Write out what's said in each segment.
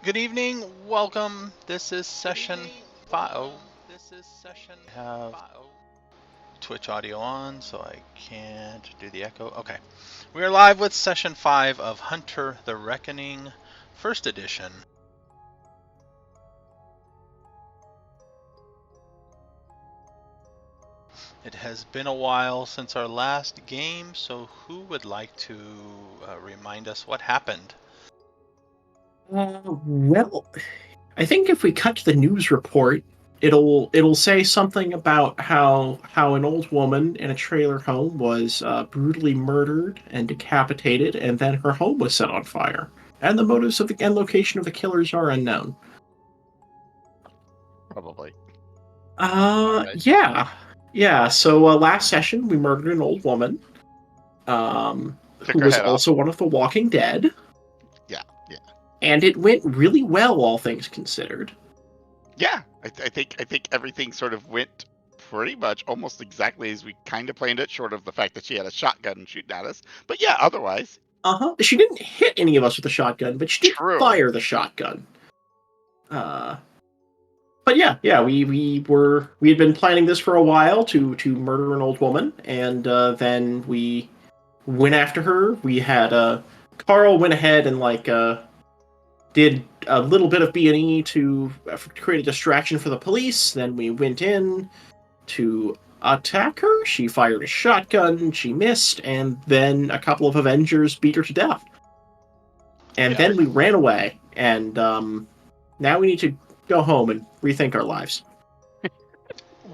Good evening, welcome. This is session 5. I have Twitch audio on, so I can't do the echo. Okay. We are live with session 5 of Hunter the Reckoning, first edition. It has been a while since our last game, so who would like to remind us what happened? Well, I think if we cut to the news report, it'll say something about how an old woman in a trailer home was brutally murdered and decapitated, and then her home was set on fire. And the motives of the and location of the killers are unknown. Probably. Yeah. So last session we murdered an old woman, Took who her was head off. also one of the Walking Dead. Yeah. And it went really well, all things considered. Yeah, I think everything sort of went pretty much almost exactly as we kind of planned it, short of the fact that she had a shotgun shooting at us. But yeah, otherwise. She didn't hit any of us with a shotgun, but she did True. fire the shotgun. But yeah, we had been planning this for a while to murder an old woman, and then we went after her. We had Carl went ahead and did a little bit of B&E to create a distraction for the police. Then we went in to attack her. She fired a shotgun, she missed, and then a couple of Avengers beat her to death. And then we ran away, and now we need to go home and rethink our lives.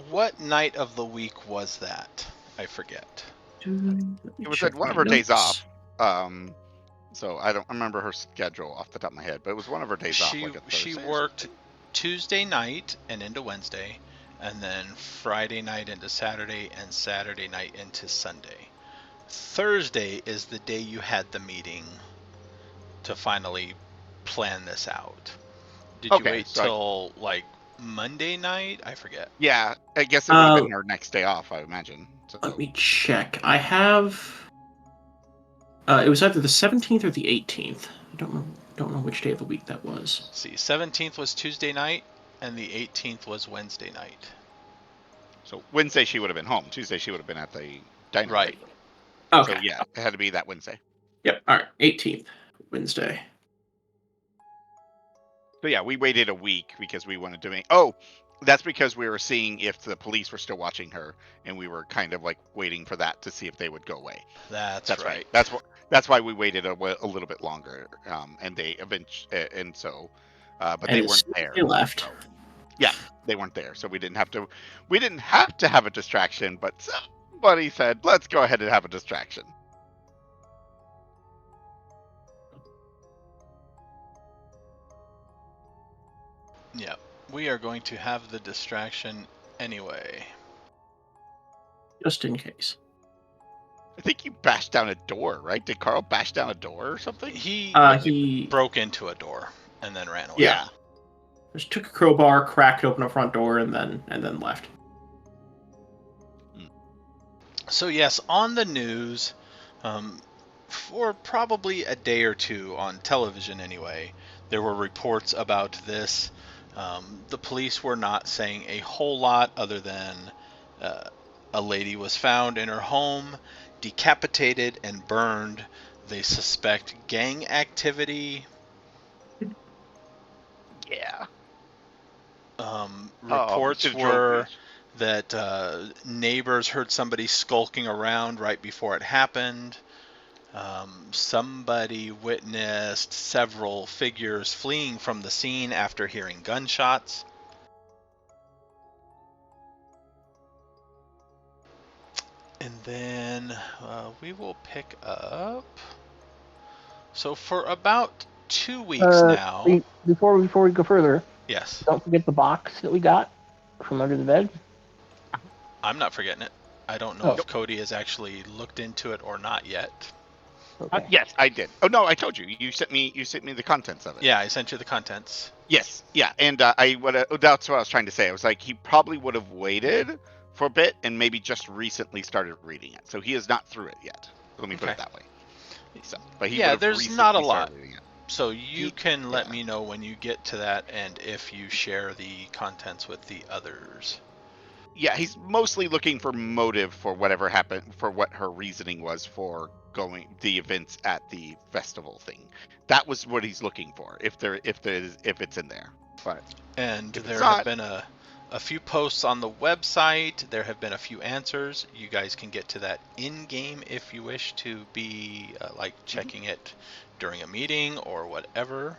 What night of the week was that? I forget. It was at one of her days off. So I don't remember her schedule off the top of my head, but it was one of her days off. Like she worked Tuesday night and into Wednesday, and then Friday night into Saturday, and Saturday night into Sunday. Thursday is the day you had the meeting to finally plan this out. Did you wait till like Monday night? I forget. Yeah, I guess it would have been her next day off, I imagine. So. Let me check. I have. It was either the 17th or the 18th. I don't know which day of the week that was. Let's see, 17th was Tuesday night, and the 18th was Wednesday night. So Wednesday she would have been home. Tuesday she would have been at the diner. Right. Okay. So yeah, it had to be that Wednesday. Yep. All right. 18th, Wednesday. So yeah, we waited a week because we wanted to make. Oh, that's because we were seeing if the police were still watching her, and we were kind of like waiting for that to see if they would go away. That's right. That's why we waited a little bit longer, and they eventually, and so, but they weren't there. They left. So, yeah, they weren't there, so we didn't have to. We didn't have to have a distraction, but somebody said, "Let's go ahead and have a distraction." Yeah, we are going to have the distraction anyway. Just in case. I think you bashed down a door, right? Did Carl bash down a door or something? He broke into a door and then ran away. Yeah. Just took a crowbar, cracked open a front door, and then left. So yes, on the news, for probably a day or two on television anyway, there were reports about this. The police were not saying a whole lot other than a lady was found in her home, decapitated and burned. They suspect gang activity. Yeah. Reports were that neighbors heard somebody skulking around right before it happened. Somebody witnessed several figures fleeing from the scene after hearing gunshots. And then we will pick up. So for about 2 weeks now. Before we go further. Yes. Don't forget the box that we got from under the bed. I'm not forgetting it. I don't know if Cody has actually looked into it or not yet. Okay. Yes, I did. Oh no, I told you. You sent me the contents of it. Yeah, I sent you the contents. Yes, yeah, and that's what I was trying to say. I was like, he probably would have waited for a bit and maybe just recently started reading it, so he is not through it yet. Let me put it that way. So, but there's not a lot. So you can let yeah. me know when you get to that and if you share the contents with the others. Yeah, he's mostly looking for motive for whatever happened, for what her reasoning was for going the events at the festival thing. That was what he's looking for. If it's in there, but And if it's there have not, been a few posts on the website. There have been a few answers. You guys can get to that in game if you wish to be like checking it during a meeting or whatever.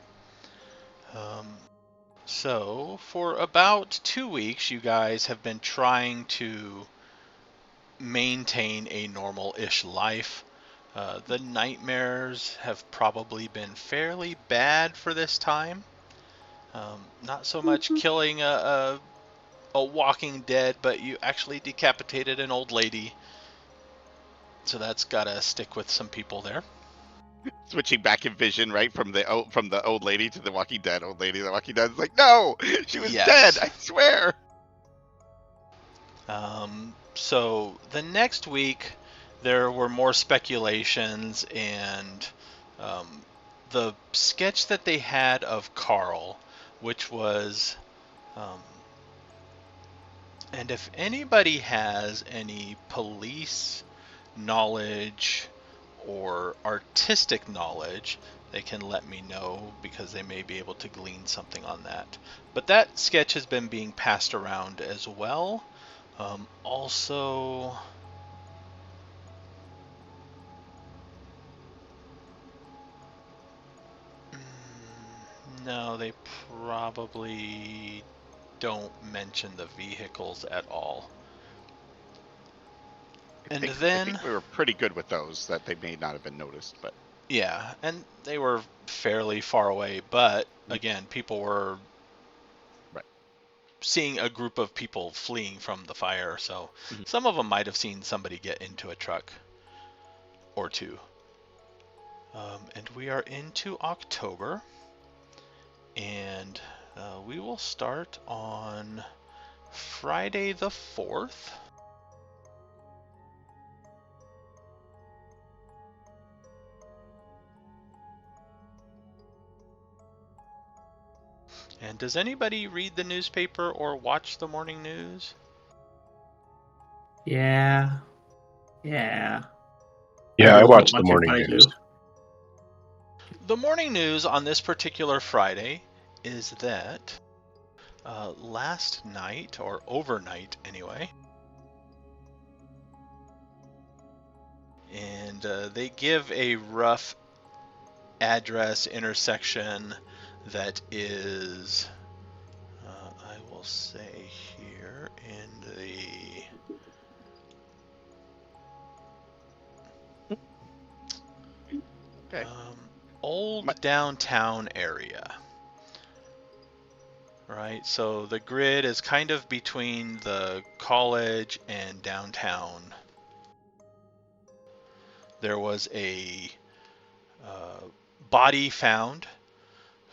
So, for about 2 weeks, you guys have been trying to maintain a normal-ish life. The nightmares have probably been fairly bad for this time. Not so much killing a walking dead, but you actually decapitated an old lady. So that's gotta stick with some people there. switching back in vision, right, from the old lady to the Walking Dead old lady. The Walking Dead is like, no, she was dead. Yes. I swear. So the next week, there were more speculations, and um, the sketch that they had of Carl, which was, um, and if anybody has any police knowledge or artistic knowledge, they can let me know because they may be able to glean something on that. But that sketch has been being passed around as well. Also, no, they probably don't mention the vehicles at all. And I then, think we were pretty good with those, that they may not have been noticed, but yeah, and they were fairly far away, but again, people were right. seeing a group of people fleeing from the fire, so Mhm. some of them might have seen somebody get into a truck or two. And we are into October, and we will start on Friday the 4th. And does anybody read the newspaper or watch the morning news? Yeah. Yeah. I Yeah, I really don't watched the want to, morning but I news. do. The morning news on this particular Friday is that last night, or overnight anyway, and they give a rough address intersection that is, I will say here in the Okay. My, old downtown area. Right, so the grid is kind of between the college and downtown. There was a uh, body found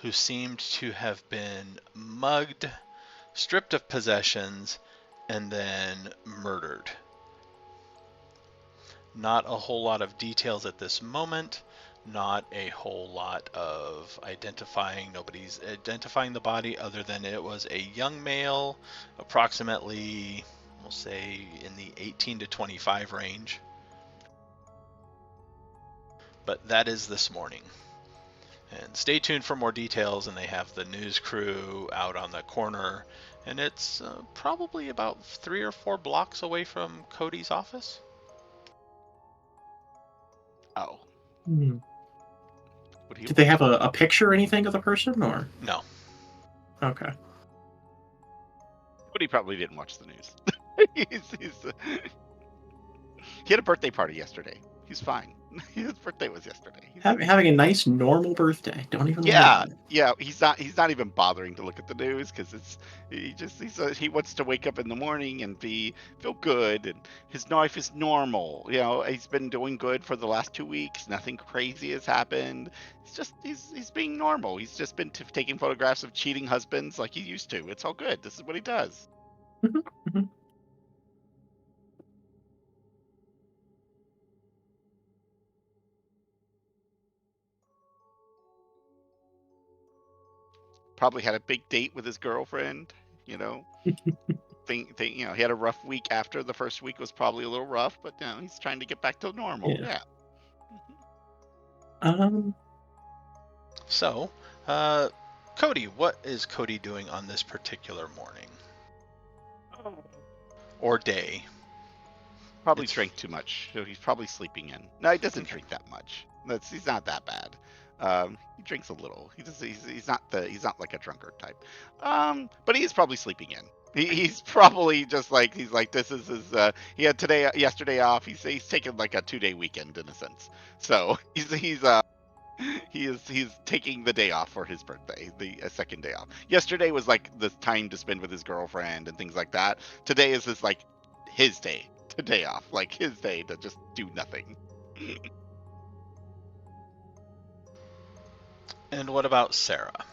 who seemed to have been mugged, stripped of possessions, and then murdered. Not a whole lot of details at this moment. Not a whole lot of identifying. Nobody's identifying the body other than it was a young male, approximately, we'll say, in the 18 to 25 range. But that is this morning. And stay tuned for more details, and they have the news crew out on the corner, and it's probably about 3 or 4 blocks away from Cody's office. oh, Hmm. would he Did have they watched have the a picture or anything of the person, or? No. Okay. But he probably didn't watch the news. He's he had a birthday party yesterday. He's fine. His birthday was yesterday. Having a nice, normal birthday. Don't even worry Yeah, about it. yeah. He's not even bothering to look at the news because he wants to wake up in the morning and feel good, and his life is normal. He's been doing good for the last 2 weeks. Nothing crazy has happened. It's just he's being normal. He's just been taking photographs of cheating husbands like he used to. It's all good. This is what he does. Mhm, mhm. probably had a big date with his girlfriend. He had a rough week after. The first week was probably a little rough, but he's trying to get back to normal. Yeah. Yeah. So, Cody, what is Cody doing on this particular morning or day? Probably drank too much, so he's probably sleeping in. No, he doesn't drink that much. He's not that bad. He drinks a little. He's not like a drunkard type. But he's probably sleeping in. He's probably just like this is his. He had yesterday off. He's taking like a 2-day weekend in a sense. So he's taking the day off for his birthday, the second day off. Yesterday was like the time to spend with his girlfriend and things like that. Today is just like his day to day off, like his day to just do nothing. And what about Sarah?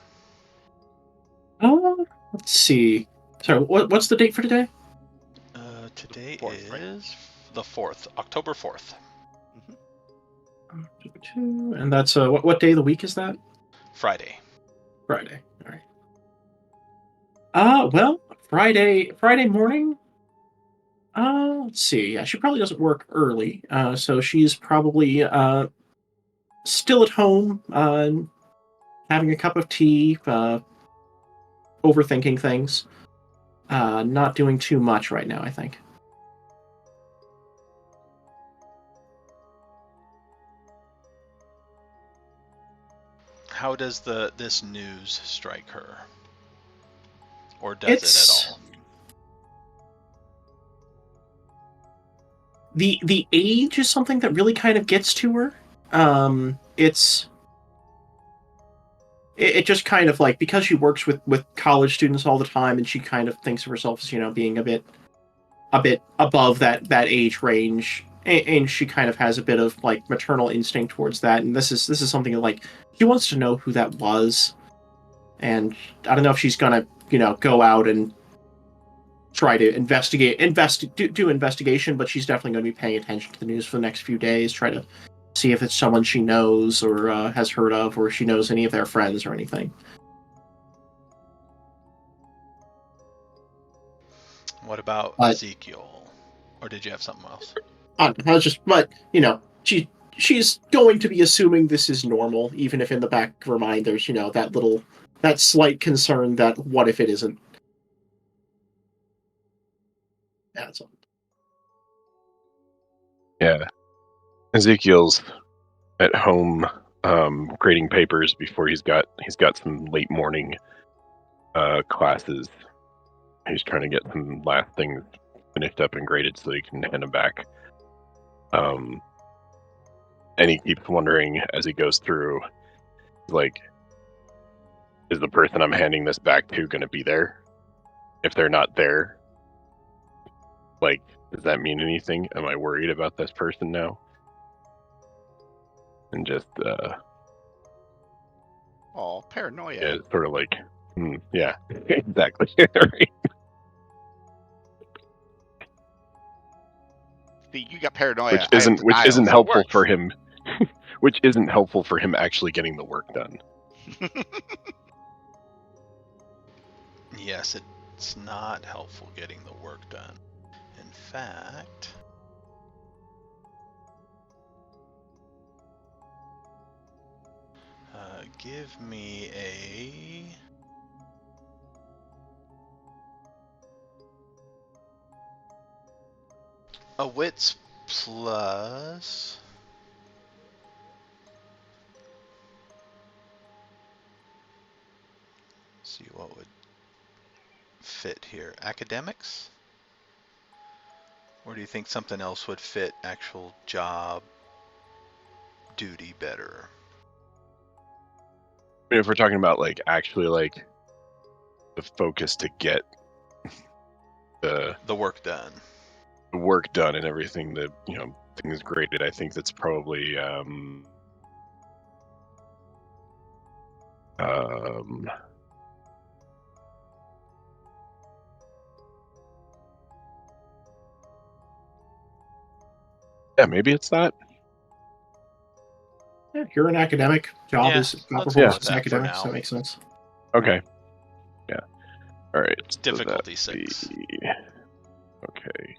Let's see. Sorry, what's the date for today? Today 4th, right? is the 4th, October 4th. And that's what day of the week is that? Friday. Friday. All right. Well, Friday morning. Let's see. Yeah, she probably doesn't work early. So she's probably still at home, having a cup of tea, overthinking things. Not doing too much right now, I think. How does this news strike her? Or does it at all? The age is something that really kind of gets to her. It just kind of like, because she works with college students all the time, and she kind of thinks of herself as being a bit above that age range, and she kind of has a bit of like maternal instinct towards that. And this is something that, like, she wants to know who that was, and I don't know if she's gonna go out and try to do investigation, but she's definitely going to be paying attention to the news for the next few days, try to see if it's someone she knows or has heard of, or she knows any of their friends or anything. What about Ezekiel? Or did you have something else? She's going to be assuming this is normal, even if in the back of her mind there's that slight concern that what if it isn't. That's all. Yeah. Ezekiel's at home grading papers before he's got some late morning classes. He's trying to get some last things finished up and graded so he can hand them back. And he keeps wondering as he goes through, like, is the person I'm handing this back to going to be there? If they're not there, like, does that mean anything? Am I worried about this person now? And just paranoia. Yeah, it's sort of like, yeah, exactly. Right. See, you got paranoia. Which isn't helpful for him. Which isn't helpful for him actually getting the work done. Yes, it's not helpful getting the work done. In fact, give me a wits plus. See what would fit here. Academics? Or do you think something else would fit actual job duty better? I mean, if we're talking about like actually like the focus to get the work done. The work done and everything, that things graded, I think that's probably yeah, maybe it's that. Yeah, you're an academic. Job Yeah, is let's comparable go with to that for academics. now. That makes sense. Okay. All right. so Difficulty that'd 6. be- Okay.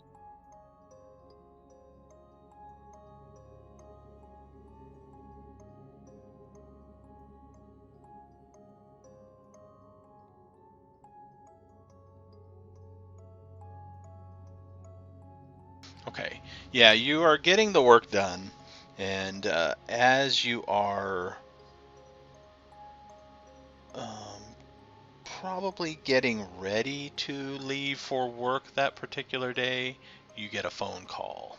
Okay. Yeah, you are getting the work done, and as you are um, probably getting ready to leave for work that particular day, you get a phone call.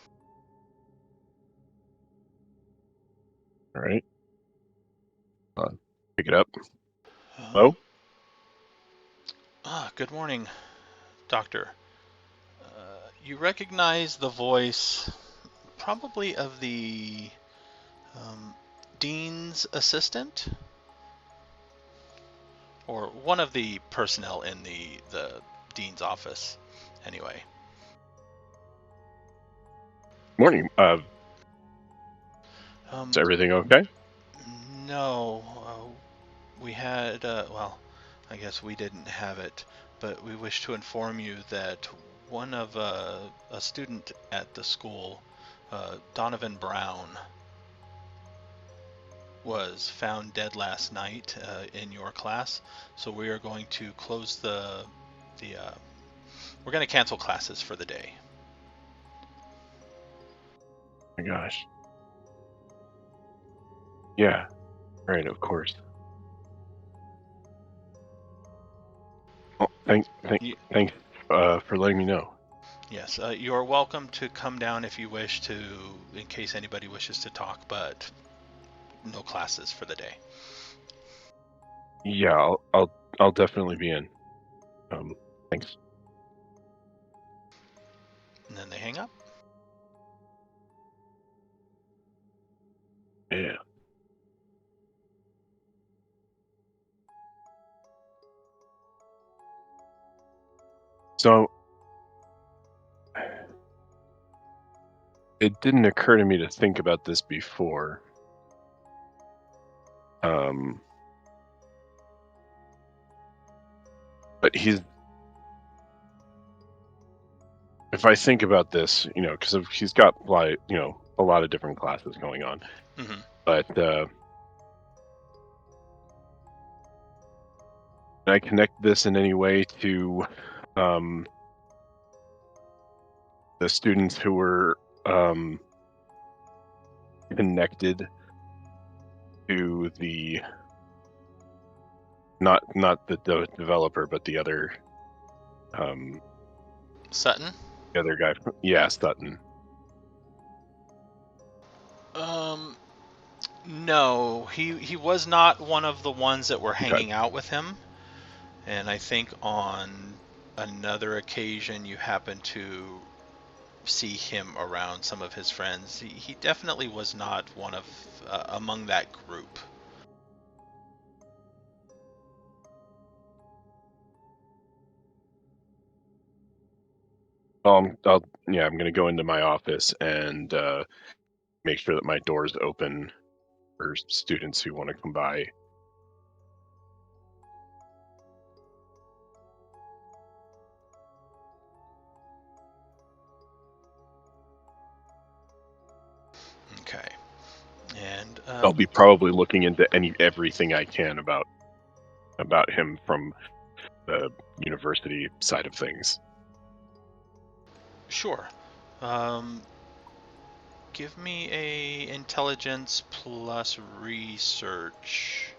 All right. Pick it up. Hello? Good morning, Doctor. You recognize the voice, probably of the dean's assistant, or one of the personnel in the dean's office. Anyway. Morning. Um, Is everything okay? no, we had, well, I guess we didn't have it, but we wish to inform you that one of a student at the school, Donovan Brown, was found dead last night in your class. So we are going to close we're going to cancel classes for the day. Oh my gosh. Yeah. Right. Of course. Well, thanks for letting me know. Yes, you are welcome to come down if you wish to, in case anybody wishes to talk, but no classes for the day. Yeah, I'll definitely be in. Thanks. And then they hang up. Yeah. So it didn't occur to me to think about this before. But if I think about this, because he's got a lot of different classes going on. Mm-hmm. But can I connect this in any way to the students who were connected to the not the developer, but the other Sutton? the other guy? Yeah, Sutton. No, he was not one of the ones that were Okay. hanging out with him. And I think on another occasion you happened to see him around some of his friends. He definitely was not one of among that group. I'm gonna go into my office and make sure that my door's open for students who want to come by. Okay. And I'll be probably looking into everything I can about him from the university side of things. sure. Give me a intelligence plus research.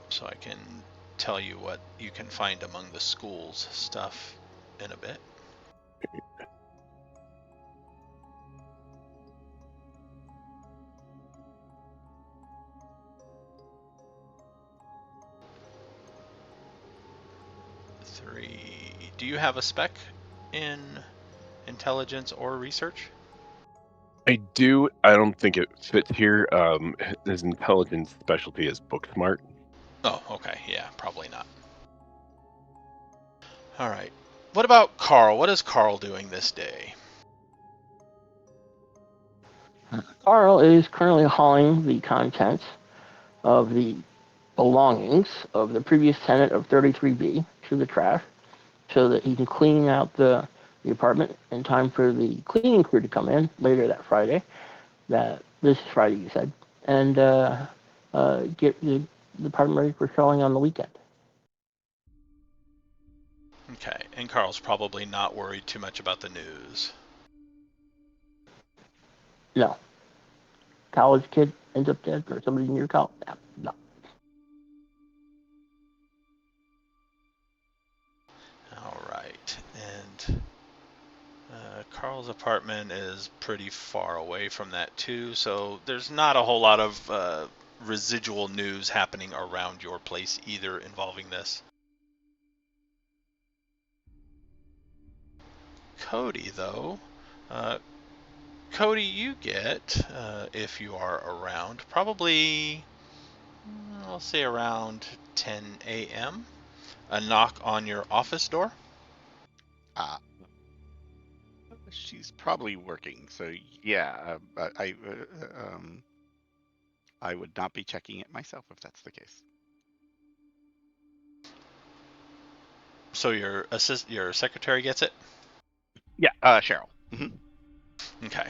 So I can tell you what you can find among the school's stuff in a bit. Three. Do you have a spec in intelligence or research? I do. I don't think it fits here. His intelligence specialty is book smart. Oh, okay. Yeah, probably not. All right. What about Carl? What is Carl doing this day? Carl is currently hauling the contents of the belongings of the previous tenant of 33B to the trash so that he can clean out the apartment in time for the cleaning crew to come in later that Friday. This is Friday, you said, and get the apartment ready for showing on the weekend. Okay, and Carl's probably not worried too much about the news. No. College kid ends up dead or somebody near college. No. All right, and Carl's apartment is pretty far away from that too, so there's not a whole lot of residual news happening around your place either involving this. Cody, though, Cody, you get, if you are around, probably, I'll say around 10 a.m., a knock on your office door. She's probably working, so yeah. I would not be checking it myself if that's the case. So your secretary gets it? Yeah, Cheryl. Okay.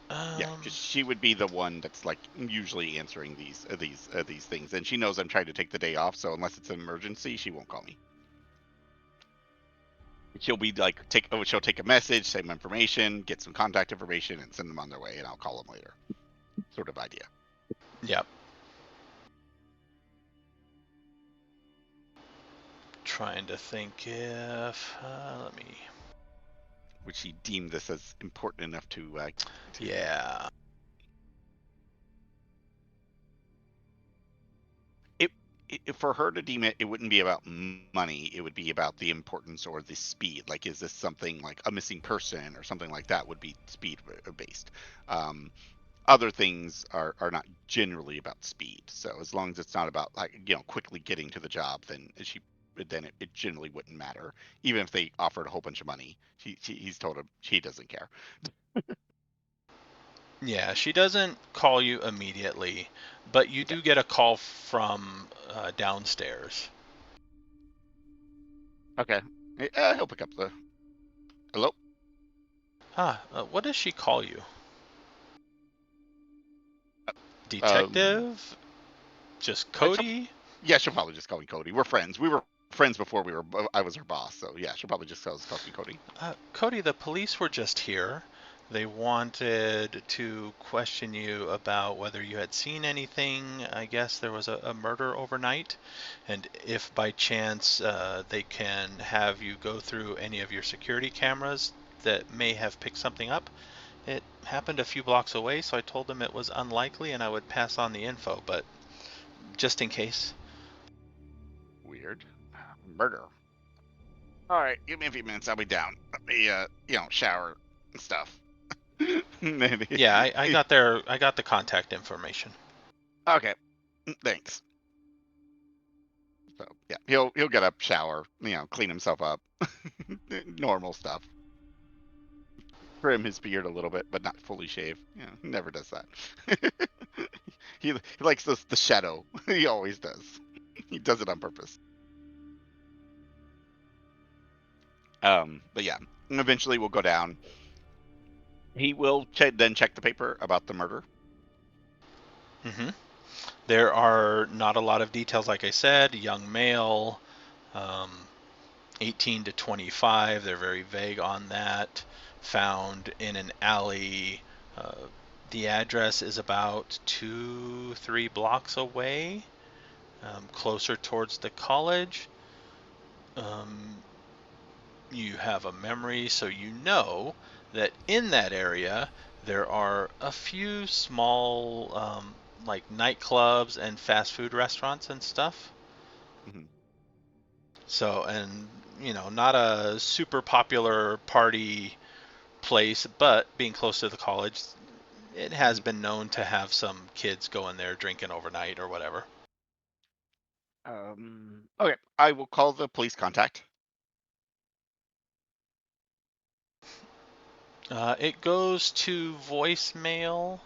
Yeah, because she would be the one that's like usually answering these things, and she knows I'm trying to take the day off. So unless it's an emergency, she won't call me. She'll be like, she'll take a message, same information, get some contact information, and send them on their way, and I'll call them later. Sort of idea. Yep. Trying to think if let me. Would she deem this as important enough to Yeah. For her to deem it, it wouldn't be about money. It would be about the importance or the speed. Like, is this something like a missing person or something like that? Would be speed based. Other things are not generally about speed. So as long as it's not about like quickly getting to the job, then it generally wouldn't matter. Even if they offered a whole bunch of money, he's told him he doesn't care. Yeah, she doesn't call you immediately, but you do get a call from downstairs. Okay. He'll pick up the. Hello. What does she call you? Um, Detective? Just Cody? Yeah, she'll probably just call me Cody. We're friends. We were friends before I was her boss, so yeah, she'll probably just call me Cody. Cody, the police were just here. They wanted to question you about whether you had seen anything. I guess there was a murder overnight, and if by chance they can have you go through any of your security cameras that may have picked something up. It happened a few blocks away, so I told them it was unlikely and I would pass on the info, but just in case. Weird. Murder. All right, give me a few minutes. I'll be down. Let me, shower and stuff. Maybe. Yeah, I got the contact information. Okay. Thanks. So yeah, he'll get up, shower, clean himself up, normal stuff. Trim his beard a little bit, but not fully shave. He never does that. he likes the shadow. He always does. He does it on purpose. But yeah, eventually we'll go down. He will then check the paper about the murder. Mm-hmm. There are not a lot of details, like I said. Young male, 18 to 25. They're very vague on that. Found in an alley. The address is about 2-3 blocks away, closer towards the college. You have a memory, so you know that in that area there are a few small like nightclubs and fast food restaurants and stuff. Mm-hmm. So, and not a super popular party place, but being close to the college, it has been known to have some kids go in there drinking overnight or whatever. Okay, I will call the police contact. It goes to voicemail.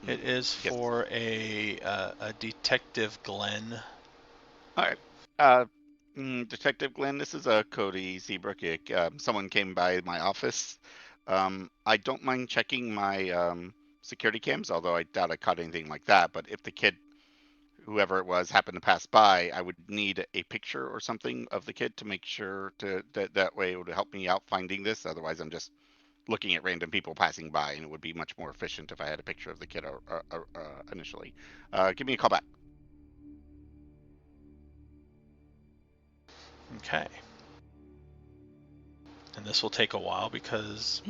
It is Yes. for a Detective Glenn. All right. Detective Glenn, this is Cody Seabrook. Someone came by my office. I don't mind checking my security cams, although I doubt I caught anything like that. But if the kid, whoever it was, happened to pass by, I would need a picture or something of the kid to make sure that way it would help me out finding this. Otherwise, I'm just looking at random people passing by, and it would be much more efficient if I had a picture of the kid initially. Give me a call back. Okay. And this will take a while because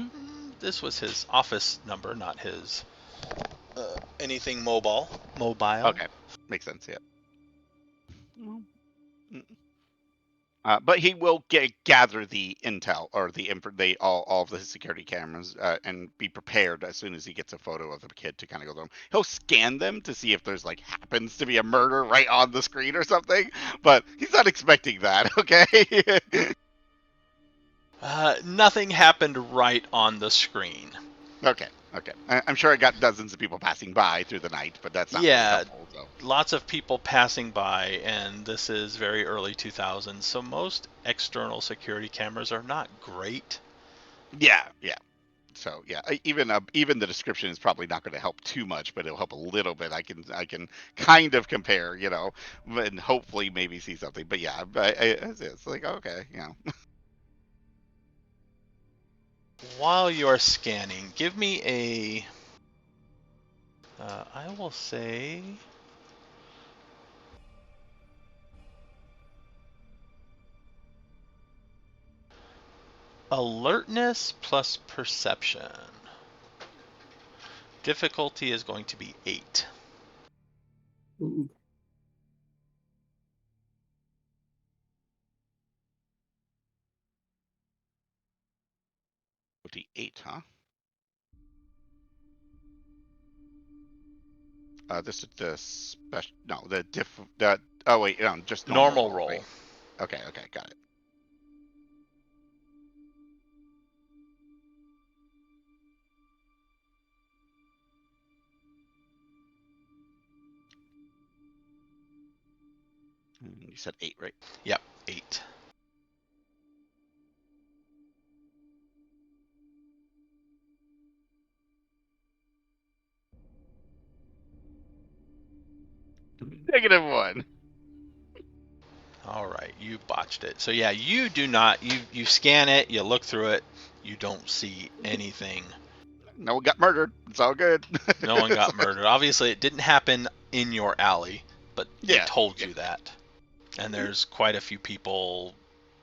this was his office number, not his anything mobile. Okay, makes sense. Yeah. But he will gather the intel or all of the security cameras and be prepared as soon as he gets a photo of the kid to kind of go through them. He'll scan them to see if there's like happens to be a murder right on the screen or something, but he's not expecting that. Okay. Nothing happened right on the screen. Okay. I'm sure I got dozens of people passing by through the night, but that's not really Yeah, helpful. So. lots of people passing by, and this is very early 2000s, so most external security cameras are not great. Yeah. So yeah, even the description is probably not going to help too much, but it'll help a little bit. I can kind of compare, and hopefully maybe see something. But yeah, it's like okay, While you're scanning, give me I will say, alertness plus perception. Difficulty is going to be 8. Ooh. 28, huh? This is the special. No, the diff. The oh wait, no, just normal roll. Roll. Right? Okay, got it. You said 8, right? Yep, 8. -1. All right, you botched it. So yeah, you do not. You scan it, you look through it, you don't see anything. No one got murdered. It's all good. No one got murdered. Obviously, it didn't happen in your alley, but they Yeah. told you that. And there's quite a few people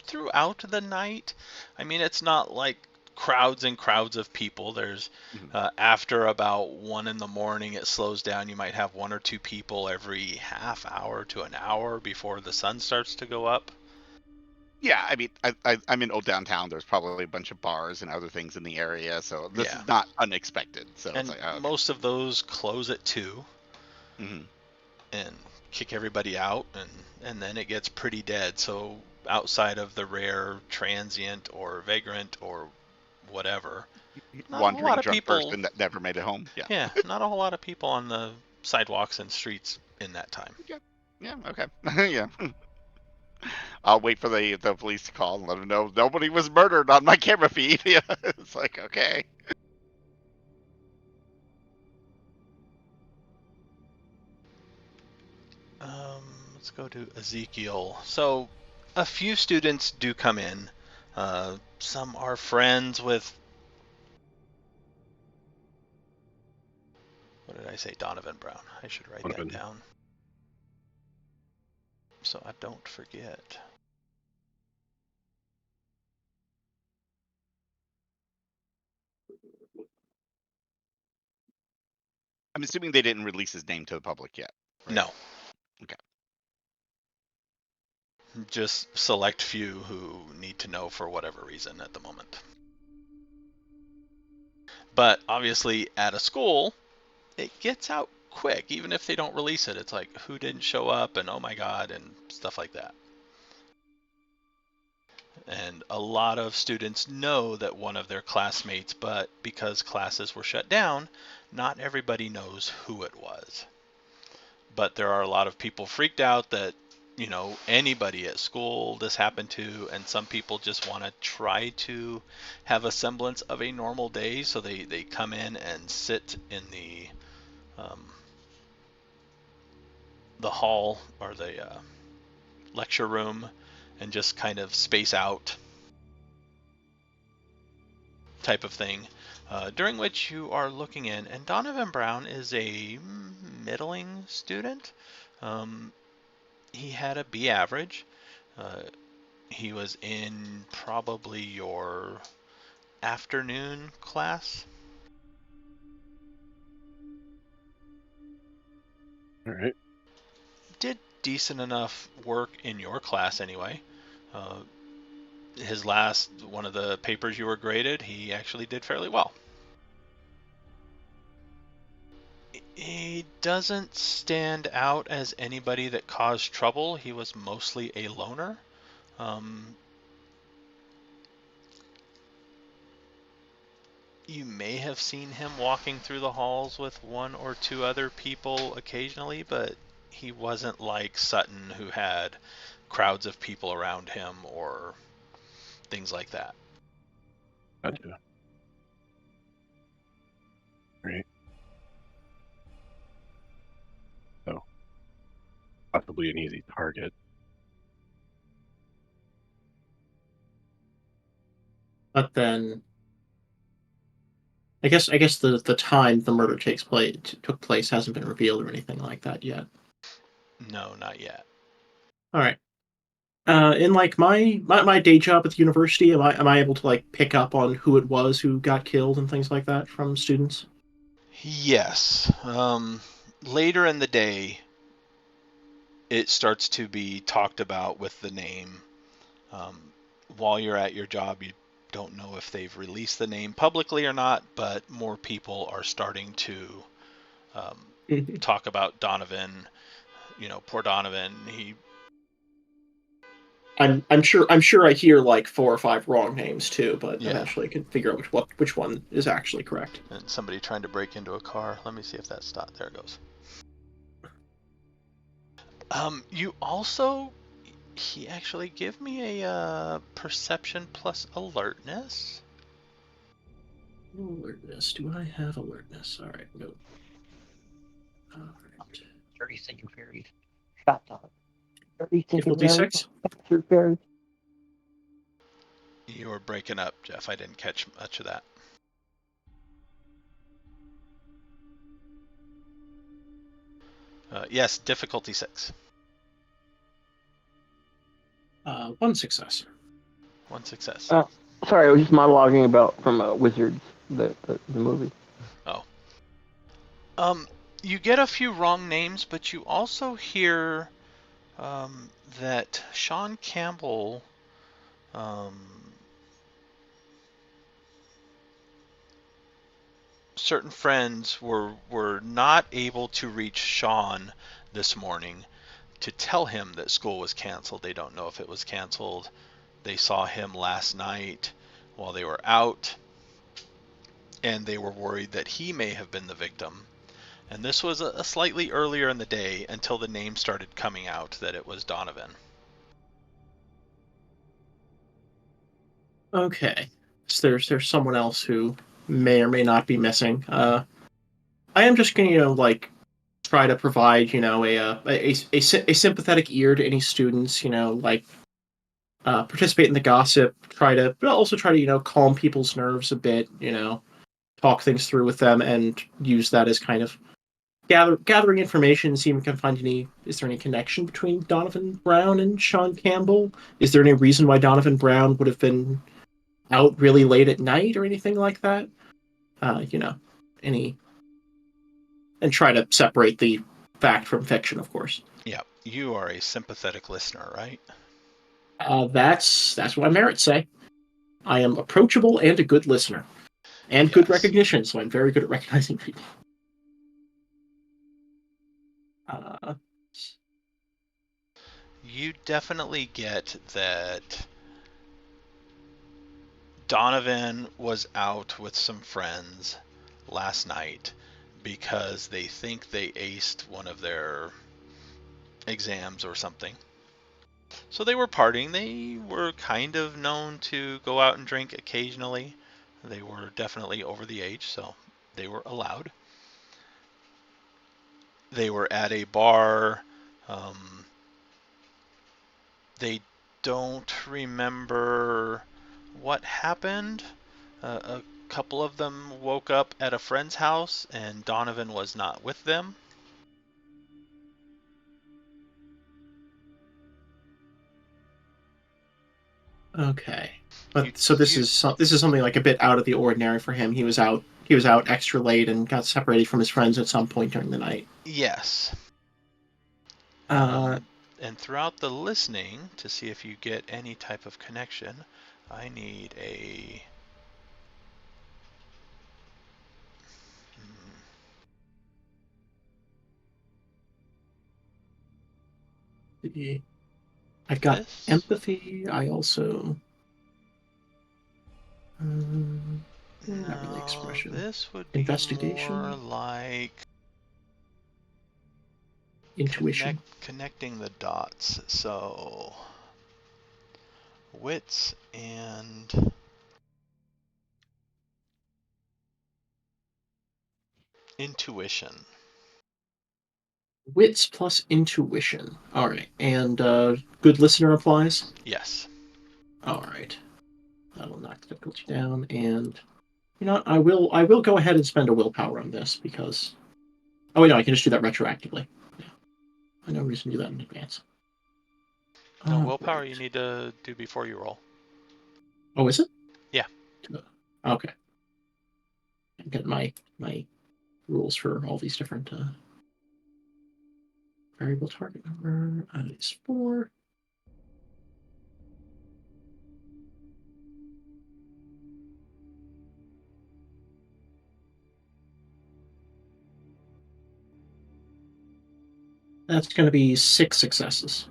throughout the night. I mean, it's not like crowds and crowds of people. There's after about 1 in the morning, it slows down. You might have 1 or 2 people every half hour to an hour before the sun starts to go up. Yeah, I mean, I'm in old downtown. There's probably a bunch of bars and other things in the area, so this is not unexpected. So And it's like, oh, okay. most of those close at 2 Mm-hmm. and kick everybody out, and then it gets pretty dead. So outside of the rare transient or vagrant or whatever, not a whole lot Wandering of drunk people. person that never made it home. Yeah. Yeah, not a whole lot of people on the sidewalks and streets in that time. Yeah. Okay. Yeah. I'll wait for the police to call and let them know nobody was murdered on my camera feed. Yeah. It's like okay. Let's go to Ezekiel. So, a few students do come in. Some are friends with. What did I say? Donovan Brown. I should write Donovan. that down so I don't forget. I'm assuming they didn't release his name to the public yet. Right? No. Okay. Just select few who need to know for whatever reason at the moment. But obviously, at a school, it gets out quick. Even if they don't release it, it's like, who didn't show up and oh my god, and stuff like that. And a lot of students know that one of their classmates, but because classes were shut down, not everybody knows who it was. But there are a lot of people freaked out that, anybody at school this happened to, and some people just want to try to have a semblance of a normal day, so they come in and sit in the hall or the lecture room and just kind of space out type of thing, during which you are looking in. And Donovan Brown is a middling student. He had a B average. He was in probably your afternoon class. All right. Did decent enough work in your class anyway. His last one of the papers you were graded, he actually did fairly well. He doesn't stand out as anybody that caused trouble. He was mostly a loner. You may have seen him walking through the halls with one or two other people occasionally, but he wasn't like Sutton, who had crowds of people around him or things like that. Gotcha. Right. So, possibly an easy target. But then, I guess the time the murder took place hasn't been revealed or anything like that yet. No, not yet. All right. In like my day job at the university, am I able to like pick up on who it was who got killed and things like that from students? Yes. Later in the day, it starts to be talked about with the name. While you're at your job, you don't know if they've released the name publicly or not, but more people are starting to talk about Donovan. Poor Donovan. I'm sure I hear like 4 or 5 wrong names too, but Yeah. eventually I can figure out which one is actually correct. And somebody trying to break into a car. Let me see if that stopped. There it goes. You also, he actually give me a perception plus alertness. Alertness. Do I have alertness? All right. No. All right. 30 second fairies. Shot dog. 30 second Difficulty fairies. 6. Captured fairies. You were breaking up, Jeff. I didn't catch much of that. Yes, difficulty 6. 1 success. 1 success. Sorry, I was just monologuing about from Wizards, the movie. Oh. You get a few wrong names, but you also hear that Sean Campbell certain friends were not able to reach Sean this morning to tell him that school was canceled. They don't know if it was canceled. They saw him last night while they were out, and they were worried that he may have been the victim. And this was a slightly earlier in the day until the name started coming out that it was Donovan. Okay. So there's someone else who may or may not be missing. I am just gonna like try to provide a sympathetic ear to any students. Like participate in the gossip. But also try to calm people's nerves a bit. Talk things through with them and use that as kind of gathering information, see if we can find is there any connection between Donovan Brown and Sean Campbell? Is there any reason why Donovan Brown would have been out really late at night or anything like that? Any and try to separate the fact from fiction, of course. Yeah, you are a sympathetic listener, right? That's what my merits say. I am approachable and a good listener, and good Yes. recognition. So I'm very good at recognizing people. You definitely get that Donovan was out with some friends last night because they think they aced one of their exams or something. So they were partying. They were kind of known to go out and drink occasionally. They were definitely over the age, so they were allowed. They were at a bar. They don't remember what happened. A couple of them woke up at a friend's house, and Donovan was not with them. Okay. You- But so this you- is something like a bit out of the ordinary for him. He was out extra late and got separated from his friends at some point during the night. Yes. Uh, And throughout the listening, to see if you get any type of connection, I need a... I've got This? empathy. I also not really No, expression. this would be Investigation, more like intuition. connecting the dots. So, wits and intuition. Wits plus intuition. All right, and good listener applies. Yes. All right, that'll knock the difficulty down. And you know what? I will go ahead and spend a willpower on this because. Oh wait, no, I can just do that retroactively. Yeah, I no reason to do that in advance. No, All willpower you right. need to do before you roll. Oh, is it? Yeah. Okay. I get my rules for all these different variable target number is 4. That's going to be 6 successes.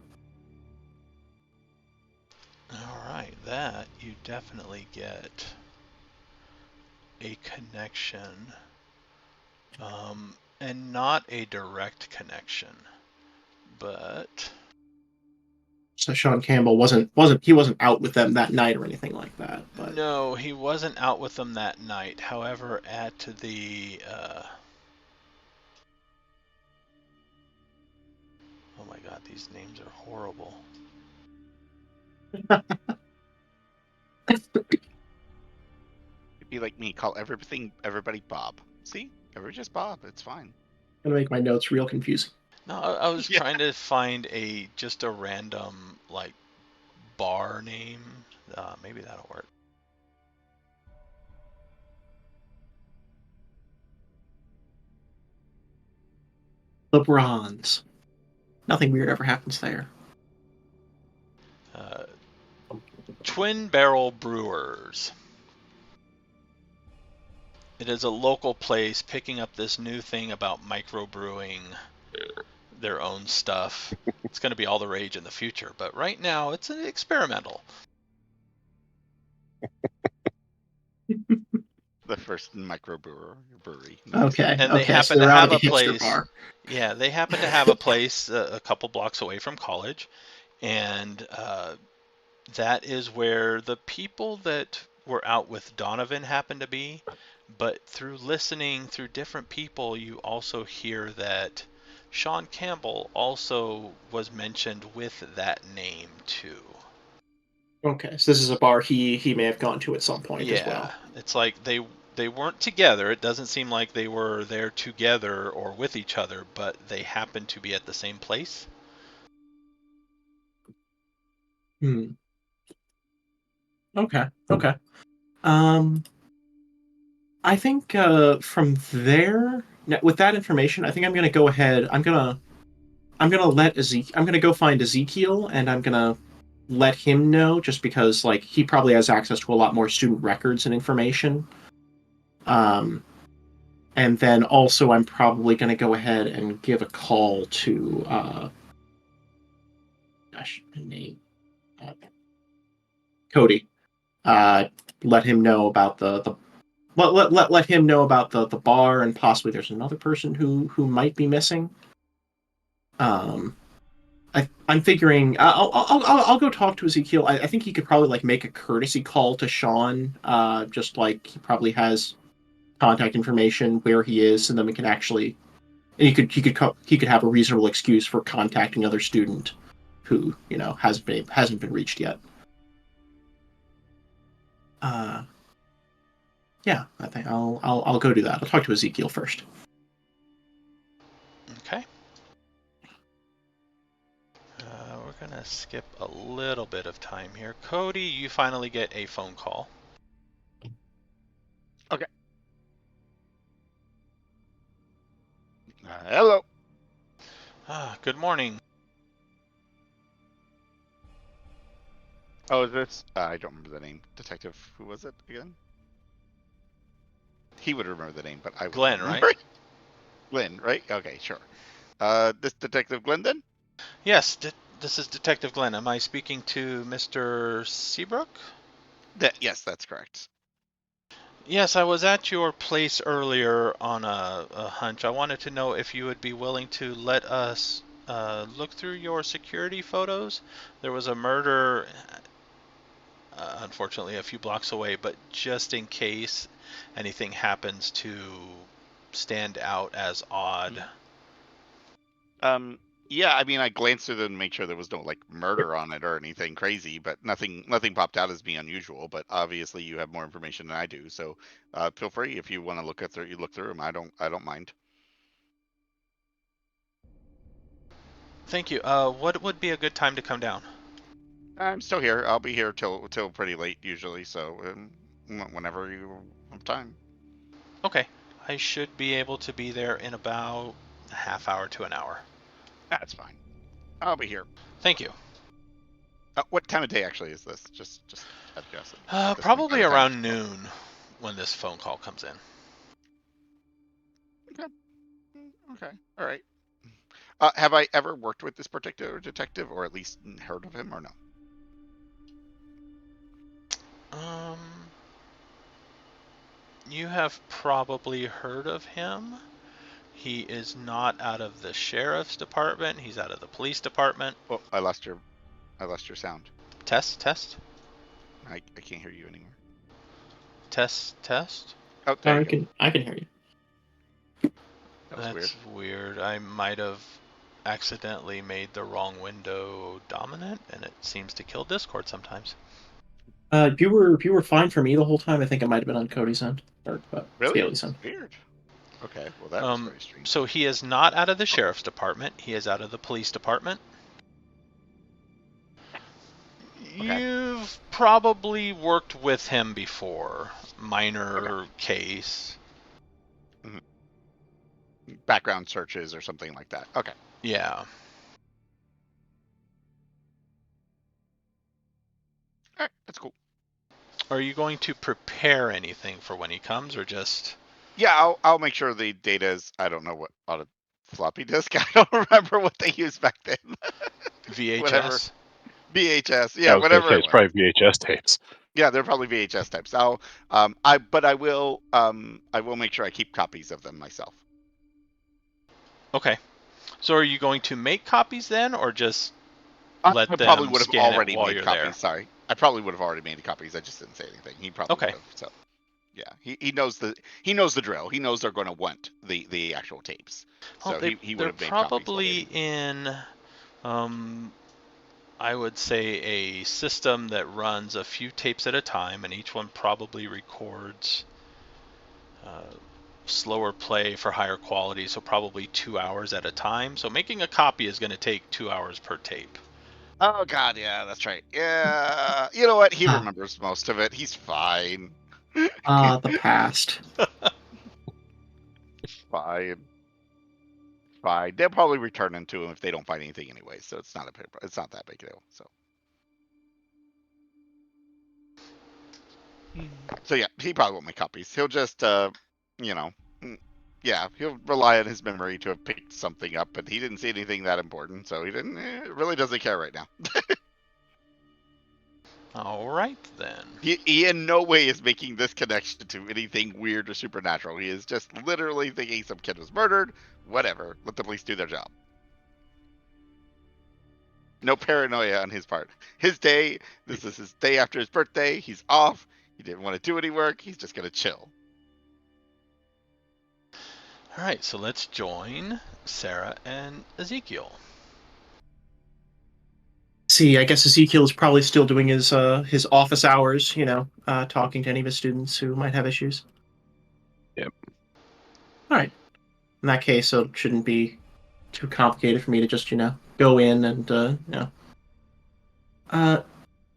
All right, that you definitely get a connection, and not a direct connection, but So Sean Campbell wasn't out with them that night or anything like that. But no, he wasn't out with them that night. However, at the oh my god, these names are horrible. It'd be like me, call everybody Bob. See? Everybody just Bob. It's fine. I'm gonna make my notes real confusing. No, I was Yeah. trying to find just a random like bar name. Maybe that'll work. The Bronze. Nothing weird ever happens there. Twin Barrel Brewers. It is a local place picking up this new thing about microbrewing their own stuff. It's going to be all the rage in the future, but right now it's an experimental. The first microbrewery. Nice. Okay. And they Okay. So happen to they're out have of the a hipster place. bar. Yeah, they happen to have a place a couple blocks away from college, and that is where the people that were out with Donovan happen to be. But through listening through different people, you also hear that Sean Campbell also was mentioned with that name too. Okay. So this is a bar he may have gone to at some point as well. Yeah, it's like they weren't together. It doesn't seem like they were there together or with each other, but they happened to be at the same place. Hmm. Okay. Okay. Um. I think from there, with that information, I think I'm gonna go ahead. I'm gonna let Ezekiel. I'm gonna go find Ezekiel, and I'm gonna let him know, just because like he probably has access to a lot more student records and information. Um, and then also I'm probably gonna go ahead and give a call to gosh, name Cody. let him know about the let him know about the bar, and possibly there's another person who might be missing. I'm figuring I'll go talk to Ezekiel. I think he could probably like make a courtesy call to Sean. Just like he probably has contact information where he is, and then we can actually and he could have a reasonable excuse for contacting another student who hasn't been reached yet. Yeah, I think I'll go do that. I'll talk to Ezekiel first. Okay. We're gonna skip a little bit of time here. Cody, you finally get a phone call. Hello. Good morning. Oh, is this? I don't remember the name. Detective, who was it again? He would remember the name, but I wouldn't Glenn, remember. right? Glenn, right? Okay, sure. This Detective Glenn then? Yes, this is Detective Glenn. Am I speaking to Mr. Seabrook? Yes, that's correct. Yes, I was at your place earlier on a hunch. I wanted to know if you would be willing to let us look through your security photos. There was a murder, unfortunately, a few blocks away, but just in case anything happens to stand out as odd. Yeah, I mean, I glanced through them to make sure there was no like murder on it or anything crazy, but nothing popped out as being unusual. But obviously, you have more information than I do, so feel free if you want to look through them. I don't mind. Thank you. What would be a good time to come down? I'm still here. I'll be here till pretty late usually, so whenever you have time. Okay. I should be able to be there in about a half hour to an hour. That's fine. I'll be here. Thank you. What time of day actually is this? Just out of curiosity. Probably around noon when this phone call comes in. Okay. All right. Have I ever worked with this particular detective, or at least heard of him, or no? Um, you have probably heard of him. He is not out of the sheriff's department. He's out of the police department. Oh, I lost your sound. Test. I can't hear you anymore. Test. Oh, there you go. I can hear you. That was That's weird. I might have accidentally made the wrong window dominant, and it seems to kill Discord sometimes. You were fine for me the whole time. I think it might have been on Cody's end or really Scaly's end. weird. Okay, well that was very strange. So he is not out of the sheriff's department. He is out of the police department. Okay. You've probably worked with him before. Minor case. Background searches or something like that. Okay. Yeah. All right, that's cool. Are you going to prepare anything for when he comes, or just? Yeah, I'll make sure the data is. I don't know what on a floppy disk. I don't remember what they used back then. VHS? Whatever. VHS. I Yeah, was gonna whatever say it it's was. probably VHS tapes. Yeah, they're probably VHS types. I will make sure I keep copies of them myself. Okay. So are you going to make copies then, or just I let probably them would have scan it already while made you're copies. there? Sorry, I probably would have already made the copies. I just didn't say anything. He probably Okay. would have. So yeah, he knows the drill. He knows they're going to want the actual tapes. So Well, he would they're have made copies probably already. in, I would say, a system that runs a few tapes at a time, and each one probably records slower play for higher quality, so probably 2 hours at a time. So making a copy is going to take 2 hours per tape. Oh God, yeah, that's right. Yeah, you know what? He remembers most of it. He's fine. The past. Fine. Fine. They'll probably return them to him if they don't find anything anyway. So it's not that big a deal. So yeah, he probably won't make copies. He'll just you know, yeah, he'll rely on his memory to have picked something up, but he didn't see anything that important, so he didn't really doesn't care right now. All right then. He in no way is making this connection to anything weird or supernatural. He is just literally thinking some kid was murdered. Whatever. Let the police do their job. No paranoia on his part. His day, this is his day after his birthday. He's off. He didn't want to do any work. He's just going to chill. All right, so let's join Sarah and Ezekiel. See, I guess Ezekiel is probably still doing his office hours, talking to any of his students who might have issues. Yep. All right. In that case, it shouldn't be too complicated for me to just, go in and,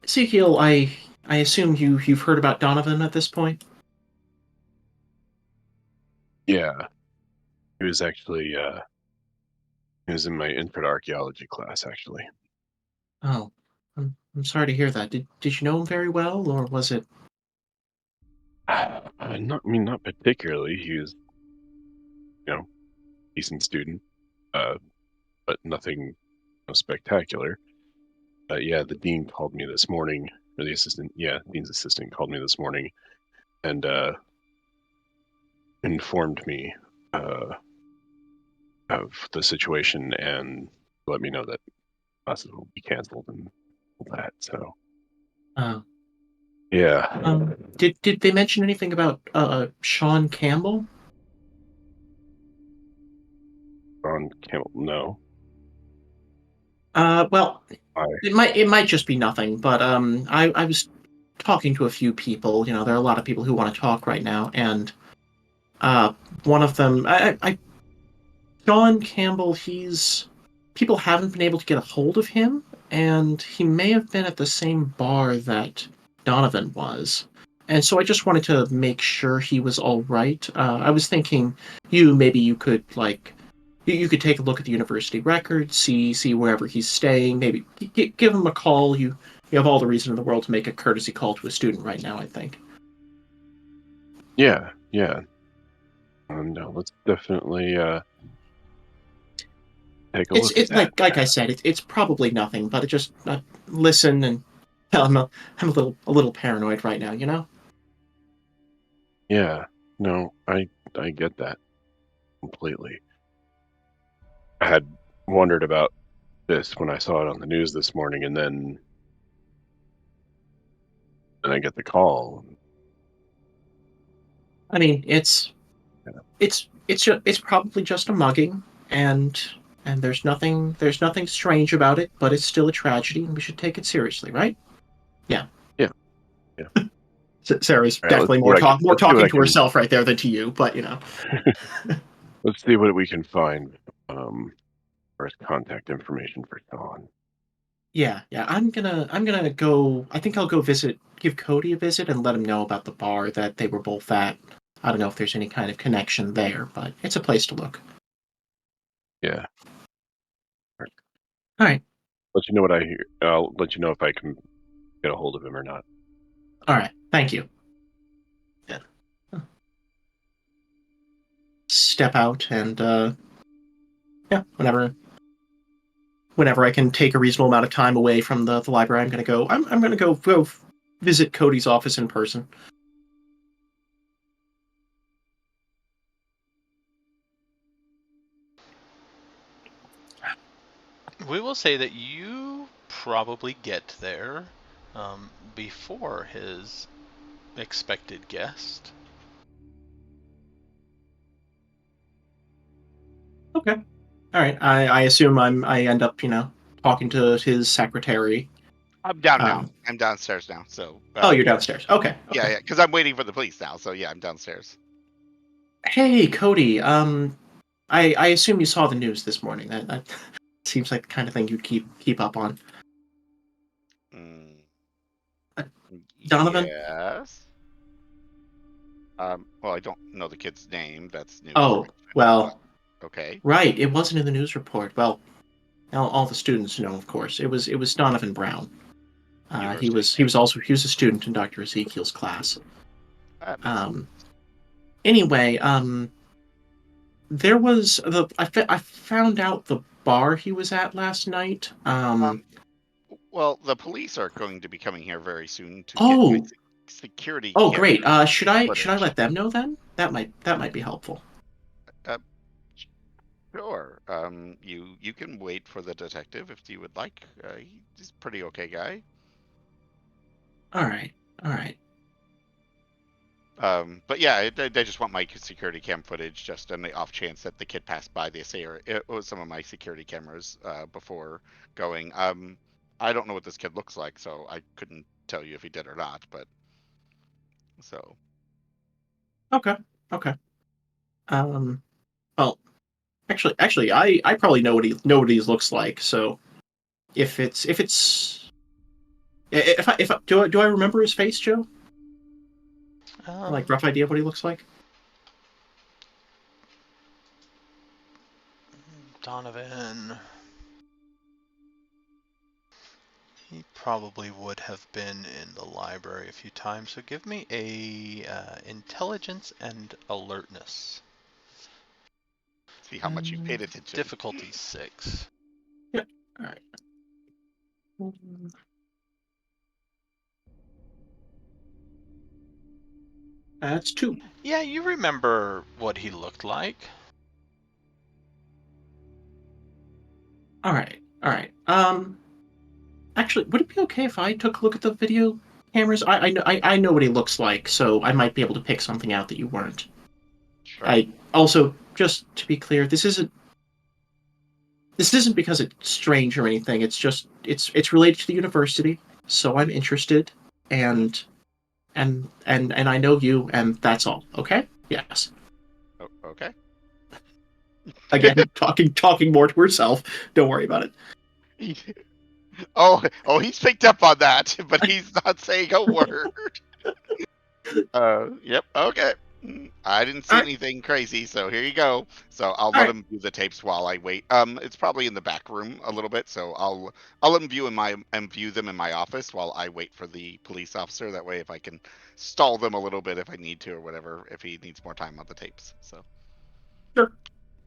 Ezekiel, I assume you've heard about Donovan at this point? Yeah. He was actually he was in my infant archaeology class actually. Oh, I'm sorry to hear that. Did you know him very well, or was it? Not particularly. He was, decent student, but nothing spectacular. Yeah, the dean called me this morning, or the assistant. Yeah, dean's assistant called me this morning, and informed me of the situation and let me know that classes will be canceled and all that. So Oh, yeah, did they mention anything about Sean Campbell? Ron Campbell. No, Well, I it might just be nothing, but I was talking to a few people. There are a lot of people who want to talk right now, and uh, one of them, Sean Campbell, people haven't been able to get a hold of him, and he may have been at the same bar that Donovan was. And so I just wanted to make sure he was all right. I was thinking maybe you could you could take a look at the university records, see wherever he's staying, maybe give him a call. You have all the reason in the world to make a courtesy call to a student right now, I think. yeah. No, let's definitely take a look at It's that. like I said, it's probably nothing, but it just listen and I'm a little paranoid right now. Yeah, no, I get that completely. I had wondered about this when I saw it on the news this morning, and then I get the call. I mean, it's probably just a mugging, and there's nothing strange about it, but it's still a tragedy, and we should take it seriously, right? Yeah. Yeah, yeah. Sarah's All right, definitely more let's see what talking I to can. herself right there than to you, but Let's see what we can find for his contact information for Sean. yeah. I'm gonna go. I think I'll go give Cody a visit, and let him know about the bar that they were both at. I don't know if there's any kind of connection there, but it's a place to look. Yeah. All right, Let you know what I hear. I'll let you know if I can get a hold of him or not. all right. Thank you. Yeah. Step out and yeah, whenever I can take a reasonable amount of time away from the library, I'm gonna go. I'm gonna go visit Cody's office in person. We will say that you probably get there before his expected guest. Okay. All right. I assume I end up talking to his secretary. I'm down now. Um, I'm downstairs now. So. oh, you're downstairs. Okay. Yeah, because I'm waiting for the police now. So yeah, I'm downstairs. Hey, Cody. I assume you saw the news this morning. That seems like the kind of thing you'd keep up on. Mm, Uh, Donovan. yes. Well, I don't know the kid's name. That's new Oh, information. well, Okay. right. It wasn't in the news report. Well, all the students know, of course. It was Donovan Brown. He University. was a student in Dr. Ezekiel's class. That makes sense. Um, anyway, there was I found out the bar he was at last night. Um, Well, the police are going to be coming here very soon to get my Oh, security oh, great. camera Should I footage. let them know then? That might be helpful. Uh, sure. You can wait for the detective if you would like. He's a pretty okay guy. All right, all right. But yeah, they just want my security cam footage just on the off chance that the kid passed by this area. It was some of my security cameras before going. I don't know what this kid looks like, so I couldn't tell you if he did or not. But so Okay, okay. Well, actually, I probably know what he looks like. So if I do I remember his face, Joe? Like Um, rough idea of what he looks like? Donovan. He probably would have been in the library a few times. So give me a intelligence and alertness. see how much you paid attention. Difficulty 6. Yeah. All right. That's 2. Yeah, you remember what he looked like. All right. All right. Actually, would it be okay if I took a look at the video cameras? I know what he looks like, so I might be able to pick something out that you weren't. Sure. I also, just to be clear, this isn't because it's strange or anything. It's just it's related to the university, so I'm interested, and and I know you, and that's all. Okay? Yes. Okay. Again, talking more to herself. Don't worry about it. Oh, he's picked up on that, but he's not saying a word. Yep. Okay. I didn't All see right. anything crazy, so here you go. So I'll All let right. him view the tapes while I wait. It's probably in the back room a little bit, so I'll let him view them in my office while I wait for the police officer. That way, if I can stall them a little bit if I need to or whatever, if he needs more time on the tapes. So, Sure.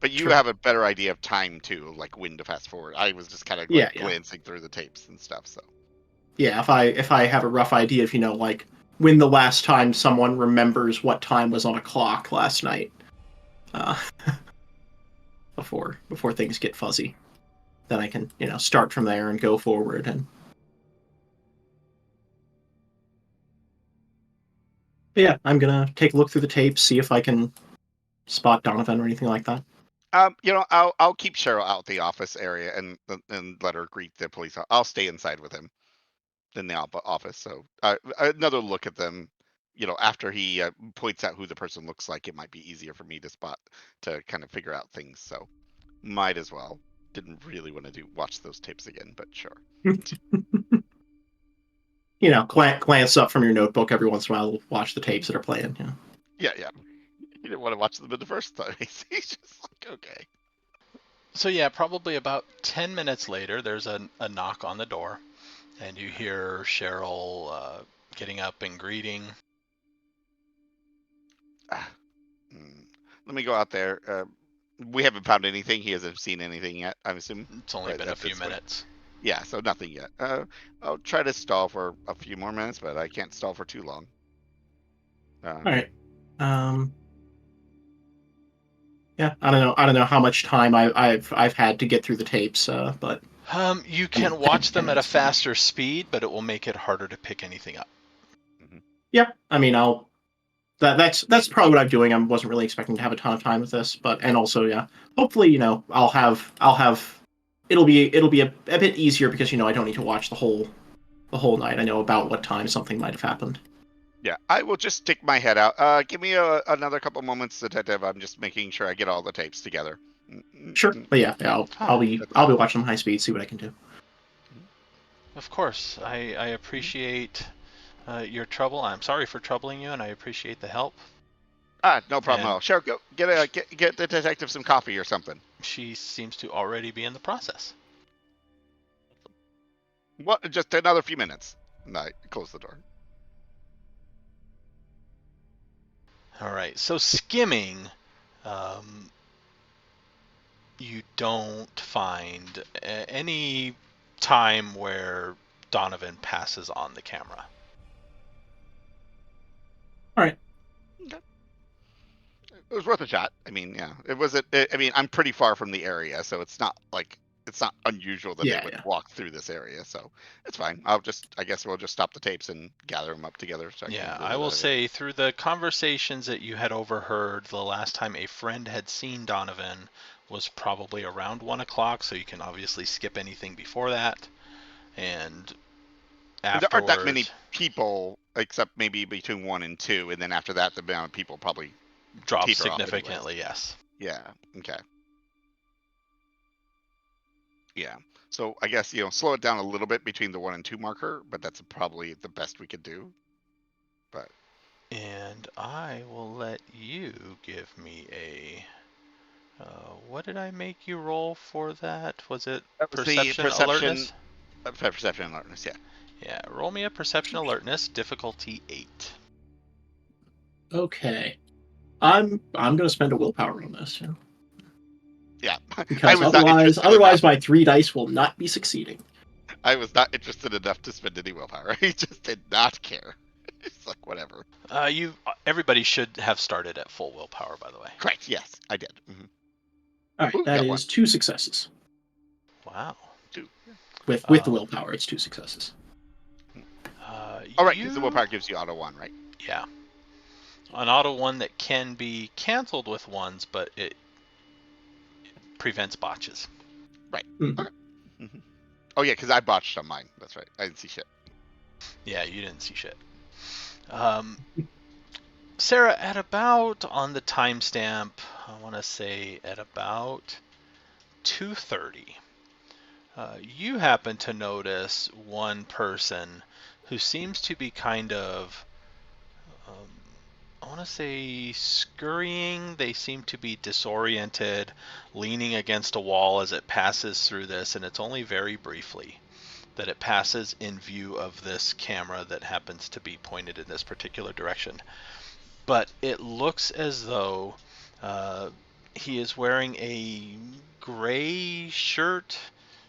but you Sure. have a better idea of time too, like when to fast forward. I was just kind of Yeah. like Yeah. glancing through the tapes and stuff. So. Yeah. If I have a rough idea of like when the last time someone remembers what time was on a clock last night, uh, before things get fuzzy, then I can start from there and go forward. And but yeah, I'm gonna take a look through the tapes, see if I can spot Donovan or anything like that. I'll keep Cheryl out the office area and let her greet the police. I'll stay inside with him in the office. So another look at them. After he points out who the person looks like, it might be easier for me to spot to kind of figure out things. So might as well. Didn't really want to watch those tapes again, but sure. Glance up from your notebook every once in a while, watch the tapes that are playing. Yeah. He didn't want to watch them in the first place. He's just like, okay. So yeah, probably about 10 minutes later, there's a knock on the door, and you hear Cheryl getting up and greeting. Ah, Let me go out there. We haven't found anything. He hasn't seen anything yet, I'm assuming. It's only Right been a at few this point. minutes. Yeah, so nothing yet. I'll try to stall for a few more minutes, but I can't stall for too long. All right. Um. Yeah, I don't know. I don't know how much time I've had to get through the tapes, but You I mean, can 10, watch 10 them at a minutes. faster speed, but it will make it harder to pick anything up. Yeah, I mean, that's probably what I'm doing. I wasn't really expecting to have a ton of time with this, and also, yeah, hopefully, I'll have it'll be a bit easier because I don't need to watch the whole night. I know about what time something might have happened. Yeah, I will just stick my head out. Give me another couple moments, detective. I'm just making sure I get all the tapes together. Sure, but yeah, I'll Ah, I'll be That's I'll be watching them high speed, see what I can do. of course. I appreciate your trouble. I'm sorry for troubling you, and I appreciate the help. no problem at And all. Cheryl, go get the detective some coffee or something. she seems to already be in the process. What? Just another few minutes. And I close the door. All right. So skimming, um, you don't find any time where Donovan passes on the camera. All right. Okay. It was worth a shot. I mean, yeah, it was. I mean, I'm pretty far from the area, so it's not unusual that they would walk through this area. So it's fine. I guess we'll just stop the tapes and gather them up together. So I will say through the conversations that you had overheard, the last time a friend had seen Donovan was probably around 1 o'clock. So you can obviously skip anything before that, and afterwards, there aren't that many people, except maybe between 1 and 2, and then after that, the amount of people probably drops significantly. Yes. Yeah. Okay. Yeah. So I guess slow it down a little bit between the 1 and 2 marker, but that's probably the best we could do. But. And I will let you give me a. What did I make you roll for that? Was it perception alertness? Perception alertness, yeah. Yeah, roll me a perception alertness, difficulty 8. Okay. I'm gonna spend a willpower on this. Yeah. Because otherwise my 3 dice will not be succeeding. I was not interested enough to spend any willpower. I just did not care. It's like whatever. Everybody should have started at full willpower, by the way. Correct. Yes, I did. Mm-hmm. All right, that is 2 successes. Wow. 2. With the willpower, it's 2 successes. All right, because the willpower gives you auto 1, right? Yeah. An auto 1 that can be canceled with 1s, but it prevents botches. Right. Mm-hmm. Okay. Mm-hmm. Oh yeah, because I botched on mine. That's right. I didn't see shit. Yeah, you didn't see shit. Sarah, at about, on the timestamp, I want to say at about 2:30, you happen to notice one person who seems to be kind of, I want to say, scurrying. They seem to be disoriented, leaning against a wall as it passes through this, and it's only very briefly that it passes in view of this camera that happens to be pointed in this particular direction. But it looks as though he is wearing a gray shirt.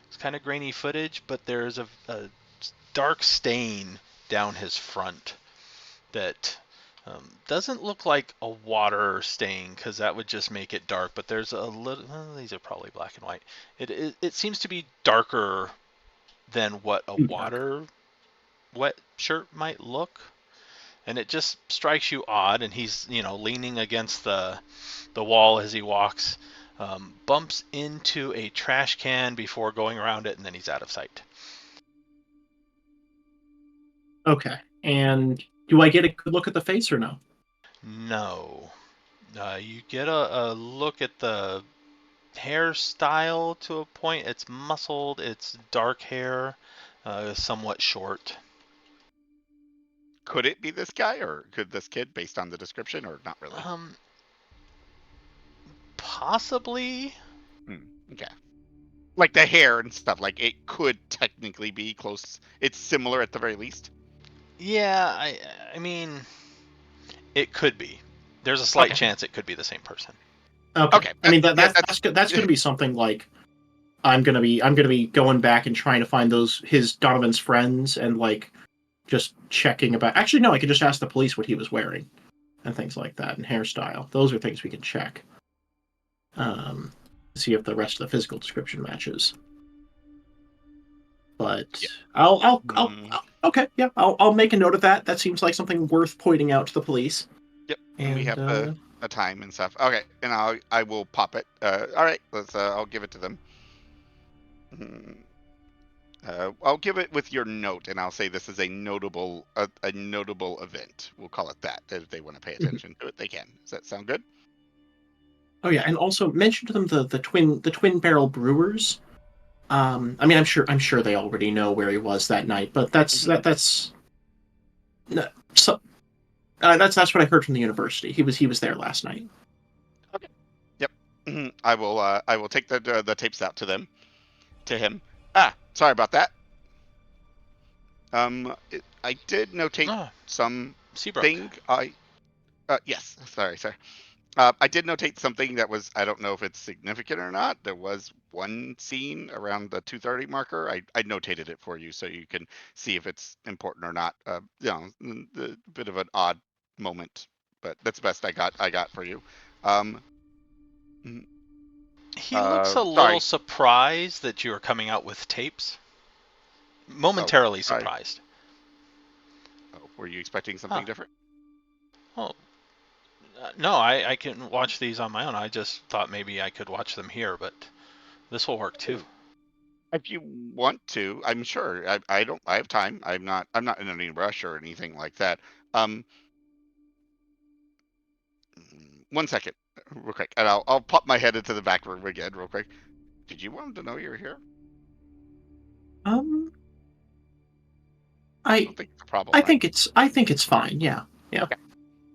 It's kind of grainy footage, but there's a dark stain down his front that doesn't look like a water stain, because that would just make it dark. But there's a little. These are probably black and white. It seems to be darker than what a water wet shirt might look. And it just strikes you odd, and he's, leaning against the wall as he walks, bumps into a trash can before going around it, and then he's out of sight. Okay. And do I get a good look at the face or no? No. You get a look at the hairstyle to a point. It's muscled, it's dark hair, somewhat short. Could it be this guy, or could this kid, based on the description, or not really? Possibly. Okay. Like the hair and stuff, like it could technically be close. It's similar at the very least. Yeah, I mean, it could be. There's a slight chance it could be the same person. Okay. I mean, that's going to be something like I'm going to be going back and trying to find his Donovan's friends and like just checking about. Actually, no, I could just ask the police what he was wearing and things like that, and hairstyle. Those are things we can check. See if the rest of the physical description matches. But yeah. I'll okay, yeah, I'll make a note of that. That seems like something worth pointing out to the police. Yep, and we have a time and stuff. Okay, and I will pop it. All right, I'll give it to them. I'll give it with your note, and I'll say this is a notable event. We'll call it that. If they want to pay attention to it, they can. Does that sound good? Oh yeah, and also mention to them the twin barrel brewers. I mean, I'm sure they already know where he was that night, but that's what I heard from the university. He was there last night. Okay. Yep. I will take the tapes out to him. Sorry about that. I did notate something. Yes. Sorry. I did notate something that was, I don't know if it's significant or not. There was one scene around the 2:30 marker. I notated it for you so you can see if it's important or not. A bit of an odd moment, but that's the best I got for you. Mm, He looks a little Sorry. surprised that you are coming out with tapes. Oh, Momentarily sorry. surprised. Oh, were you expecting Huh. something different? Oh, no, I can watch these on my own. I just thought maybe I could watch them here, but this will work too. If you want to, I'm sure. I don't. I have time. I'm not in any rush or anything like that. Um, 1 second, real quick, and I'll pop my head into the back room again, real quick. Did you want him to know you're here? Um, I I don't think it's a problem, I right? think it's fine. Yeah. Yeah. Okay.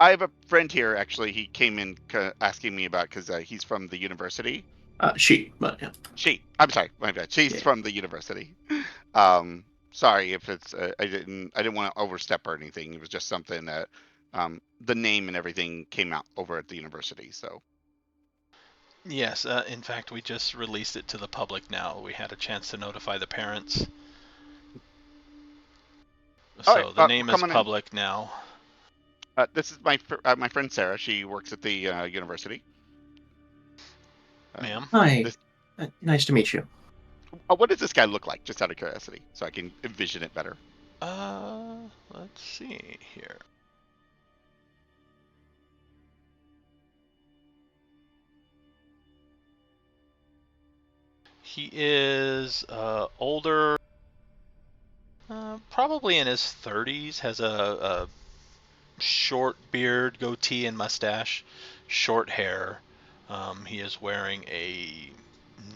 I have a friend here. Actually, he came in asking me about because he's from the university. But yeah. I'm sorry, my bad. She's Yeah. from the university. Sorry if it's I didn't want to overstep or anything. It was just something that the name and everything came out over at the university. So Yes, in fact, we just released it to the public now. We had a chance to notify the parents. all right, So the name is come on in. public now. This is my friend Sarah. She works at the university. Ma'am? Hi. This Nice to meet you. what does this guy look like? Just out of curiosity, so I can envision it better. Let's see here. He is older, probably in his 30s, has a short beard, goatee, and mustache, short hair. He is wearing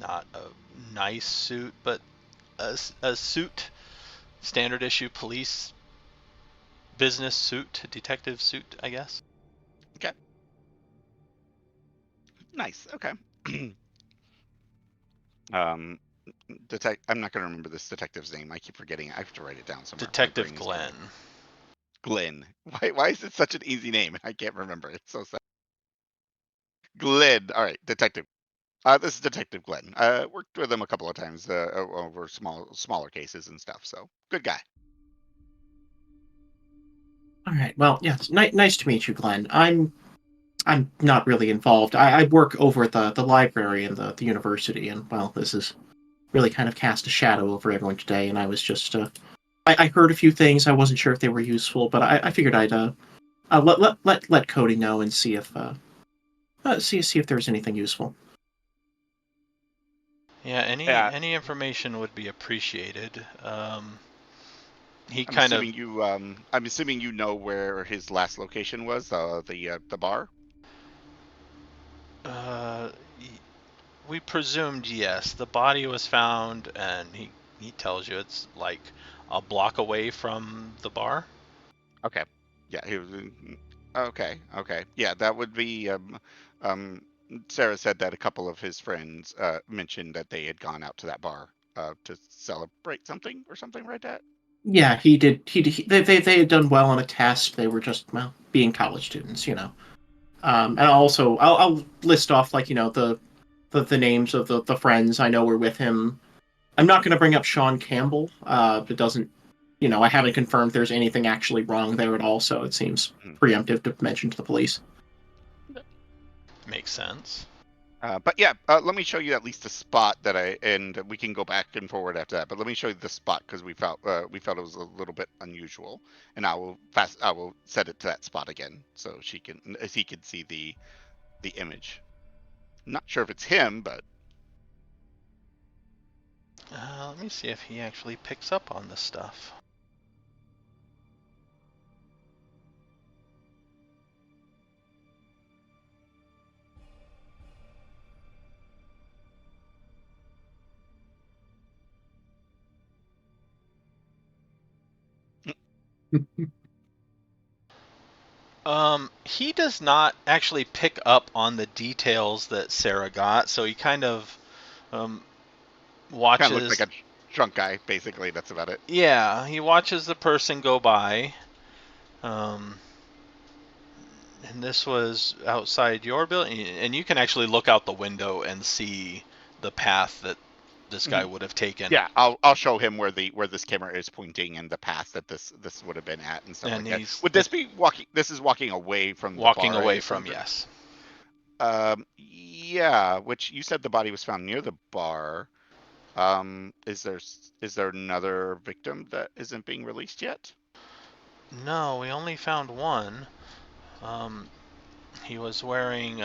not a nice suit, but a suit, standard issue police business suit, detective suit, I guess. Okay, nice. Okay. um, I'm not going to remember this detective's name. I keep forgetting. I have to write it down somewhere. My Detective brain is going. Glenn. Glenn. Why is it such an easy name? I can't remember. It's so sad. Glenn. All right, detective. This is Detective Glenn. Worked with him a couple of times over smaller cases and stuff. So good guy. All right. Well, yeah. It's nice to meet you, Glenn. I'm not really involved. I work over at the library and the university, and well, this is really kind of cast a shadow over everyone today. And I was just I heard a few things. I wasn't sure if they were useful, but I figured I'd let Cody know and see if see if there's anything useful. Yeah, Yeah, any information would be appreciated. He I'm kind of assuming you. I'm assuming you know where his last location was. The bar. uh, we presumed yes. The body was found, and he tells you it's like a block away from the bar. Okay. Yeah. He was. Okay. Okay. Yeah, that would be. Um, Sarah said that a couple of his friends mentioned that they had gone out to that bar to celebrate something or something like that. Yeah, he did. They had done well on a test. They were just well being college students, you know. And also I'll list off like the names of the friends I know were with him. I'm not going to bring up Sean Campbell. It doesn't, I haven't confirmed there's anything actually wrong there at all, so it seems Mhm. preemptive to mention to the police. Makes sense. But yeah, let me show you at least the spot and we can go back and forward after that. But let me show you the spot because we felt it was a little bit unusual, and I will set it to that spot again so he can see the image. Not sure if it's him, but Let me see if he actually picks up on this stuff. He does not actually pick up on the details that Sarah got, so he kind of um, kind of looked like watches. a drunk guy. Basically, that's about it. Yeah, he watches the person go by. Um, And this was outside your building, and you can actually look out the window and see the path that this guy would have taken. Yeah, I'll show him where this camera is pointing and the path that this would have been at and stuff And like that. he's Would this be walking? This is walking away from the walking bar, I away assume, from, yes. Yeah, which you said the body was found near the bar. Is there another victim that isn't being released yet? No, we only found one. He was wearing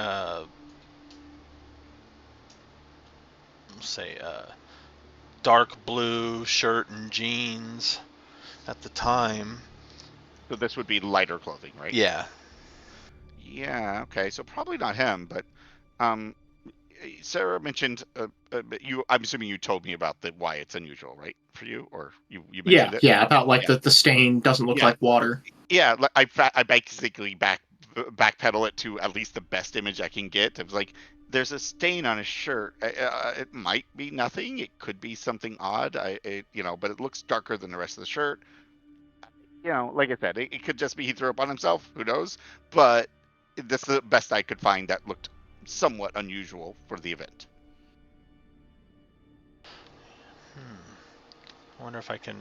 say dark blue shirt and jeans at the time. So this would be lighter clothing, right? Yeah. Yeah. Okay. So probably not him, but um, Sarah mentioned you. I'm assuming you told me about why it's unusual, right, for you, or you mentioned it. Yeah, about like Yeah. the stain doesn't look Yeah. like water. Yeah. I basically backpedal it to at least the best image I can get. I was like, there's a stain on his shirt. It might be nothing. It could be something odd. But it looks darker than the rest of the shirt. Like I said, it could just be he threw up on himself. Who knows? But this is the best I could find that looked somewhat unusual for the event. I wonder if I can.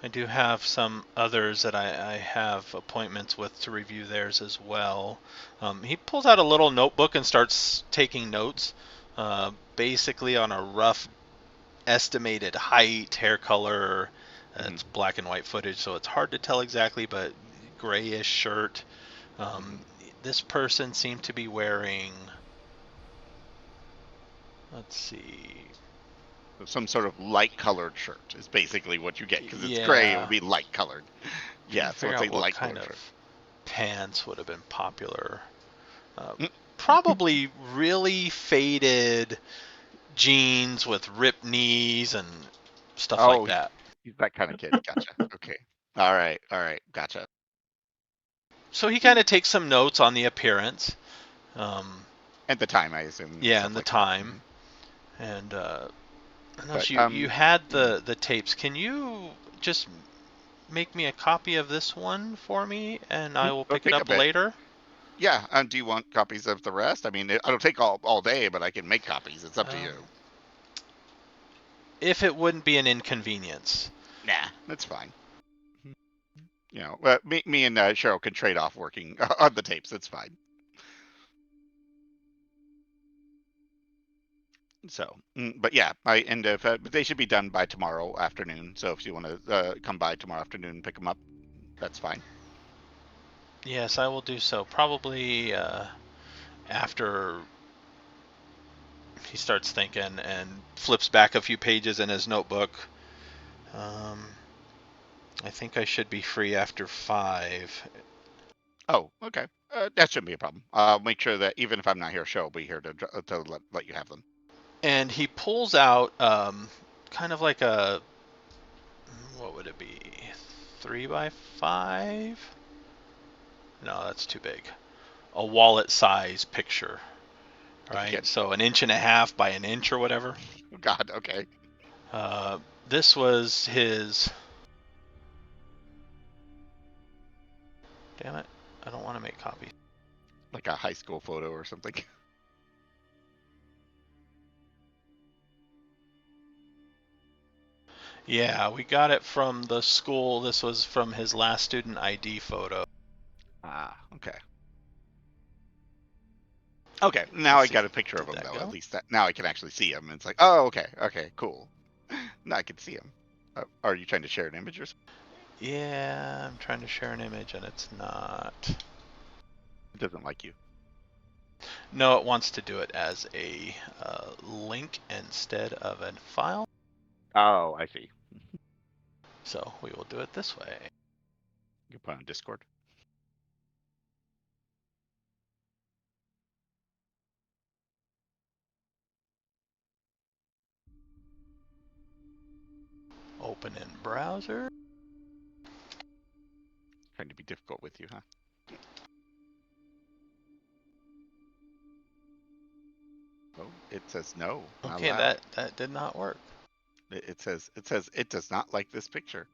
I do have some others that I have appointments with to review theirs as well. He pulls out a little notebook and starts taking notes, basically on a rough estimated height, hair color. It's black and white footage, so it's hard to tell exactly, but grayish shirt. This person seemed to be wearing, let's see, Some sort of light colored shirt is basically what you get, because it's gray. It yeah. would be light colored. Yeah, so Figure it's a out what light kind colored of shirt. pants would have been popular. Probably really faded jeans with ripped knees and stuff like that. He's that kind of kid. Gotcha. Okay. All right. Gotcha. So he kind of takes some notes on the appearance. At the time, I assume. Yeah, and the like time. And unless you had the tapes, can you just make me a copy of this one for me, and I will pick it up later? Yeah. Do you want copies of the rest? I mean, it'll take all day, but I can make copies. It's up to you. If it wouldn't be an inconvenience. Nah, that's fine. Me and Cheryl can trade off working on the tapes. That's fine. So, but yeah, but they should be done by tomorrow afternoon. So if you want to come by tomorrow afternoon and pick them up, that's fine. Yes, I will do so. Probably after he starts thinking and flips back a few pages in his notebook. I think I should be free after 5. Oh, okay. That shouldn't be a problem. I'll make sure that even if I'm not here, Cheryl will be here to let you have them. And he pulls out kind of like a, what would it be, 3x5? No, that's too big. A wallet size picture, right? Okay. So 1.5 by 1 inch or whatever. Oh, God, okay. This was his. Damn it! I don't want to make copies. Like a high school photo or something. Yeah, we got it from the school. This was from his last student ID photo. Ah, okay. Okay, now I got a picture of him though. At least now I can actually see him. It's like, oh, okay, cool. Now I can see him. Are you trying to share an image or something? Yeah, I'm trying to share an image and it's not. It doesn't like you. No, it wants to do it as a link instead of a file. Oh, I see. So we will do it this way. You put on Discord. Open in browser. Trying to be difficult with you, huh? Oh, it says no. Okay, that did not work. It says it does not like this picture.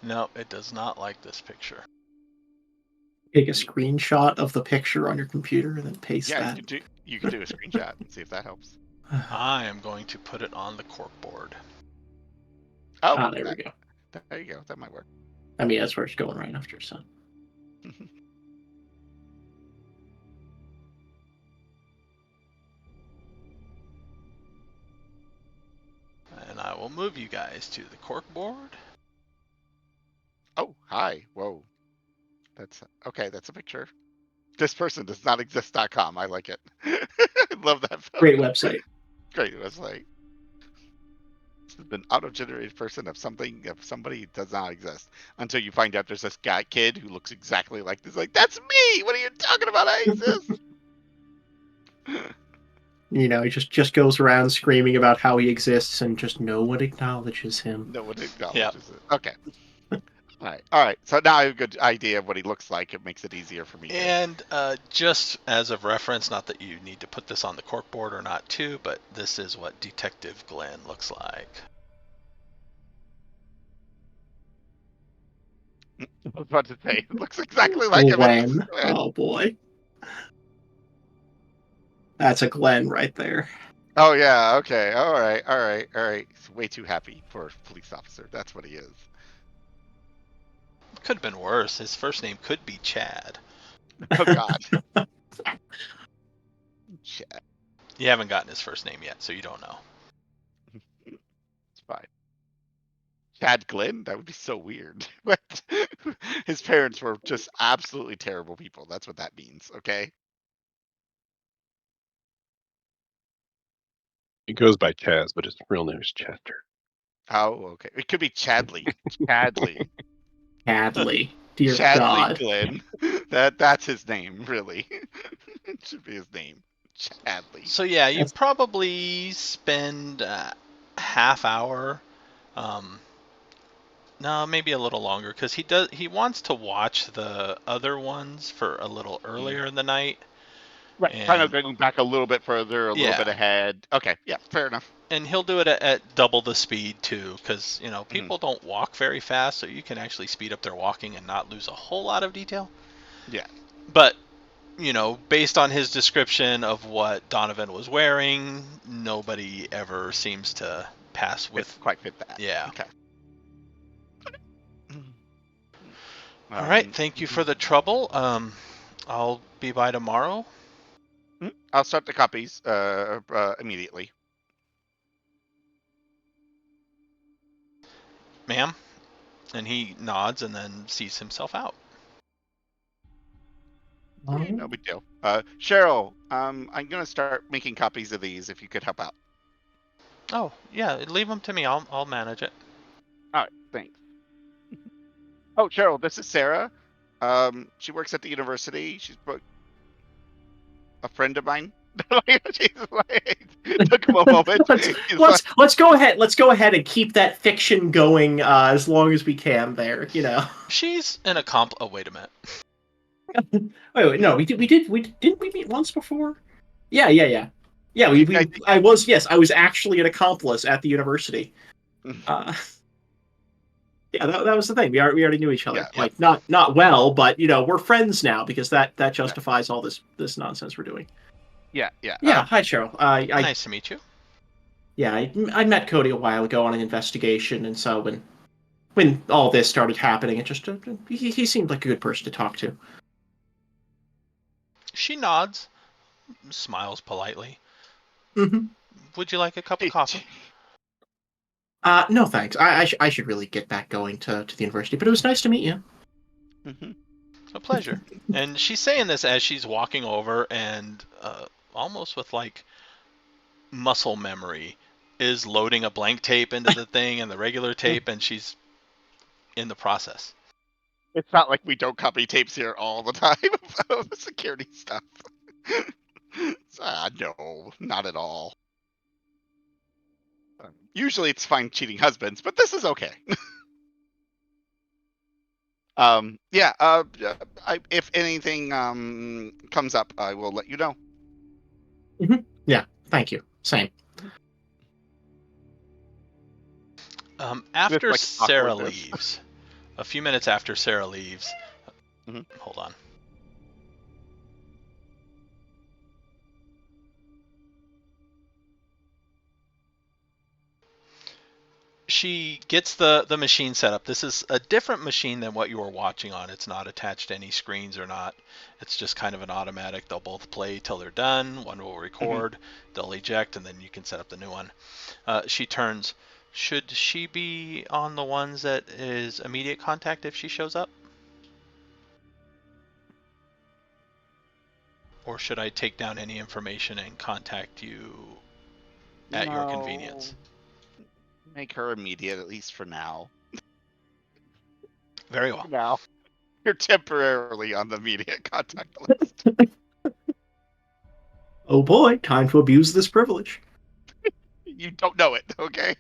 No, it does not like this picture. Take a screenshot of the picture on your computer and then paste Yeah, that. you could do a screenshot and see if that helps. I am going to put it on the corkboard. Oh, There we go. there you go. That might work. I mean, that's where it's going right after, so. And I will move you guys to the corkboard. Oh, hi. Whoa. That's okay. That's a picture. This person does not exist.com. I like it. I love that photo. Great website. Great website. This has been auto-generated person of somebody does not exist until you find out there's this kid who looks exactly like this. Like, that's me. What are you talking about? I exist. You know, he just goes around screaming about how he exists and just no one acknowledges him. No one acknowledges it. Okay. All right. So now I have a good idea of what he looks like. It makes it easier for me. And just as of reference, not that you need to put this on the corkboard or not too, but this is what Detective Glenn looks like. I was about to say, it looks exactly like him. Glenn. Oh boy. That's a Glenn right there. Oh yeah. Okay. All right. He's way too happy for a police officer. That's what he is. Could have been worse. His first name could be Chad. Oh God. Chad. You haven't gotten his first name yet, so you don't know. It's fine. Chad Glenn? That would be so weird. But his parents were just absolutely terrible people. That's what that means. Okay. He goes by Chaz, but his real name is Chester. Oh, okay. It could be Chadley. Chadley. Hadley. Dear Chadley God. Glenn. That's his name, really. It should be his name. Chadley. So yeah, you That's- probably spend a half hour, no, maybe a little longer, because he wants to watch the other ones for a little earlier in the night. Right. And, Kind of going back a little bit further, a little bit ahead. Okay. Yeah. Fair enough. and he'll do it at double the speed too, because people don't walk very fast, so you can actually speed up their walking and not lose a whole lot of detail. Yeah. But based on his description of what Donovan was wearing, nobody ever seems to pass with. Quite fit that. Yeah. Okay. All right. Thank you for the trouble. I'll be by tomorrow. I'll start the copies immediately. Ma'am. And he nods and then sees himself out. No big deal. Cheryl, I'm gonna start making copies of these. If you could help out. Oh yeah, leave them to me. I'll manage it. All right, thanks. Oh, Cheryl, this is Sarah. She works at the university. She's a friend of mine. Took him a moment. let's go ahead. Let's go ahead and keep that fiction going as long as we can. There, She's an accomplice. Oh, wait a minute. wait, no, didn't we meet once before? Yeah. I was actually an accomplice at the university. Yeah, that was the thing. We already knew each other. Yeah. Like not well, but we're friends now because that justifies all this nonsense we're doing. Yeah. Hi, Cheryl. Nice to meet you. Yeah, I met Cody a while ago on an investigation, and so when all this started happening, it just he seemed like a good person to talk to. She nods, smiles politely. Mm-hmm. Would you like a cup of coffee? No, thanks. I should really get back going to the university, but it was nice to meet you. Mm-hmm. A pleasure. And she's saying this as she's walking over and almost with like muscle memory is loading a blank tape into the thing and the regular tape, and she's in the process. It's not like we don't copy tapes here all the time of security stuff. No, not at all. Usually it's fine cheating husbands, but this is okay. If anything comes up, I will let you know. Mm-hmm. Yeah, thank you. Same. After Sarah leaves, a few minutes after Sarah leaves. Mhm. Hold on. She gets the machine set up. This is a different machine than what you were watching on. It's not attached to any screens or not. It's just kind of an automatic. They'll both play till they're done. One will record, they'll eject, and then you can set up the new one. She turns. Should she be on the ones that is immediate contact if she shows up? Or should I take down any information and contact you at your convenience? Make her immediate, at least for now. Very well. For now. You're temporarily on the immediate contact list. Oh boy, time to abuse this privilege. You don't know it, okay?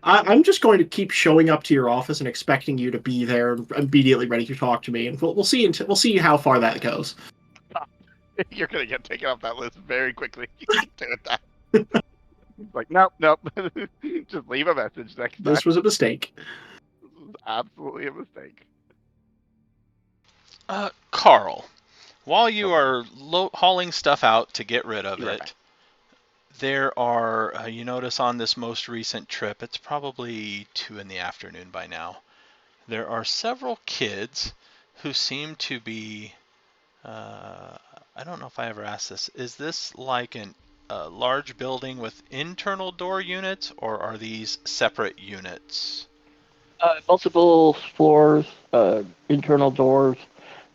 I'm just going to keep showing up to your office and expecting you to be there, immediately ready to talk to me, and we'll see. We'll see how far that goes. You're gonna get taken off that list very quickly. You keep doing that. Like, nope. Just leave a message next time. This was a mistake. This is absolutely a mistake. Carl, while you are hauling stuff out to get rid of Be right it, back. there are, you notice on this most recent trip, it's probably 2 in the afternoon by now, there are several kids who seem to be, I don't know if I ever asked this, is this like a large building with internal door units, or are these separate units? Multiple floors, internal doors,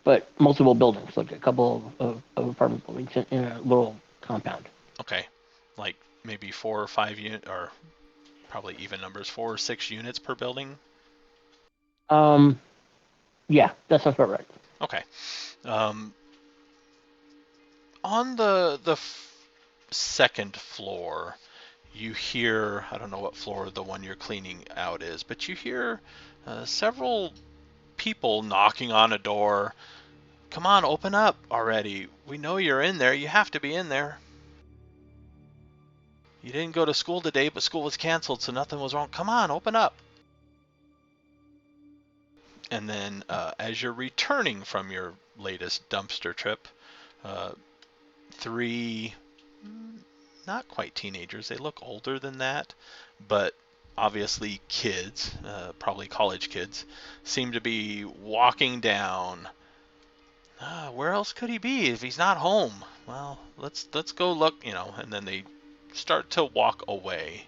but multiple buildings, like a couple of apartment buildings in a little compound. Okay, like maybe 4 or 5 unit, or probably even numbers, 4 or 6 units per building. Yeah, that sounds about right. Okay. On the second floor, you hear, I don't know what floor the one you're cleaning out is, but you hear several people knocking on a door. Come on, open up already. We know you're in there. You have to be in there. You didn't go to school today, but school was canceled, so nothing was wrong. Come on, open up. And then as you're returning from your latest dumpster trip, 3 not quite teenagers, they look older than that, but obviously kids, probably college kids, seem to be walking down. Where else could he be if he's not home? Well, let's go look, and then they start to walk away.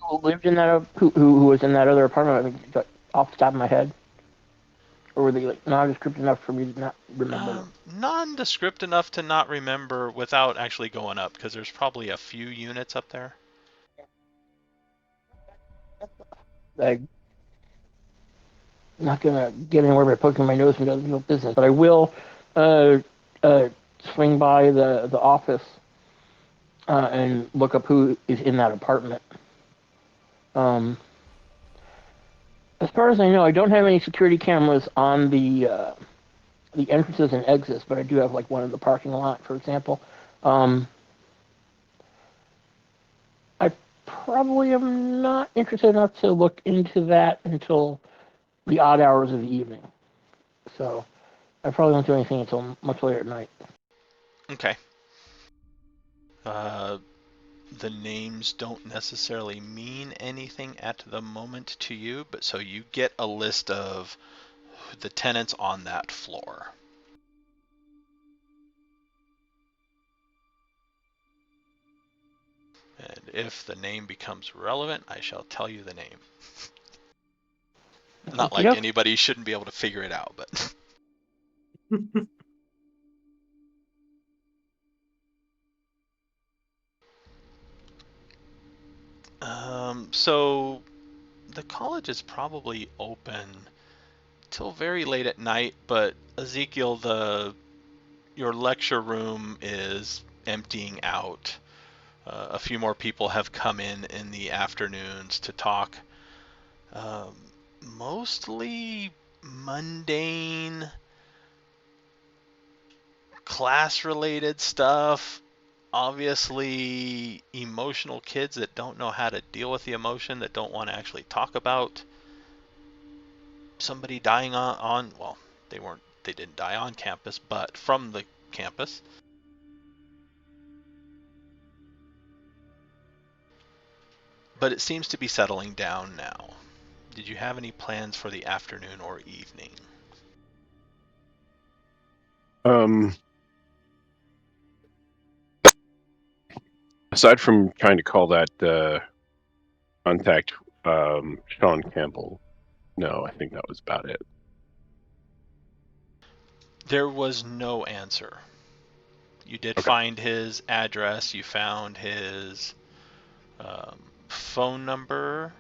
Who lived in that? Who was in that other apartment? I mean, off the top of my head, or were they like nondescript enough for me to not remember them? Nondescript enough to not remember without actually going up, because there's probably a few units up there. I'm not gonna get anywhere by poking my nose into other people's business, but I will uh, uh, swing by the office and look up who is in that apartment. Um, as far as I know, I don't have any security cameras on the entrances and exits, but I do have like one in the parking lot, for example. Um, I probably am not interested enough to look into that until the odd hours of the evening. So I probably won't do anything until much later at night. Okay. The names don't necessarily mean anything at the moment to you, but so you get a list of the tenants on that floor. And if the name becomes relevant, I shall tell you the name. Not like anybody shouldn't be able to figure it out, but so the college is probably open till very late at night, but Ezekiel, your lecture room is emptying out. A few more people have come in the afternoons to talk. Um, Mostly mundane, class-related stuff. obviously emotional kids that don't know how to deal with the emotion, that don't want to actually talk about somebody dying on well, they didn't die on campus, but from the campus. But it seems to be settling down now. Did you have any plans for the afternoon or evening? Aside from trying to call that contact Sean Campbell, no, I think that was about it. There was no answer. You did Okay. find his address. You found his phone number,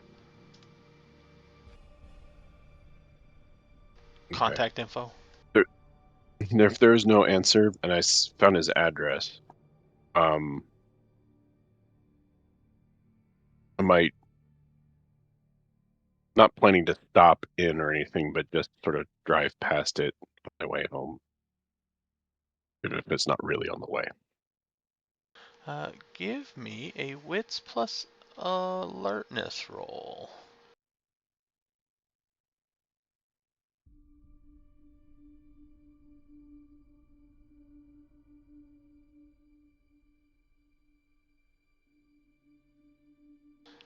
contact info. If there's no answer, and I found his address, I might, not planning to stop in or anything, but just sort of drive past it on my way home, even if it's not really on the way. Give me a wits plus alertness roll.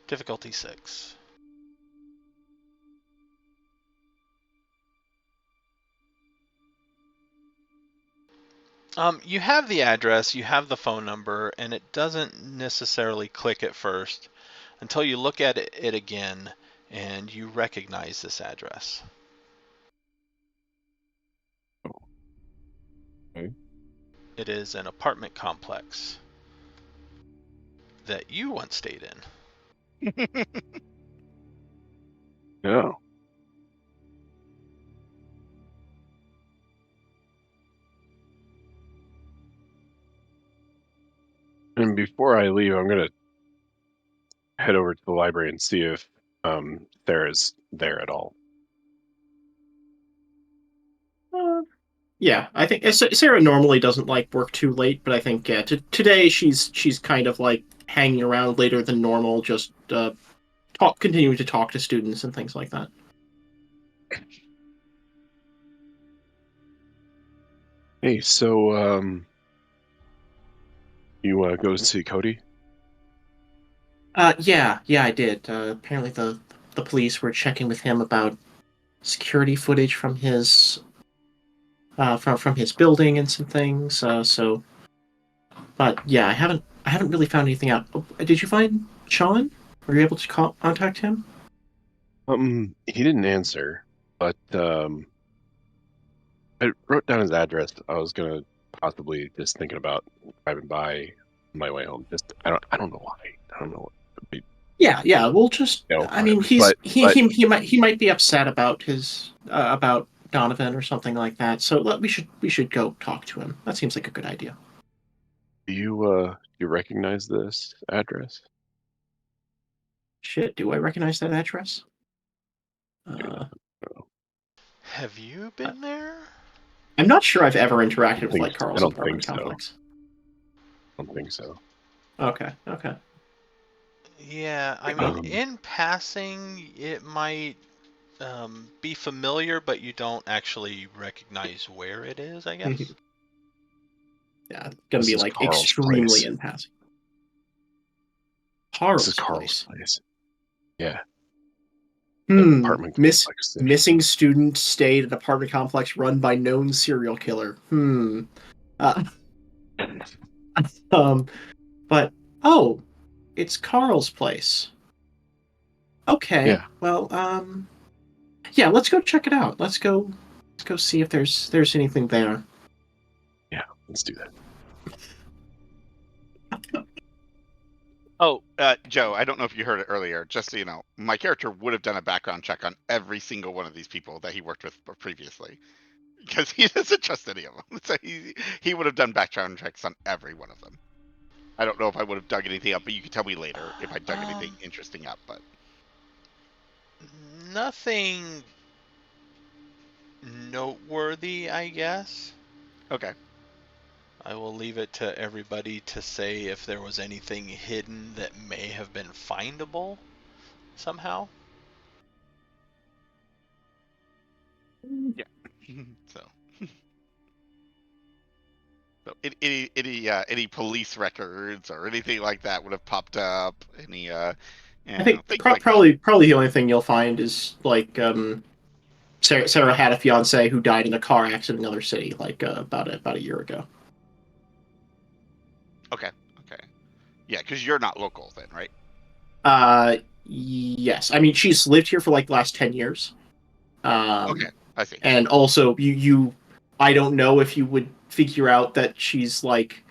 Difficulty 6. You have the address, you have the phone number, and it doesn't necessarily click at first until you look at it again and you recognize this address. Okay. It is an apartment complex that you once stayed in. No. And before I leave, I'm gonna head over to the library and see if Sarah's there at all. Yeah, I think Sarah normally doesn't like work too late, but I think today she's kind of like hanging around later than normal, just continuing to talk to students and things like that. Hey, so you go see Cody? Yeah, I did. Apparently the police were checking with him about security footage from his from his building and some things. But yeah, I haven't really found anything out. Oh, did you find Sean? Were you able to contact him? He didn't answer, but I wrote down his address. I was gonna possibly just thinking about driving by on my way home. Just I don't know why. I don't know what would be Yeah. We'll just. no I on it. mean, he's But but he might be upset about his about Donovan or something like that. So we should go talk to him. That seems like a good idea. do you recognize this address? Shit, do I recognize that address? Yeah, Uh, no, Have you been there? I'm not sure I've ever interacted with like I Carl's don't think apartment so. complex. I don't think so. Okay. Yeah, I mean, Um, in passing, it might be familiar, but you don't actually recognize where it is, I guess. Yeah, gonna this be is like Carl's extremely place. in passing. This is Carl's Carl's place. place. Yeah, the apartment complex. Missing student stayed at apartment complex run by known serial killer. Uh, um, but oh, it's Carl's place. Okay. Yeah, Well, yeah, let's go check it out. Let's go see if there's anything there. yeah. Let's do that. Oh, Joe, I don't know if you heard it earlier. Just so you know, my character would have done a background check on every single one of these people that he worked with previously, because he doesn't trust any of them. So he would have done background checks on every one of them. I don't know if I would have dug anything up, but you can tell me later if I dug anything interesting up. But Nothing noteworthy, I guess. okay, I will leave it to everybody to say if there was anything hidden that may have been findable somehow. Yeah. so. So any police records or anything like that would have popped up. Any I think things like that. probably the only thing you'll find is like Sarah had a fiance who died in a car accident in another city like about a year ago. Okay. Yeah, because you're not local then, right? Yes. I mean, she's lived here for like the last 10 years. Okay, I see. And also, I don't know if you would figure out that she's like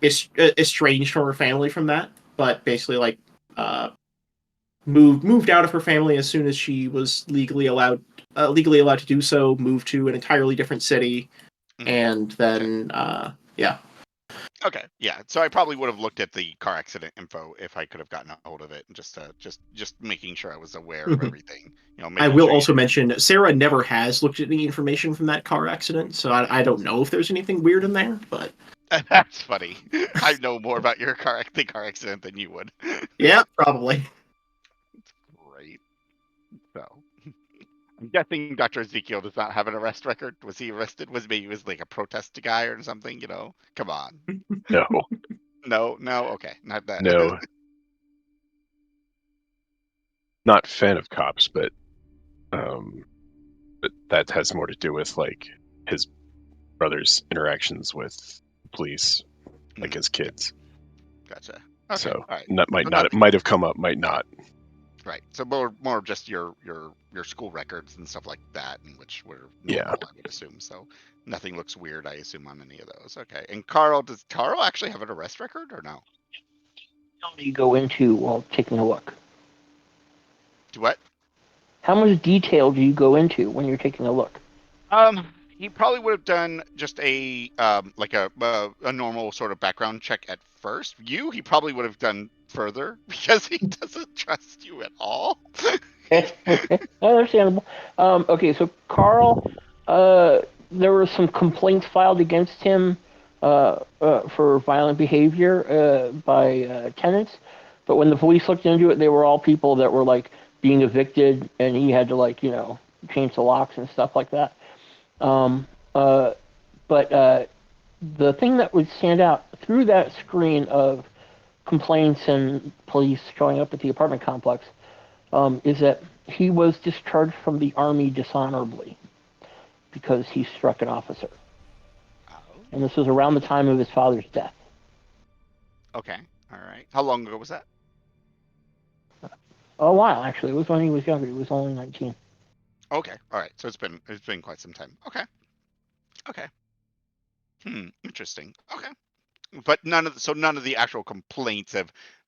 estranged from her family from that, but basically, like, uh, moved out of her family as soon as she was legally allowed to do so. Moved to an entirely different city, and then, yeah. Okay, yeah. So I probably would have looked at the car accident info if I could have gotten a hold of it, just making sure I was aware of everything. I Making will sure you also didn't. mention Sarah never has looked at any information from that car accident, so I don't know if there's anything weird in there, but That's funny. I know more about the car accident than you would. yeah, probably. Great. So I'm guessing Dr. Ezekiel does not have an arrest record. Was he arrested? He was like a protest guy or something? Come on. No, No. Okay, not that. no, not fan of cops, but that has more to do with like his brother's interactions with police, like as Yeah, kids. gotcha. Okay, So all right. that might So not. It nothing. might have come up, might not. Right. So more of just your school records and stuff like that, and which were Yeah. normal, I would assume. So nothing looks weird, I assume, on any of those. Okay. And Carl, does Carl actually have an arrest record or no? How do you go into while taking a look? Do what? How much detail do you go into when you're taking a look? He probably would have done just a like a normal sort of background check at first. He probably would have done further because he doesn't trust you at all. Okay, understandable. Okay, so Carl, there were some complaints filed against him for violent behavior by tenants, but when the police looked into it, they were all people that were like being evicted, and he had to like change the locks and stuff like that. Um, uh, but the thing that would stand out through that screen of complaints and police showing up at the apartment complex is that he was discharged from the army dishonorably because he struck an officer. Oh. And this was around the time of his father's death. Okay. All right. How long ago was that? A while, actually. It was when he was younger. He was only 19. Okay. All right. So it's been quite some time. Okay. Okay. Interesting. Okay. But none of the actual complaints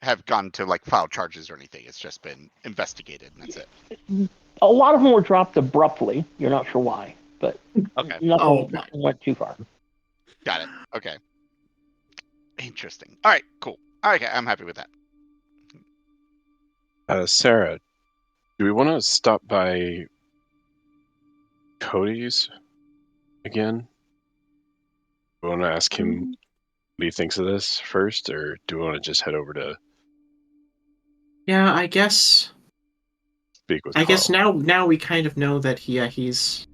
have gone to like file charges or anything. It's just been investigated and that's it. A lot of them were dropped abruptly. You're not sure why, but Okay. Oh nothing my. went too far. Got it. Okay. Interesting. All right. Cool. Okay. I'm happy with that. Sarah, do we want to stop by Cody's again? Do we want to ask him what he thinks of this first, or do we want to just head over to Yeah, I guess. speak with I Carl? guess now we kind of know that he's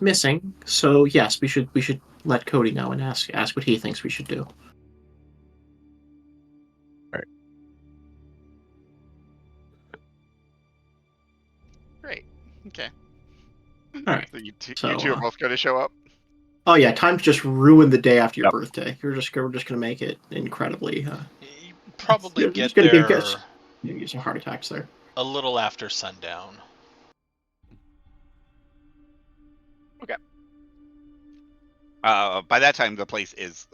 missing. So yes, we should let Cody know and ask what he thinks we should do. Right. Great. Okay. All right. So you So two are both going to show up. oh yeah, time to just ruin the day after your Yep. birthday. We're just gonna make it incredibly. You probably You're get just gonna there get some heart attacks there. a little after sundown. Okay. By that time, the place is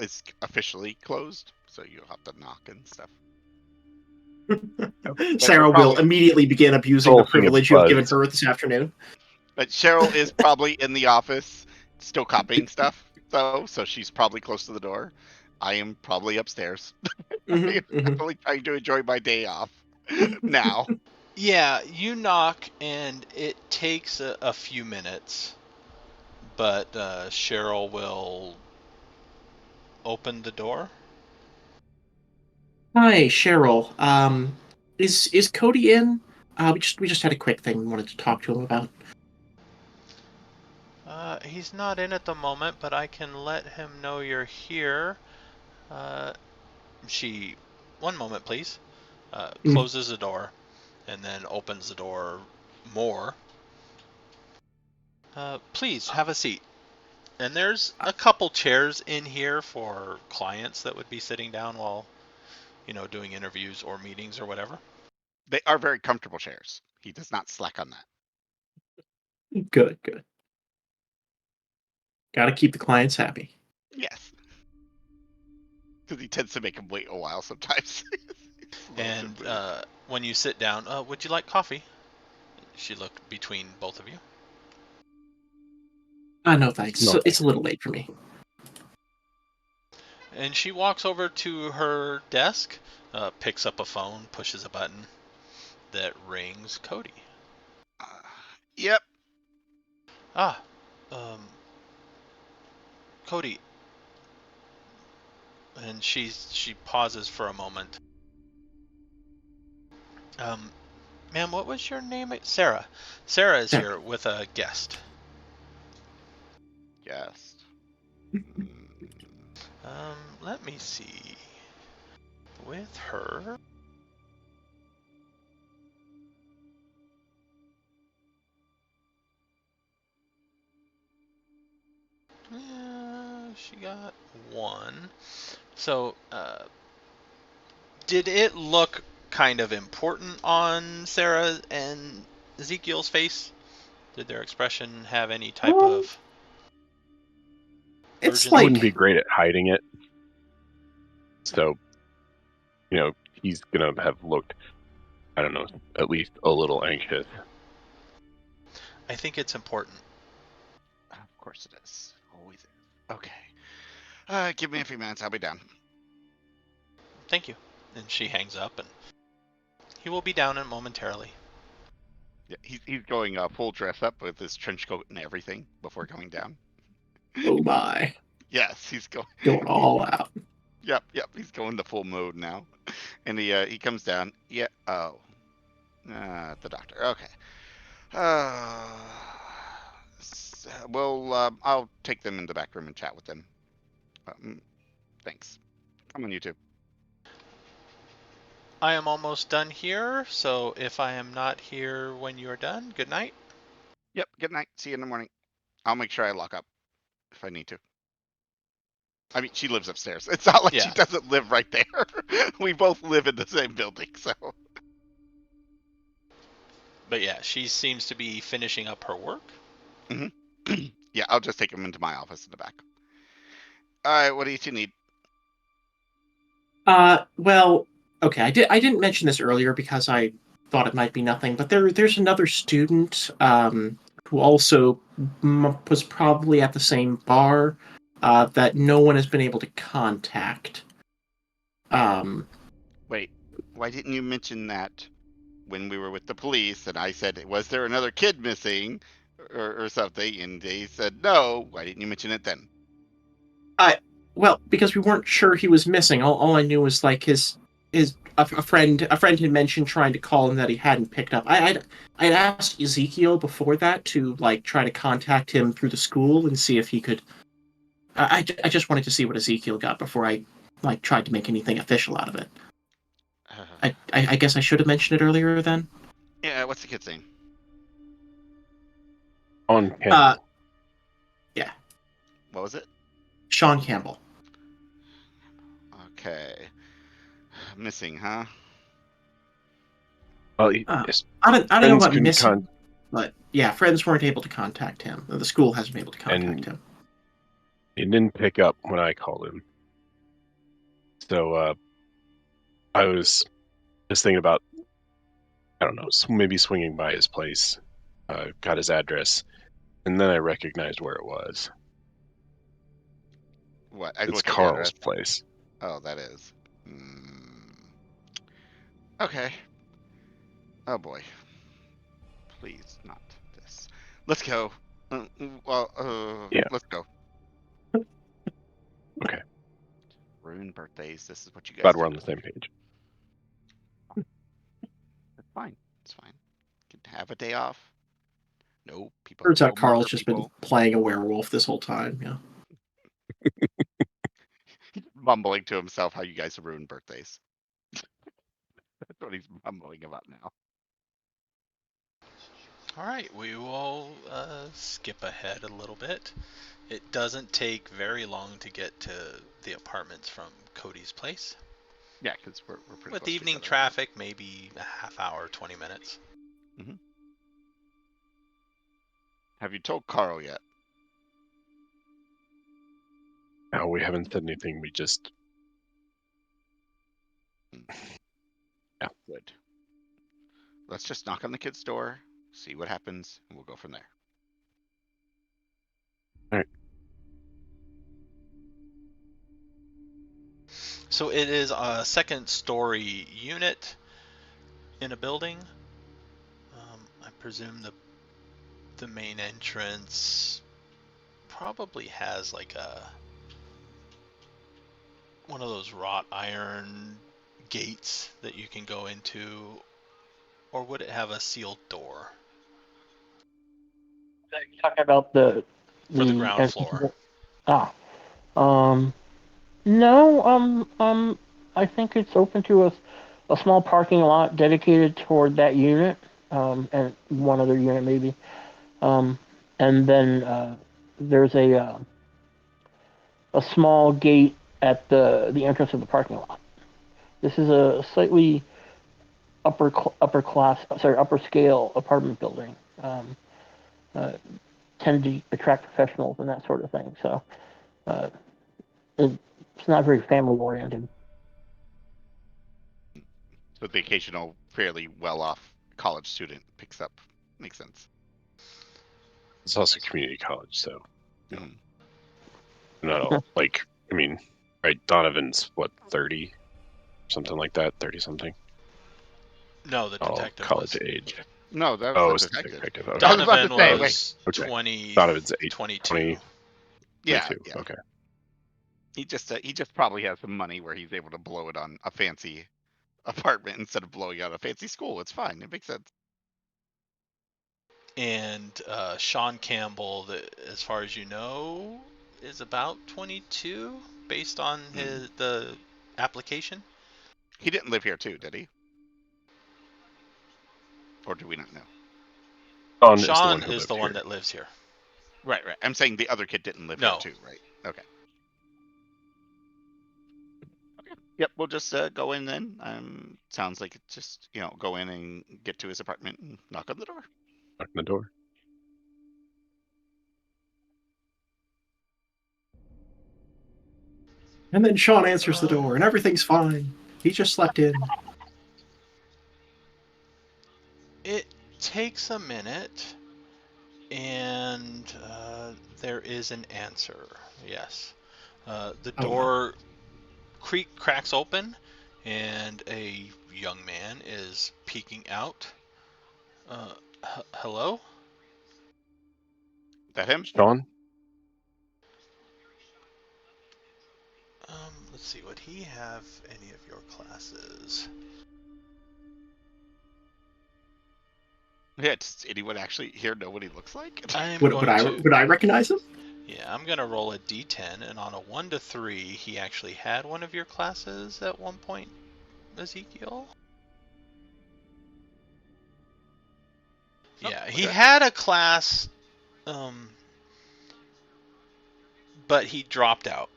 officially closed, so you'll have to knock and stuff. Sarah will immediately begin abusing the Whole thing of privilege you have given buzz. her this afternoon. But Cheryl is probably in the office, still copying stuff, though, so she's probably close to the door. I am probably upstairs. I am definitely trying to enjoy my day off now. Yeah, you knock and it takes a few minutes, but Cheryl will open the door. Hi, Cheryl. Is Cody in? We just had a quick thing we wanted to talk to him about. He's not in at the moment, but I can let him know you're here. Uh, she, one moment, please. Mm. Closes the door, and then opens the door more. Please have a seat. And there's a couple chairs in here for clients that would be sitting down while, doing interviews or meetings or whatever. They are very comfortable chairs. He does not slack on that. Good, good. Got to keep the clients happy. Yes. Because he tends to make them wait a while sometimes. And when you sit down, would you like coffee? She looked between both of you. No, thanks. No, It's a little late for me. And she walks over to her desk, picks up a phone, pushes a button that rings Cody. Yep. Ah, um, Cody. And she pauses for a moment. Ma'am, what was your name? Sarah. Sarah is Sarah. here with a guest. Yes. Let me see. With her. Yeah, she got one. So, did it look kind of important on Sarah and Ezekiel's face? Did their expression have any type of It's urgency? I wouldn't be like great at hiding it. So, he's gonna have looked, I don't know, at least a little anxious. I think it's important. Of course it is. Always is. Okay. Give me a few minutes. I'll be down. Thank you. And she hangs up, and he will be down in momentarily. Yeah, he's going full dress up with his trench coat and everything before going down. oh my, Yes, he's going. going all out. Yep. He's going the full mode now, and he comes down. Yeah. Oh, the doctor. Okay. Well, I'll take them in the back room and chat with them. Thanks. Come on, you two. I am almost done here, so if I am not here when you are done, good night. Yep. Good night. See you in the morning. I'll make sure I lock up if I need to. I mean, she lives upstairs. It's not like she Yeah. doesn't live right there. We both live in the same building, so. But yeah, she seems to be finishing up her work. Yeah, I'll just take him into my office in the back. All right, what do you two need? Well, okay. I didn't mention this earlier because I thought it might be nothing, but there's another student who also was probably at the same bar that no one has been able to contact. Wait, why didn't you mention that when we were with the police and I said, was there another kid missing or something? And they said, no. Why didn't you mention it then? Well, because we weren't sure he was missing. All I knew was like a friend had mentioned trying to call him that he hadn't picked up. I'd asked Ezekiel before that to like try to contact him through the school and see if he could. I just wanted to see what Ezekiel got before I like tried to make anything official out of it. I guess I should have mentioned it earlier then. Yeah, what's the kid's name? On Campbell. Yeah, What was it? Sean Campbell. Okay. Missing, huh? Well, I don't know friends about couldn't missing, but yeah, friends weren't able to contact him. The school hasn't been able to contact and him. he didn't pick up when I called him. So I was just thinking about, I don't know, maybe swinging by his place. Got his address, and then I recognized where it was. What? It's What's the Carl's address? place. Oh, that is. Okay. Oh boy. Please, not this. Let's go. Yeah. Let's go. Okay. Ruin birthdays. This is what you guys Glad do. we're on the same page. It's fine. It's fine. You can have a day off. No, people Turns go out Carl's murder just been people. playing a werewolf this whole time. Yeah. He's mumbling to himself how you guys have ruined birthdays. That's what he's mumbling about now. All right, we will skip ahead a little bit. It doesn't take very long to get to the apartments from Cody's place. Yeah, because we're pretty With close to each evening other. traffic, maybe a half hour, 20 minutes. Have you told Carl yet? No, we haven't said anything. We just Yeah. Good. Let's just knock on the kid's door, see what happens, and we'll go from there. So it is a second story unit in a building. I presume the main entrance probably has like one of those wrought iron gates that you can go into, or would it have a sealed door You're talking about the for the ground entrance. floor? Ah, um, no, I think it's open to a small parking lot dedicated toward that unit, and one other unit maybe. Um, and then there's a small gate at the entrance of the parking lot. This is a slightly upper scale apartment building. Uh, Tend to attract professionals and that sort of thing. So uh, it's not very family oriented. So the occasional fairly well-off college student picks up. Makes sense. It's also community college, so Mhm. not all like. I mean, right? Donovan's what 30, something like that, 30 something. No, the All detective college was. age. No, that was Oh, the it's detective. detective. Okay. I was about to Donovan say, wait. was Okay. 20, Donovan's 22. 20, Yeah, 22. yeah. Okay. He just probably has some money where he's able to blow it on a fancy apartment instead of blowing out a fancy school. It's fine. It makes sense. And Sean Campbell, as far as you know, is about 22 based on the application. He didn't live here too, did he? Or do we not know? Sean is the one Sean who is lived the one here. that lives here. Right. I'm saying the other kid didn't live here No. too, right? Okay. Yep, we'll just go in then. Sounds like it's just go in and get to his apartment and knock on the door. Knock on the door. And then Sean answers the door, and everything's fine. He just slept in. It takes a minute, and there is an answer. Yes. The Oh no. door cracks open, and a young man is peeking out. Hello? That him? Sean? Let's see. Would he have any of your classes? Yeah, does anyone actually here know what he looks like? I'm Would going to. I recognize him? Yeah, I'm gonna roll a d10, and on a 1 to 3, he actually had one of your classes at one point, Ezekiel. Oh, Yeah, he okay. had a class, but he dropped out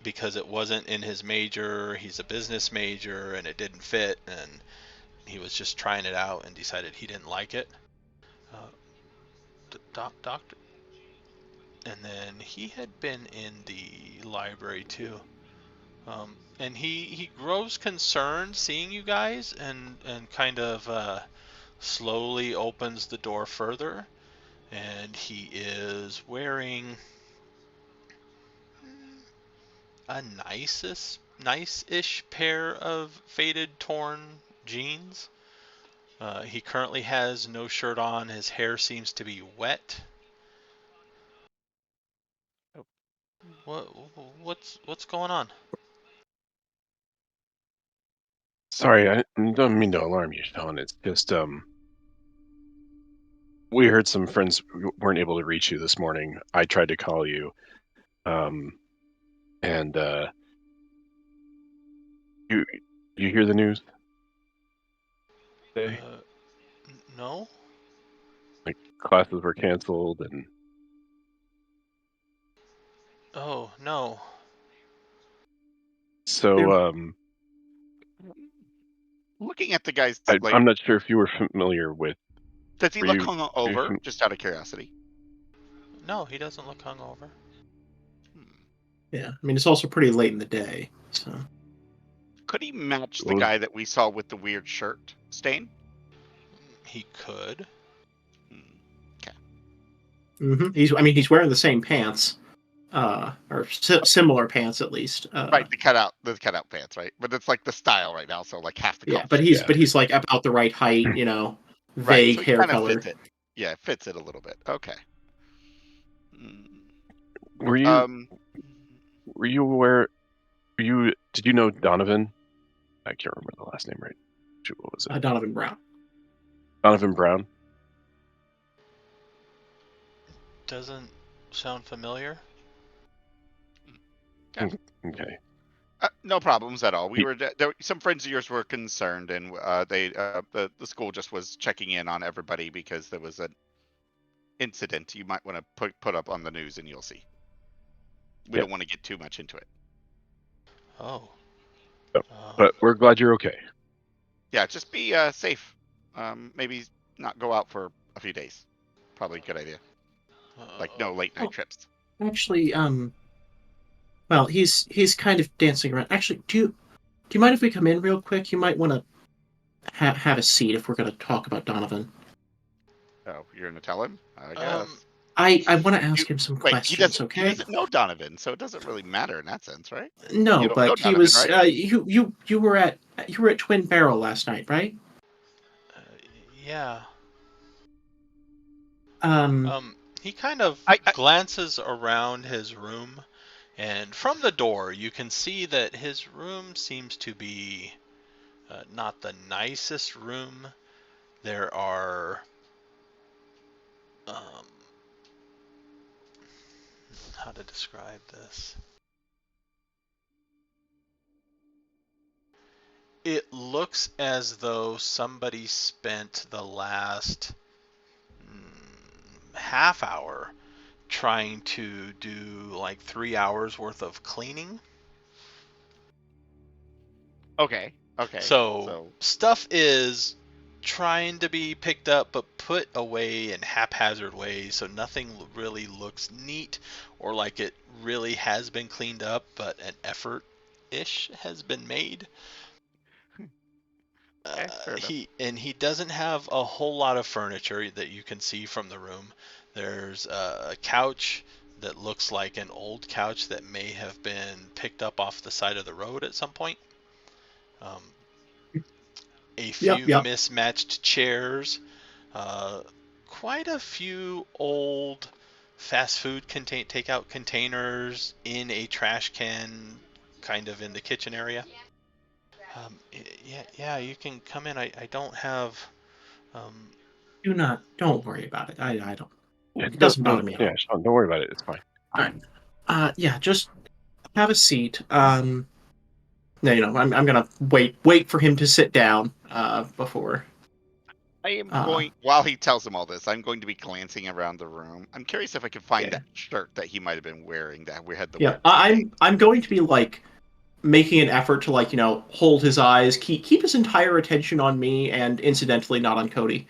because it wasn't in his major. He's a business major, and it didn't fit, and he was just trying it out and decided he didn't like it. Doctor, and then he had been in the library too. And he grows concerned seeing you guys, and kind of slowly opens the door further, and he is wearing a nice-ish pair of faded, torn jeans. He currently has no shirt on. His hair seems to be wet, What's going on? Sorry, I don't mean to alarm you, Sean. It's just we heard some friends weren't able to reach you this morning. I tried to call you, um, and you you hear the news today? No. Like classes were canceled, and Oh no. so Looking at the guy's I'm not sure if you were familiar with. does he Were look you? hungover? Just out of curiosity. No, he doesn't look hungover. Yeah, I mean it's also pretty late in the day, so. Could he match the Well, guy that we saw with the weird shirt stain? He could. Okay. He's wearing the same pants, or similar pants at least. Right, the cutout pants, right? But it's like the style right now, so like half the Yeah, collar. but he's like about the right height, Right, vague so he hair kind of color. fits it. Yeah, it fits it a little bit. Okay. Mm, were you Um, were you aware? Did you know Donovan? I can't remember the last name right. Shoot, what was it? Donovan Brown. Donovan Brown. Doesn't sound familiar. Okay. no problems at all. We He, were some friends of yours were concerned, and the school just was checking in on everybody because there was an incident you might want to put up on the news, and you'll see. We Yeah. don't want to get too much into it. Oh. So, but we're glad you're okay. Yeah, just be safe. Maybe not go out for a few days. Probably a good idea. Like no late night Oh, trips. actually, well, he's kind of dancing around. Actually, do you mind if we come in real quick? You might want to have a seat if we're going to talk about Donovan. Oh, you're gonna tell him? I guess. Um. I want to You, ask him some wait, he questions, doesn't. He okay? doesn't know Donovan, so it doesn't really matter in that sense, right? You No, don't know but he Donovan, was right? you were at Twin Barrel last night, right? Uh, yeah. Um, He kind of I glances around his room, and from the door, you can see that his room seems to be not the nicest room. There are um, how to describe this? It looks as though somebody spent the last half hour trying to do like 3 hours worth of cleaning. okay. Okay. So So stuff is trying to be picked up but put away in haphazard ways, so nothing really looks neat or like it really has been cleaned up, but an effort ish has been made. okay, fair enough. He doesn't have a whole lot of furniture that you can see from the room. There's a couch that looks like an old couch that may have been picked up off the side of the road at some point. Um, a yep, few yep. mismatched chairs, uh, quite a few old fast food takeout containers in a trash can, kind of in the kitchen area. Yeah, you can come in. I don't have. Um, Don't worry about it. I don't. Yeah, It doesn't bother me at yeah, all. Sean, don't worry about it. It's fine. All right. Yeah, just have a seat. No, I'm gonna wait for him to sit down. Before. I am Uh, going while he tells him all this. I'm going to be glancing around the room. I'm curious if I can find yeah, that shirt that he might have been wearing that we had the yeah. weird thing. I'm going to be like making an effort to like hold his eyes, keep his entire attention on me, and incidentally not on Cody.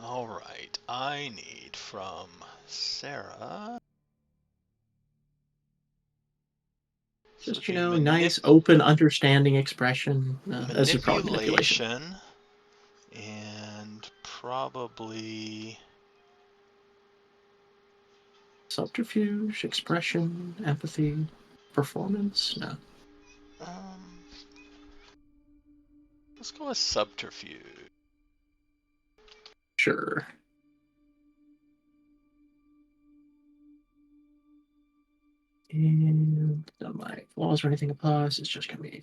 all right, I need from Sarah. So Just do nice, open, understanding expression. This is probably manipulation. manipulation and probably Subterfuge, expression, empathy, performance. No, um, let's go with subterfuge. sure. And none of my flaws or anything applies. It's just gonna be.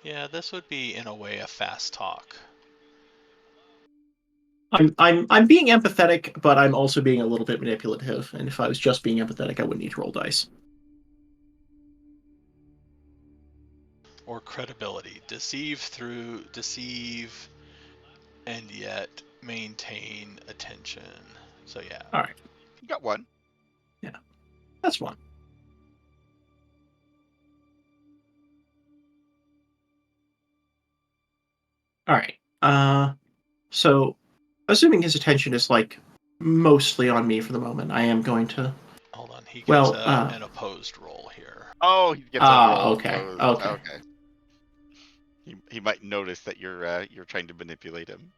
Yeah, this would be in a way a fast talk. I'm being empathetic, but I'm also being a little bit manipulative. And if I was just being empathetic, I wouldn't need to roll dice. Or credibility. Deceive, and yet maintain attention. So yeah. All right. You got one. Yeah, that's one. All right. So assuming his attention is like mostly on me for the moment, I am going to. Hold on, he gets Well, an opposed roll here. Oh, he gets a roll. Okay, Opposed. okay. Okay. He might notice that you're trying to manipulate him.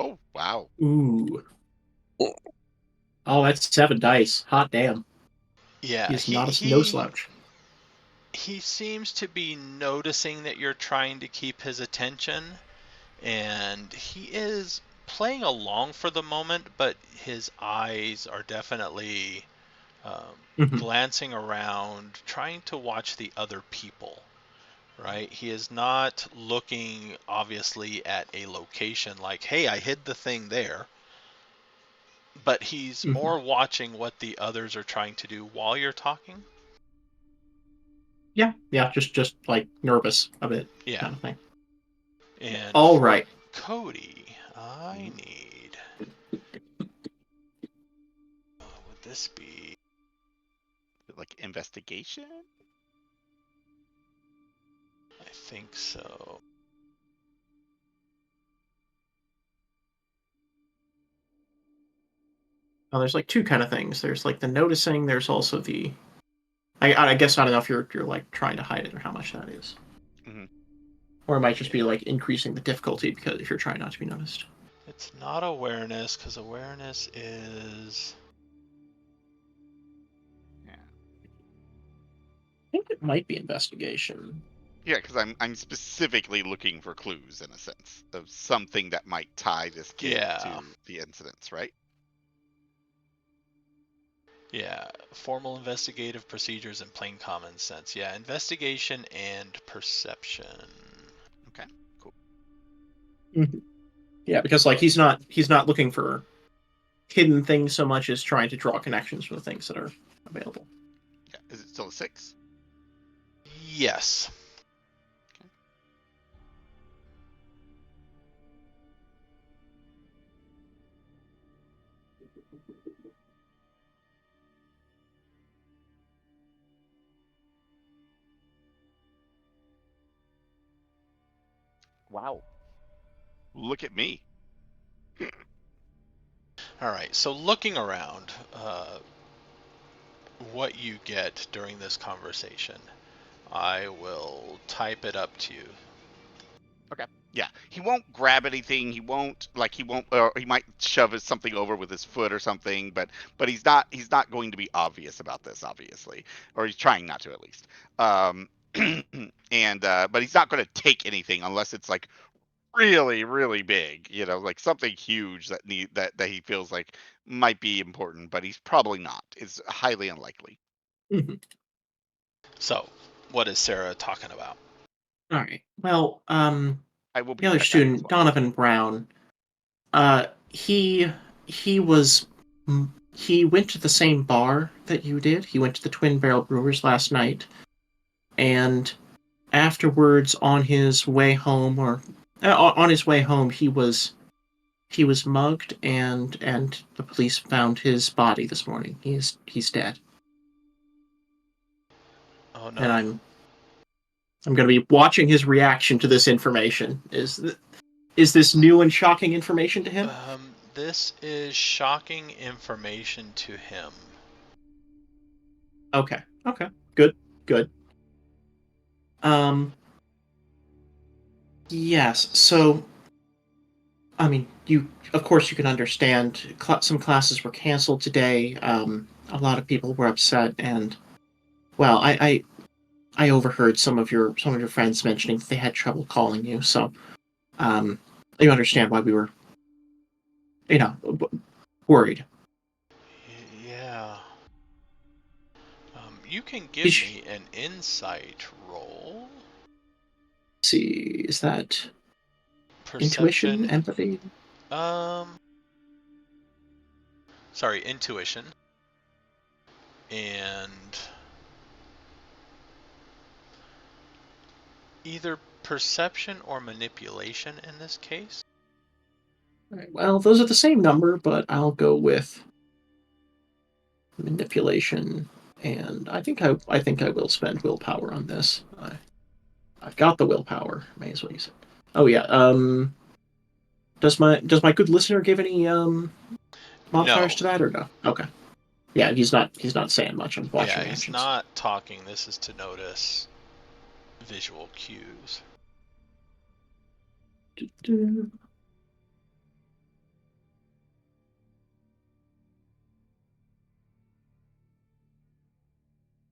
Oh, wow. Ooh. Oh, that's 7 dice. Hot damn. Yeah, He's not no slouch. he seems to be noticing that you're trying to keep his attention, and he is playing along for the moment, but his eyes are definitely Mhm. glancing around, trying to watch the other people. Right? He is not looking obviously at a location like, hey, I hid the thing there. But he's Mhm. more watching what the others are trying to do while you're talking. Yeah, just like nervous a bit, Yeah. kind of thing. And All for right. Cody, I need. What would this be? Like investigation? I think so. Well, there's like two kind of things. There's like the noticing. There's also the. I guess I don't know if you're like trying to hide it or how much that is. Mm-hmm. Or it might just be like increasing the difficulty because if you're trying not to be noticed. It's not awareness, because awareness is. Yeah. I think it might be investigation. Yeah, because I'm specifically looking for clues in a sense of something that might tie this kid to the incidents, right? Yeah, formal investigative procedures and plain common sense. Yeah, investigation and perception. Okay, cool. Mm-hmm. Yeah, because like he's not looking for hidden things so much as trying to draw connections for the things that are available. Yeah, is it still a 6? Yes. Okay. Wow. Look at me. All right, so looking around, what you get during this conversation, I will type it up to you. Okay. Yeah, he won't grab anything. He won't or he might shove something over with his foot or something. But he's not going to be obvious about this, obviously, or he's trying not to at least. And but he's not going to take anything unless it's like really really big, like something huge that he feels like might be important. But he's probably not. It's highly unlikely. Mm-hmm. So, what is Sarah talking about? All right. Well, I will the be other right back as student, well. Donovan Brown, he was he went to the same bar that you did. He went to the Twin Barrel Brewers last night, and afterwards, on his way home, he was mugged, and the police found his body this morning. He's dead, Oh and no. I'm going to be watching his reaction to this information. Is this new and shocking information to him? This is shocking information to him. Okay. Good. Yes. So, I mean, of course, you can understand. Some classes were canceled today. A lot of people were upset, and well, I overheard some of your friends mentioning that they had trouble calling you. So, um, you understand why we were, worried. Yeah. You can give Did you me an insight roll. see? Is that intuition, Perception. empathy? Sorry, intuition. And either perception or manipulation in this case. All right, well, those are the same number, but I'll go with manipulation, and I think I will spend willpower on this. I've got the willpower. May as well use it. Oh yeah. Does my good listener give any modifiers No. to that or no? Okay. Yeah, he's not saying much. I'm Yeah, watching he's actions. not talking. This is to notice visual cues. Do-do.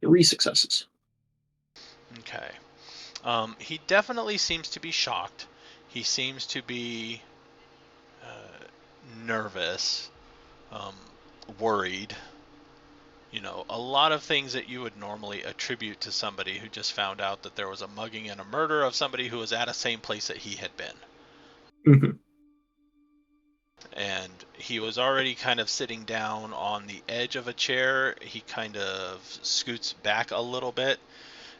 3 successes. Okay. He definitely seems to be shocked. He seems to be nervous, um, worried. You know, a lot of things that you would normally attribute to somebody who just found out that there was a mugging and a murder of somebody who was at a same place that he had been. Mm-hmm. And he was already kind of sitting down on the edge of a chair. He kind of scoots back a little bit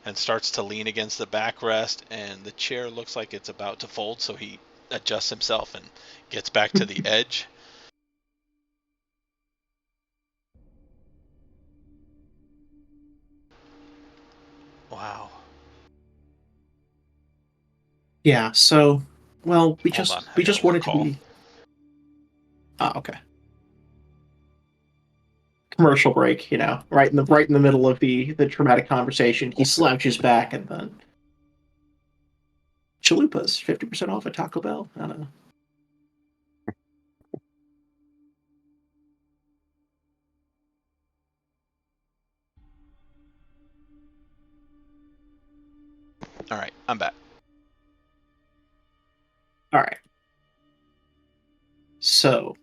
and starts to lean against the backrest, and the chair looks like it's about to fold, so he adjusts himself and gets back to the edge. Wow. Yeah. So, well, Hold on, I we got a just work wanted to call. be. Ah, okay. Commercial break. Right in the middle of the dramatic conversation, he slouches back and then chalupas 50% off at Taco Bell. I don't know. All right, I'm back. All right. So,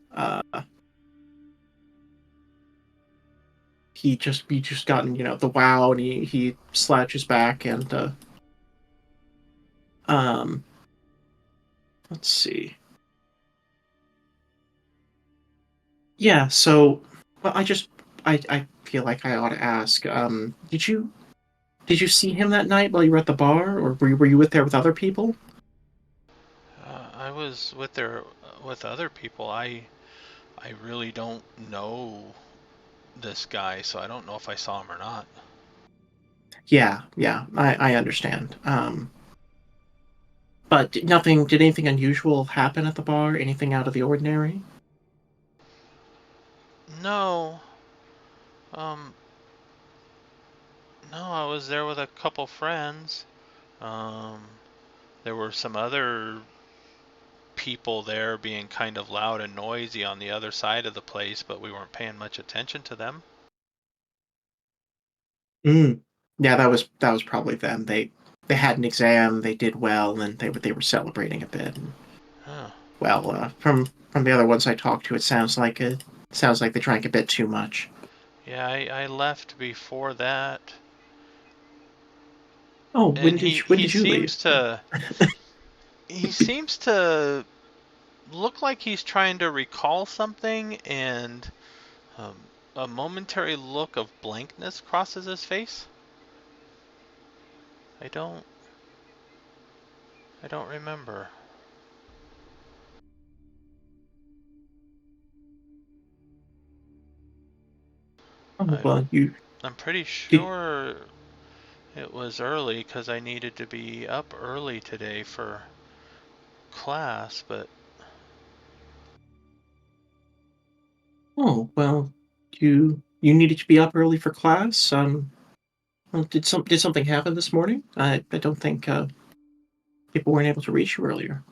he just gotten the wow, and he slouches back and um let's see. Yeah. So, well, I feel like I ought to ask. Did you see him that night while you were at the bar, or were you with there with other people? I was with other people. I really don't know this guy, so I don't know if I saw him or not. Yeah, I understand. But nothing. Did anything unusual happen at the bar? Anything out of the ordinary? No. Um, no, I was there with a couple friends. Um, there were some other people there being kind of loud and noisy on the other side of the place, but we weren't paying much attention to them. Mm. Yeah, that was probably them. They had an exam, they did well, and they were celebrating a bit. And, Huh. well, from the other ones I talked to, it sounds like they drank a bit too much. Yeah, I left before that, Oh, and when did you leave? he seems to look like he's trying to recall something, and um, a momentary look of blankness crosses his face. I don't I don't remember. Oh I'm well, you I'm pretty did. sure it was early because I needed to be up early today for class, but Oh, well, you needed to be up early for class. Well, did something happen this morning? I don't think people weren't able to reach you earlier.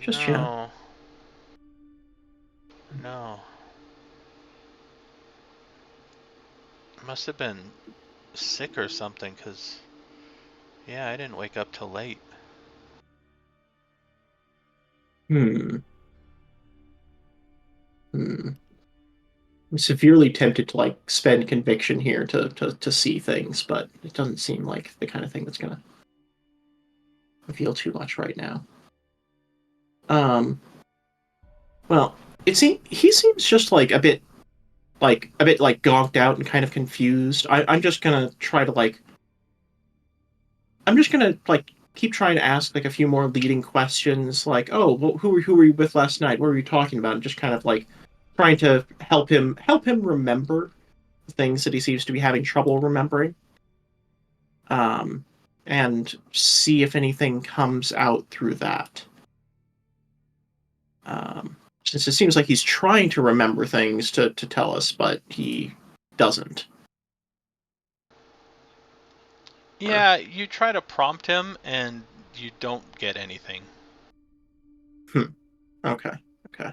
Just No. No. Must have been sick or something, 'cause yeah, I didn't wake up till late. Hmm. Hmm. I'm severely tempted to like spend conviction here to see things, but it doesn't seem like the kind of thing that's gonna reveal too much right now. Um. Well, he seems just like a bit like gonked out and kind of confused. I'm just gonna try to like I'm just gonna like keep trying to ask like a few more leading questions, like, oh, well, who were you with last night? What were you talking about? And just kind of like trying to help him remember things that he seems to be having trouble remembering. Um, and see if anything comes out through that. Since it seems like he's trying to remember things to tell us, but he doesn't. Or Yeah, you try to prompt him and you don't get anything. okay, okay.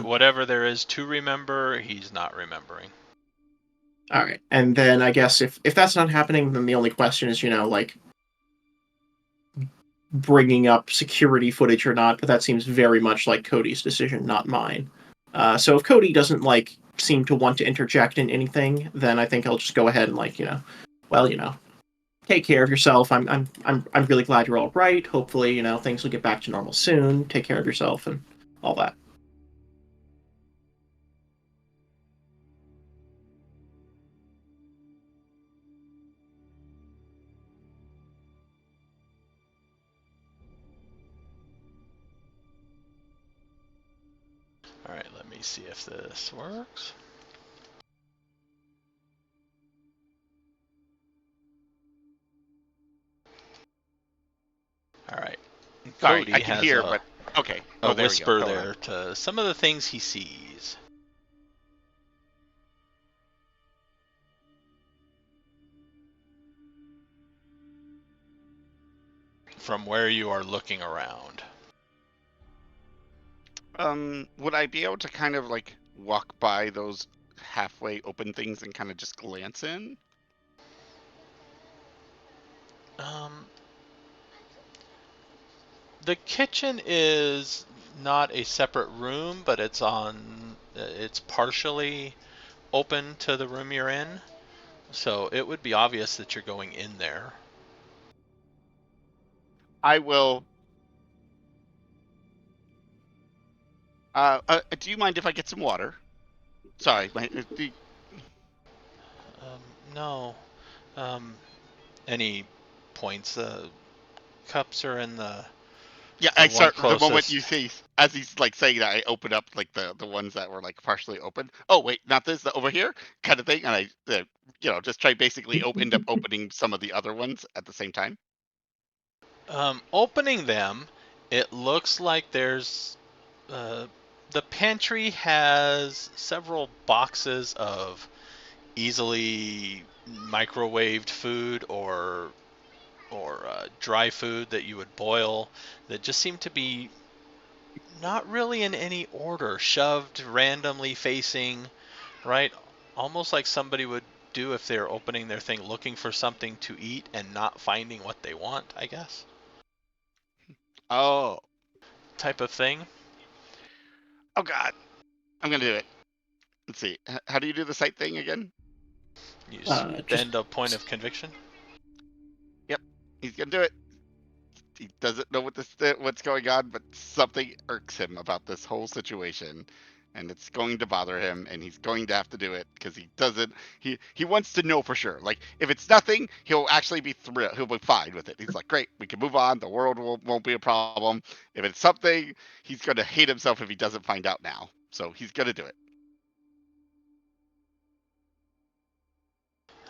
Whatever there is to remember, he's not remembering. All right, and then I guess if that's not happening, then the only question is, like bringing up security footage or not. But that seems very much like Cody's decision, not mine. So if Cody doesn't like seem to want to interject in anything, then I think I'll just go ahead and like well take care of yourself. I'm really glad you're all right. Hopefully things will get back to normal soon. Take care of yourself and all that. Alright, let me see if this works. Alright. Sorry, Cody I could has hear, but okay. a Oh, there we go. whisper Go on. there to some of the things he sees from where you are looking around. Would I be able to kind of like walk by those halfway open things and kind of just glance in? Um, the kitchen is not a separate room, but it's partially open to the room you're in. So it would be obvious that you're going in there. I will. Do you mind if I get some water? Sorry, Um, no. Um, any points? Cups are in yeah. the I one start the moment you closest. say as he's like saying that. I open up like the ones that were like partially open. Oh wait, not this. Over here, kind of thing. And I, just try basically end up opening some of the other ones at the same time. Opening them, it looks like there's uh, the pantry has several boxes of easily microwaved food or dry food that you would boil that just seem to be not really in any order, shoved randomly facing right, almost like somebody would do if they're opening their thing looking for something to eat and not finding what they want, I guess, Oh, type of thing. oh God, I'm gonna do it. Let's see. How do you do the sight thing again? You Just spend a point of conviction. Yep, he's gonna do it. He doesn't know what's going on, but something irks him about this whole situation, and it's going to bother him, and he's going to have to do it because he doesn't. He wants to know for sure. Like if it's nothing, he'll actually be thrilled. He'll be fine with it. He's like, great, we can move on. The world won't be a problem. If it's something, he's gonna hate himself if he doesn't find out now. So he's gonna do it.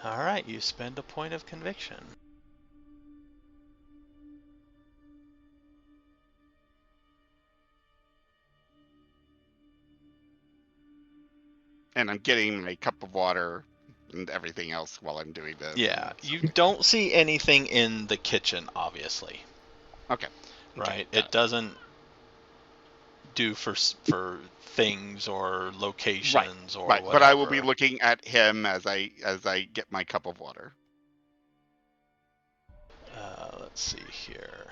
All right, you spend a point of conviction. and I'm getting my cup of water and everything else while I'm doing this. Yeah, you don't see anything in the kitchen, obviously. Okay. Right? got It doesn't do for things or locations or Right, whatever. but I will be looking at him as I get my cup of water. Let's see here.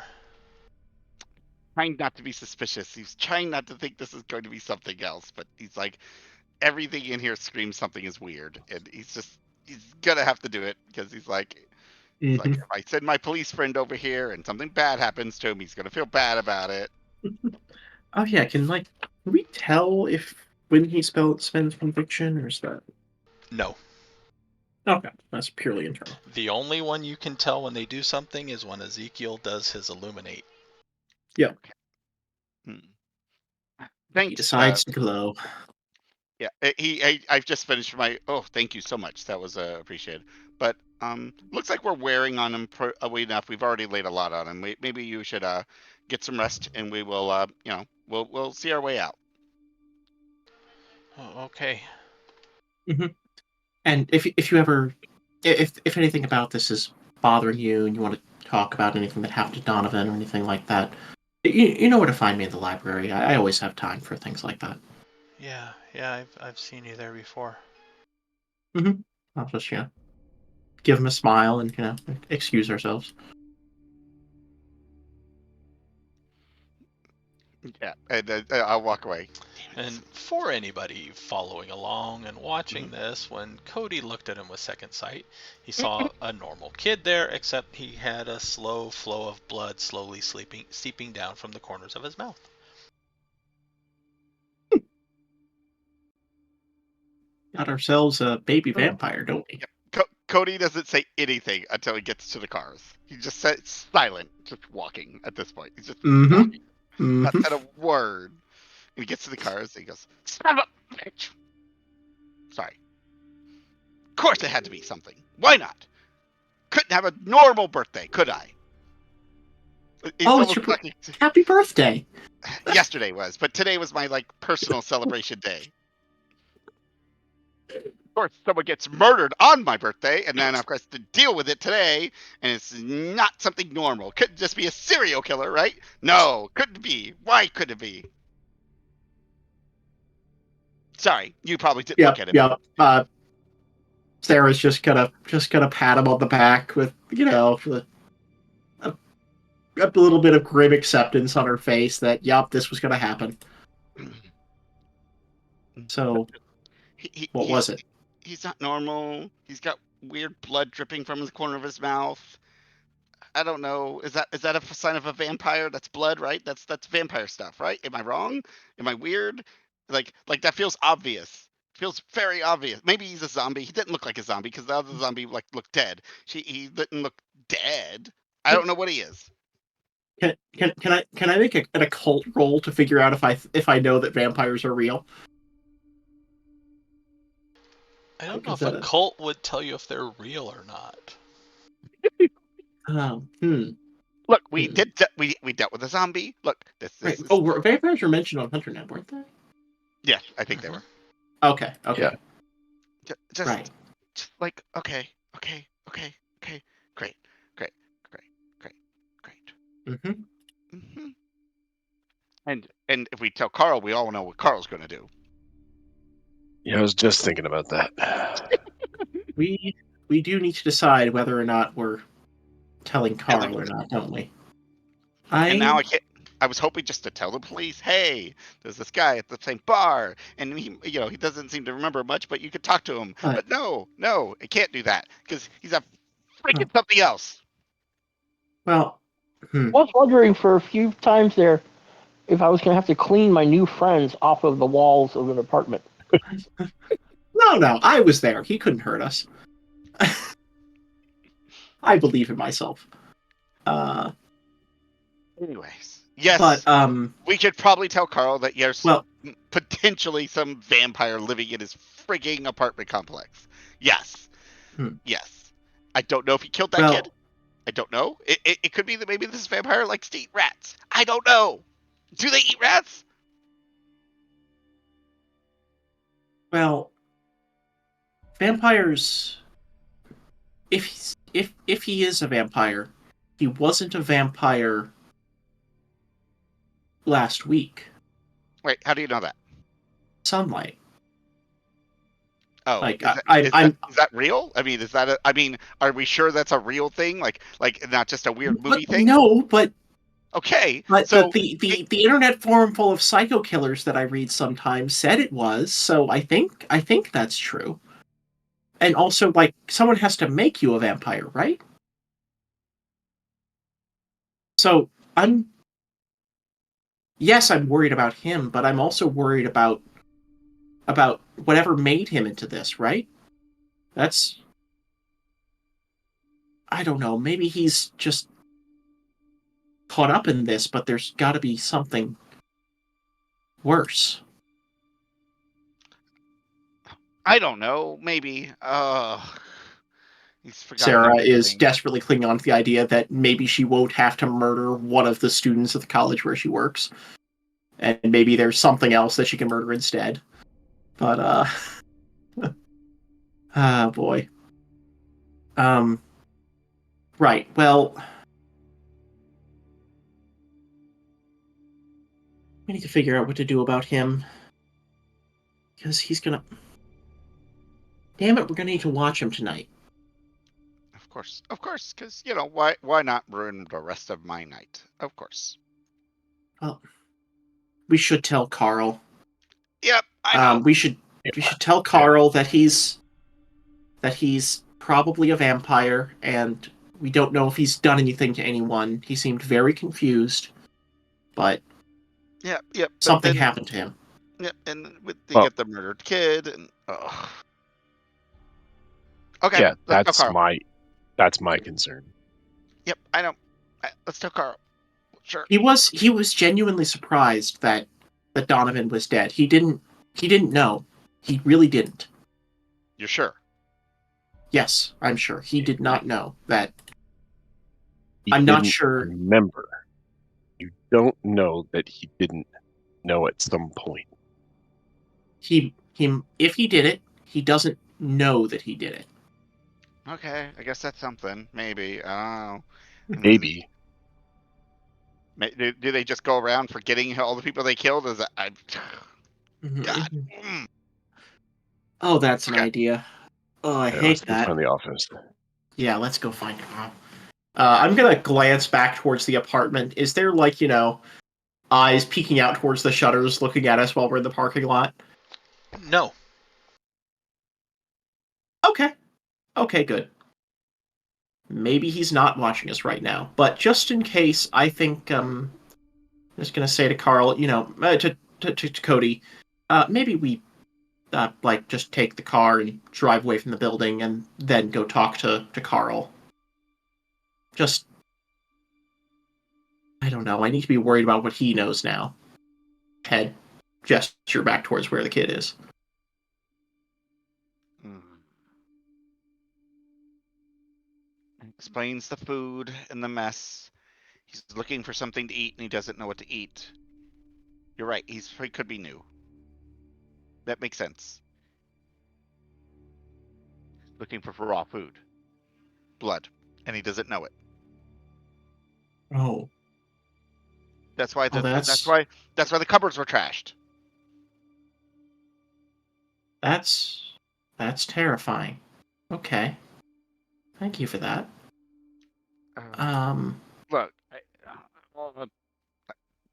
Trying not to be suspicious. He's trying not to think this is going to be something else, but he's like, everything in here screams something is weird, and he's gonna have to do it because he's like, Mhm. if I send my police friend over here and something bad happens to him, he's gonna feel bad about it. Oh yeah, can we tell if when he spends conviction, or is that No. okay? That's purely internal. The only one you can tell when they do something is when Ezekiel does his illuminate. Hmm. He Thanks. decides to glow. Yeah, I've just finished my. Oh, thank you so much. That was appreciated. But looks like we're wearing on him way enough. We've already laid a lot on him. Maybe you should get some rest, and we will we'll see our way out. Oh, okay. Hmm. And if you ever if anything about this is bothering you and you want to talk about anything that happened to Donovan or anything like that, you know where to find me in the library. I always have time for things like that. Yeah, I've seen you there before. Mm-hmm. I'll just give him a smile and excuse ourselves. Yeah, and I'll walk away. And for anybody following along and watching Mhm. this, when Cody looked at him with second sight, he saw a normal kid there, except he had a slow flow of blood slowly seeping down from the corners of his mouth. Got ourselves a baby vampire, don't we? Cody doesn't say anything until he gets to the cars. He just sits silent, just walking at this point. He's just Mm-hmm. walking, not Mm-hmm. said a word. And he gets to the cars and he goes, "Son of a bitch!" Sorry. Of course it had to be something. Why not? Couldn't have a normal birthday, could I? It's Oh, it's almost your like happy birthday! yesterday was, but today was my personal celebration day. Of course, someone gets murdered on my birthday, and then of course to deal with it today, and it's not something normal. Couldn't just be a serial killer, right? No, couldn't be. Why could it be? Sorry, you probably didn't look Yep, at him. yep. Sarah's just gonna pat him on the back with a, a little bit of grim acceptance on her face that yep, this was gonna happen. So what was it? He's not normal. He's got weird blood dripping from the corner of his mouth. I don't know. Is that a sign of a vampire? That's blood, right? That's vampire stuff, right? Am I wrong? Am I weird? Like that feels obvious. Feels very obvious. Maybe he's a zombie. He didn't look like a zombie because the other zombie looked dead. He didn't look dead. I don't know what he is. Can I make an occult roll to figure out if I know that vampires are real? I don't know Is if a that a cult would tell you if they're real or not. hmm. Look, we we dealt with a zombie. Look, Right. this is Oh, vampires were mentioned on HunterNet, weren't they? yeah. I think they Mhm. were Okay. Okay. Yeah. just Right. like okay, great, great, great, great, great. Mm-hmm. Hmm. And if we tell Carl, we all know what Carl's going to do. Yeah, I was just thinking about that. We do need to decide whether or not we're telling And then, Carl or not, don't we? and now I I can't. I was hoping just to tell the police, hey, there's this guy at the same bar, and he doesn't seem to remember much, but you could talk to him. but But no, I can't do that because he's a oh, freaking something else. well, hmm. I was wondering for a few times there if I was going to have to clean my new friends off of the walls of an apartment. No, I was there. He couldn't hurt us. I believe in myself. Uh, Anyways, but yes, we could probably tell Carl that there's well, potentially some vampire living in his frigging apartment complex. Yes, hmm. yes. I don't know if he killed that kid. well, I don't know. It could be that maybe this vampire likes to eat rats. I don't know. Do they eat rats? well. vampires. If he is a vampire, he wasn't a vampire last week. Wait, how do you know that? Sunlight. Oh, Like is that I'm is that real? I mean, is that I mean, are we sure that's a real thing? Like not just a weird movie thing? no, but Okay, the, so the, it, the, the internet forum full of psycho killers that I read sometimes said it was, so I think that's true. And also, like, someone has to make you a vampire, right? So I'm yes, I'm worried about him, but I'm also worried about whatever made him into this, right? That's I don't know, maybe he's just caught up in this, but there's got to be something worse. I don't know, maybe. He's forgotten Sarah is everything. desperately clinging on to the idea that maybe she won't have to murder one of the students at the college where she works. And maybe there's something else that she can murder instead. But ah boy. Um right. Well, we need to figure out what to do about him because he's going to damn it, we're going to need to watch him tonight. Of course, because why not ruin the rest of my night? Of course. Well, we should tell Carl. Yep, I know. We should tell Carl that he's probably a vampire and we don't know if he's done anything to anyone. He seemed very confused, but Yep. But something then, happened to him. yep, and they Well, get the murdered kid, and okay, yeah, let's tell Carl. that's my concern. Yep, I know. Let's tell Carl. Sure. He was genuinely surprised that Donovan was dead. He didn't know. He really didn't. You're sure? Yes, I'm sure. He did not know that. He I'm not didn't sure. remember. You don't know that he didn't know at some point. He if he did it, he doesn't know that he did it. Okay, I guess that's something. Maybe. I don't know. And then, Maybe. do they just go around forgetting all the people they killed? Is that God? Oh, that's an Okay. idea. Oh, I Yeah, hate let's go that. find the office. Yeah, let's go find Carl. I'm gonna glance back towards the apartment. Is there eyes peeking out towards the shutters, looking at us while we're in the parking lot? No. Okay. Okay, good. Maybe he's not watching us right now, but just in case, I think I'm just gonna say to Carl, to Cody, maybe we just take the car and drive away from the building and then go talk to Carl. Just I don't know. I need to be worried about what he knows now. Head gesture back towards where the kid is. Hmm. Explains the food and the mess. He's looking for something to eat and he doesn't know what to eat. You're right. He could be new. That makes sense. Looking for raw food, blood, and he doesn't know it. Oh, That's why oh, that's why the cupboards were trashed. that's that's terrifying. Okay, thank you for that. Um, Look.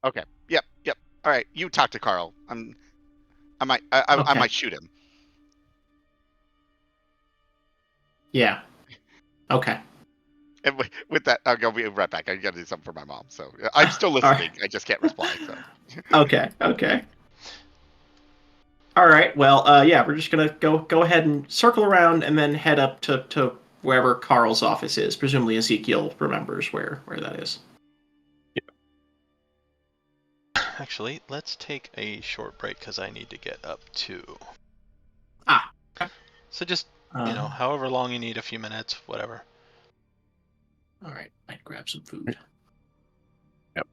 Okay. Yep. All right. You talk to Carl. I okay, might shoot him. yeah, okay. And with that, I'll be right back. I got to do something for my mom. So I'm still All right. listening. I just can't reply. So. Okay. All right. Well, yeah, we're just gonna go ahead and circle around and then head up to wherever Carl's office is. Presumably Ezekiel remembers where that is. Actually, let's take a short break because I need to get up too. Ah. Okay. So just, Uh, however long you need, a few minutes, whatever. all right. I'd grab some food. Yep.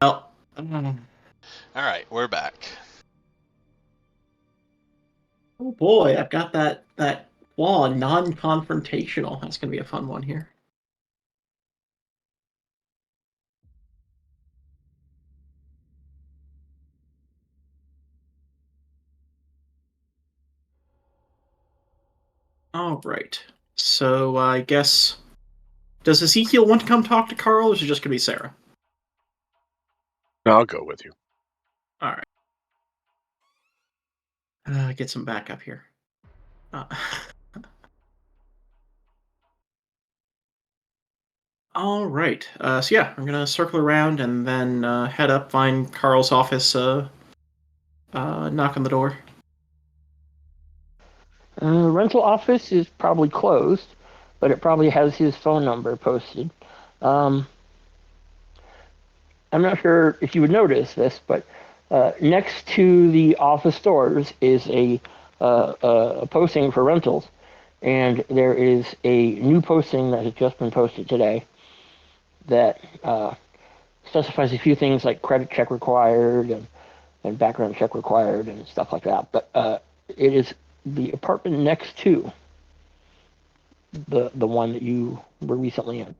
Well, All right, we're back. oh boy, I've got that law non-confrontational. That's gonna be a fun one here. All right. So I guess does Ezekiel want to come talk to Carl, or is it just gonna be Sarah? No, I'll go with you. All right. Get some backup here. Uh, all right. So yeah, I'm gonna circle around and then head up, find Carl's office, knock on the door. Rental office is probably closed, but it probably has his phone number posted. Um, I'm not sure if you would notice this, but next to the office doors is a posting for rentals, and there is a new posting that has just been posted today that specifies a few things like credit check required and background check required and stuff like that. But it is the apartment next to the one that you were recently in.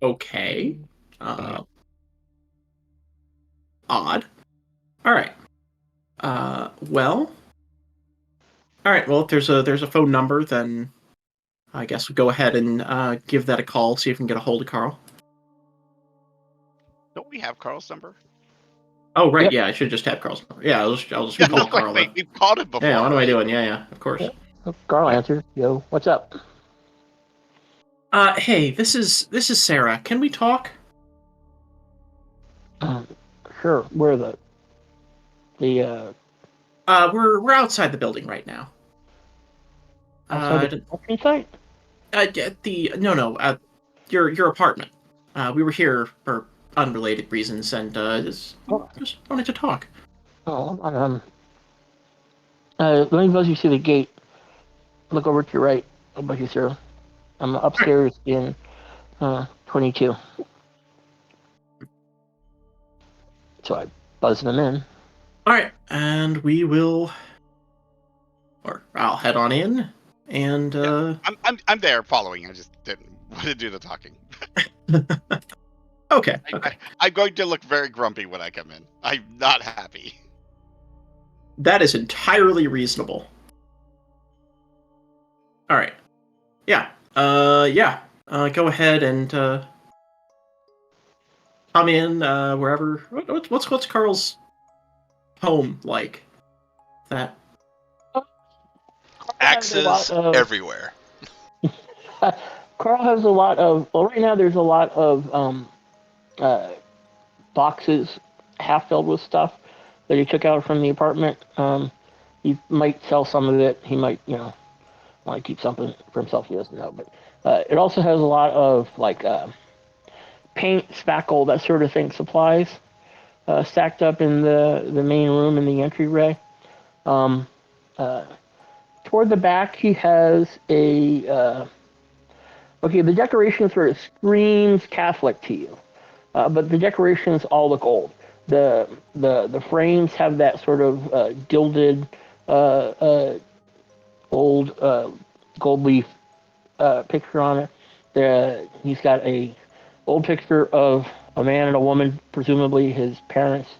Okay. Odd. All right. Well. All right. Well, if there's a phone number, then I guess we'll go ahead and give that a call. See if we can get a hold of Carl. Don't we have Carl's number? Oh right, Yep. yeah. I should just have Carl's number. Yeah, I'll just Yeah, call that's Carl like then. we've called him before, Yeah. What am I right? doing? Yeah. Of course. Carl answered. Yo, what's up? Hey, this is Sarah. Can we talk? Um, sure. Where the We're outside the building right now. outside the construction site? At the no, your apartment. We were here for unrelated reasons, and Oh, just wanted to talk. oh, let me buzz you to the gate. Look over to your right. I'll buzz you through. I'm upstairs in 22. So I buzzed them in. All right, and we will, or I'll head on in, and Yeah, I'm there following. I just didn't want to do the talking. okay. I'm going to look very grumpy when I come in. I'm not happy. That is entirely reasonable. All right. Yeah. Yeah. Go ahead and come in wherever. What's Carl's home like? That. Carl has a lot Axes of. everywhere. Carl has a lot of. Well, right now there's a lot of uh, boxes half filled with stuff that he took out from the apartment. He might sell some of it. He might, want to keep something for himself. He doesn't know. But it also has a lot of like paint, spackle, that sort of thing, supplies stacked up in the main room in the entryway. Um, uh, Toward the back, he has a. Okay, the decoration sort of screams Catholic to you, but the decorations all look old. The frames have that sort of gilded, old gold leaf picture on it. He's got a old picture of a man and a woman, presumably his parents.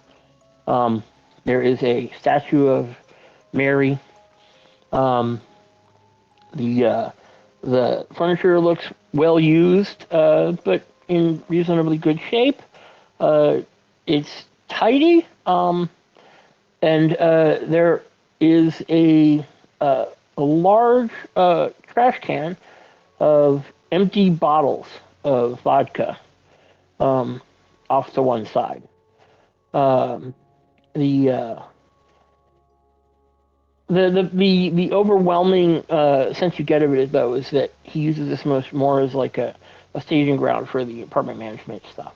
Um, there is a statue of Mary. Um, the furniture looks well used, but in reasonably good shape. Uh, it's tidy, and there is a large trash can of empty bottles of vodka off to one side. Um, the, uh, the overwhelming sense you get of it, though, is that he uses this much more as like a staging ground for the apartment management stuff.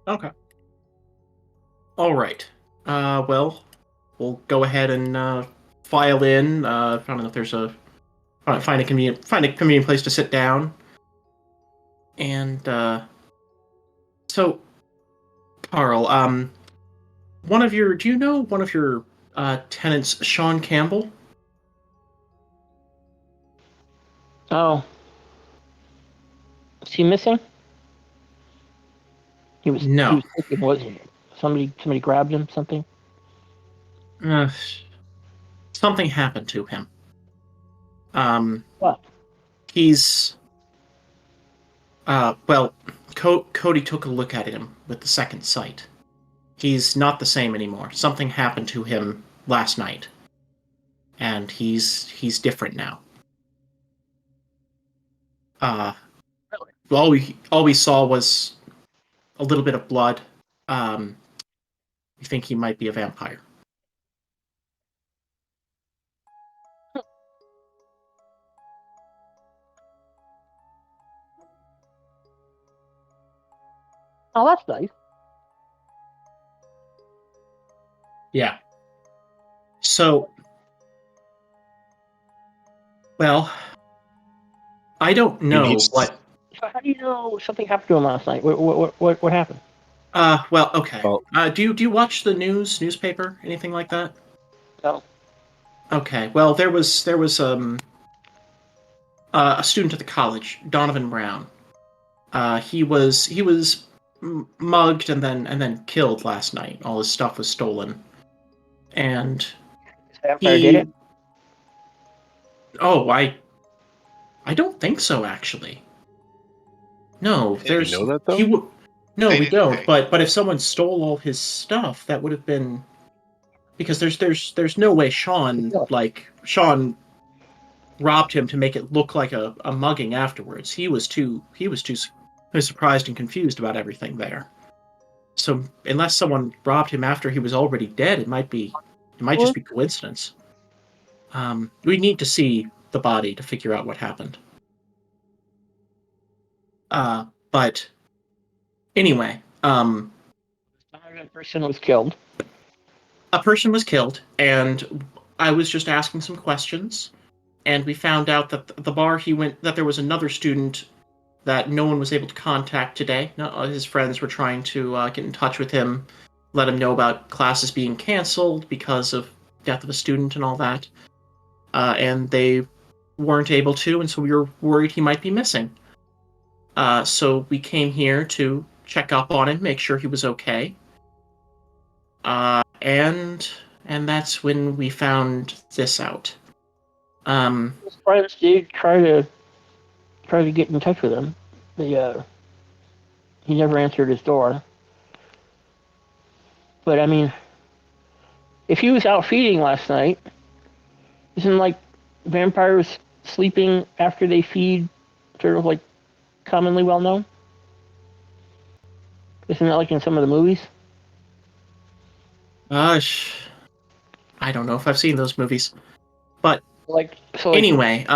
Okay. All right. Well, we'll go ahead and file in. I don't know if there's find a convenient place to sit down, and So, Carl, do you know one of your tenants, Sean Campbell? Oh, is he missing? He No. was taken, wasn't he? Somebody grabbed him, something? Uh, Something happened to him. What? He's well, Cody took a look at him with the second sight. He's not the same anymore. Something happened to him last night, and he's different now. Uh, Really? all we saw was a little bit of blood. Um, we think he might be a vampire. Oh, that's nice. Yeah. So, well, I don't I mean, know he's what. So how do you know something happened to him last night? What happened? Well, okay. well. Do you watch the newspaper, anything like that? No. Okay. Well, there was a student at the college, Donovan Brown. He was mugged and then killed last night. All his stuff was stolen, and This vampire did it? he. Oh, I don't think so actually. No, Do we know that he though? would. No, They we didn't don't. say. But if someone stole all his stuff, that would have been because there's no way Sean robbed him to make it look like a mugging afterwards. He was too surprised and confused about everything there. So unless someone robbed him after he was already dead, it might just be coincidence. We need to see the body to figure out what happened. But anyway, Another person was killed. a person was killed, and I was just asking some questions, and we found out that the bar he went that there was another student that no one was able to contact today. No, his friends were trying to get in touch with him, let him know about classes being canceled because of death of a student and all that, and they weren't able to, and so we were worried he might be missing. So we came here to check up on him, make sure he was okay, and that's when we found this out. His friends did try to get in touch with him. He never answered his door. But I mean, if he was out feeding last night, isn't like vampires sleeping after they feed sort of like commonly well known? Isn't that like in some of the movies? Uh, I don't know if I've seen those movies, but So anyway,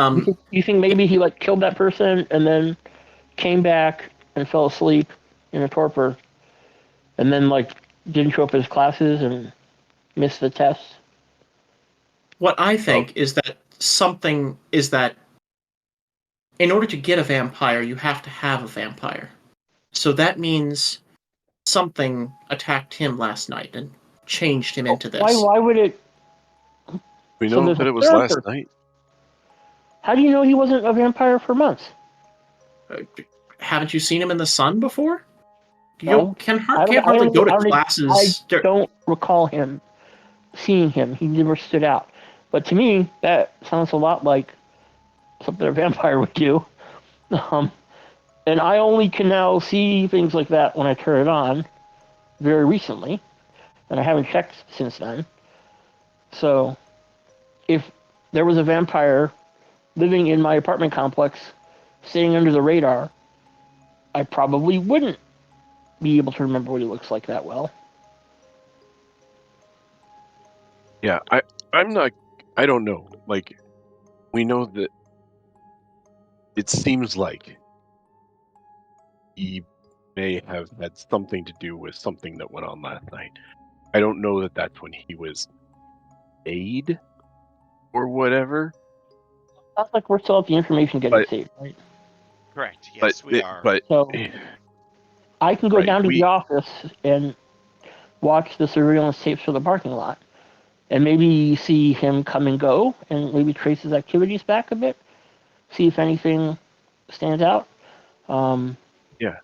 you think maybe he like killed that person and then came back and fell asleep in a torpor and then like didn't show up at his classes and missed the tests? what I Well, think is that in order to get a vampire, you have to have a vampire. So that means something attacked him last night and changed him into Why this. why would it? we So know there's that a it was third last person. night. How do you know he wasn't a vampire for months? Uh, haven't you seen him in the sun before? You No, can't hardly go to I classes. don't recall him seeing him. He never stood out. But to me, that sounds a lot like something a vampire would do. Um, and I only can now see things like that when I turn it on very recently, and I haven't checked since then. So if there was a vampire living in my apartment complex, staying under the radar, I probably wouldn't be able to remember what he looks like that well. Yeah, I'm not. I don't know. Like, we know that it seems like he may have had something to do with something that went on last night. I don't know that that's when he was aid or whatever. Sounds like we're still at the information getting But saved, right? Correct. but Yes, we are. but So I can go Right, down to we- the office and watch the surveillance tapes for the parking lot, and maybe see him come and go, and maybe trace his activities back a bit, see if anything stands out. Um, Yeah.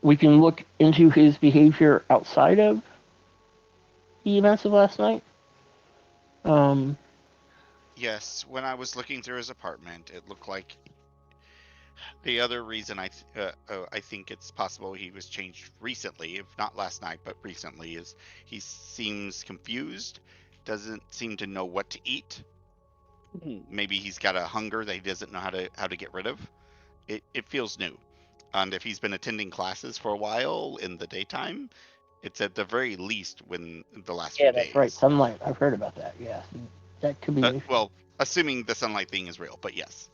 we can look into his behavior outside of the events of last night. Um, Yes, when I was looking through his apartment, it looked like the other reason I think it's possible he was changed recently, if not last night, but recently, is he seems confused, doesn't seem to know what to eat. Maybe he's got a hunger that he doesn't know how to get rid of. It feels new, and if he's been attending classes for a while in the daytime, it's at the very least when the last yeah, few that's right. days. Sunlight. I've heard about that. Yeah, that could be an issue. Well, assuming the sunlight thing is real, but yes.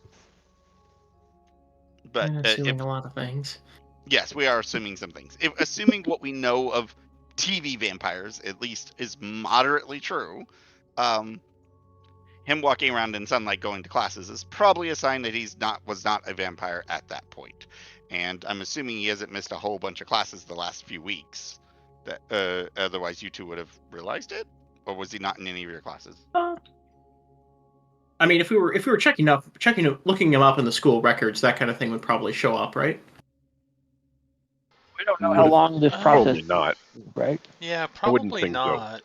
But if Assuming a lot of things. yes, we are assuming some things. Assuming what we know of TV vampires, at least, is moderately true, um, him walking around in sunlight going to classes is probably a sign that he's not was not a vampire at that point. And I'm assuming he hasn't missed a whole bunch of classes the last few weeks. That otherwise you two would have realized it, or was he not in any of your classes? I mean, if we were looking him up in the school records, that kind of thing would probably show up, right? We don't know would how have long this process probably not. is, right? Yeah, I wouldn't probably think so. not.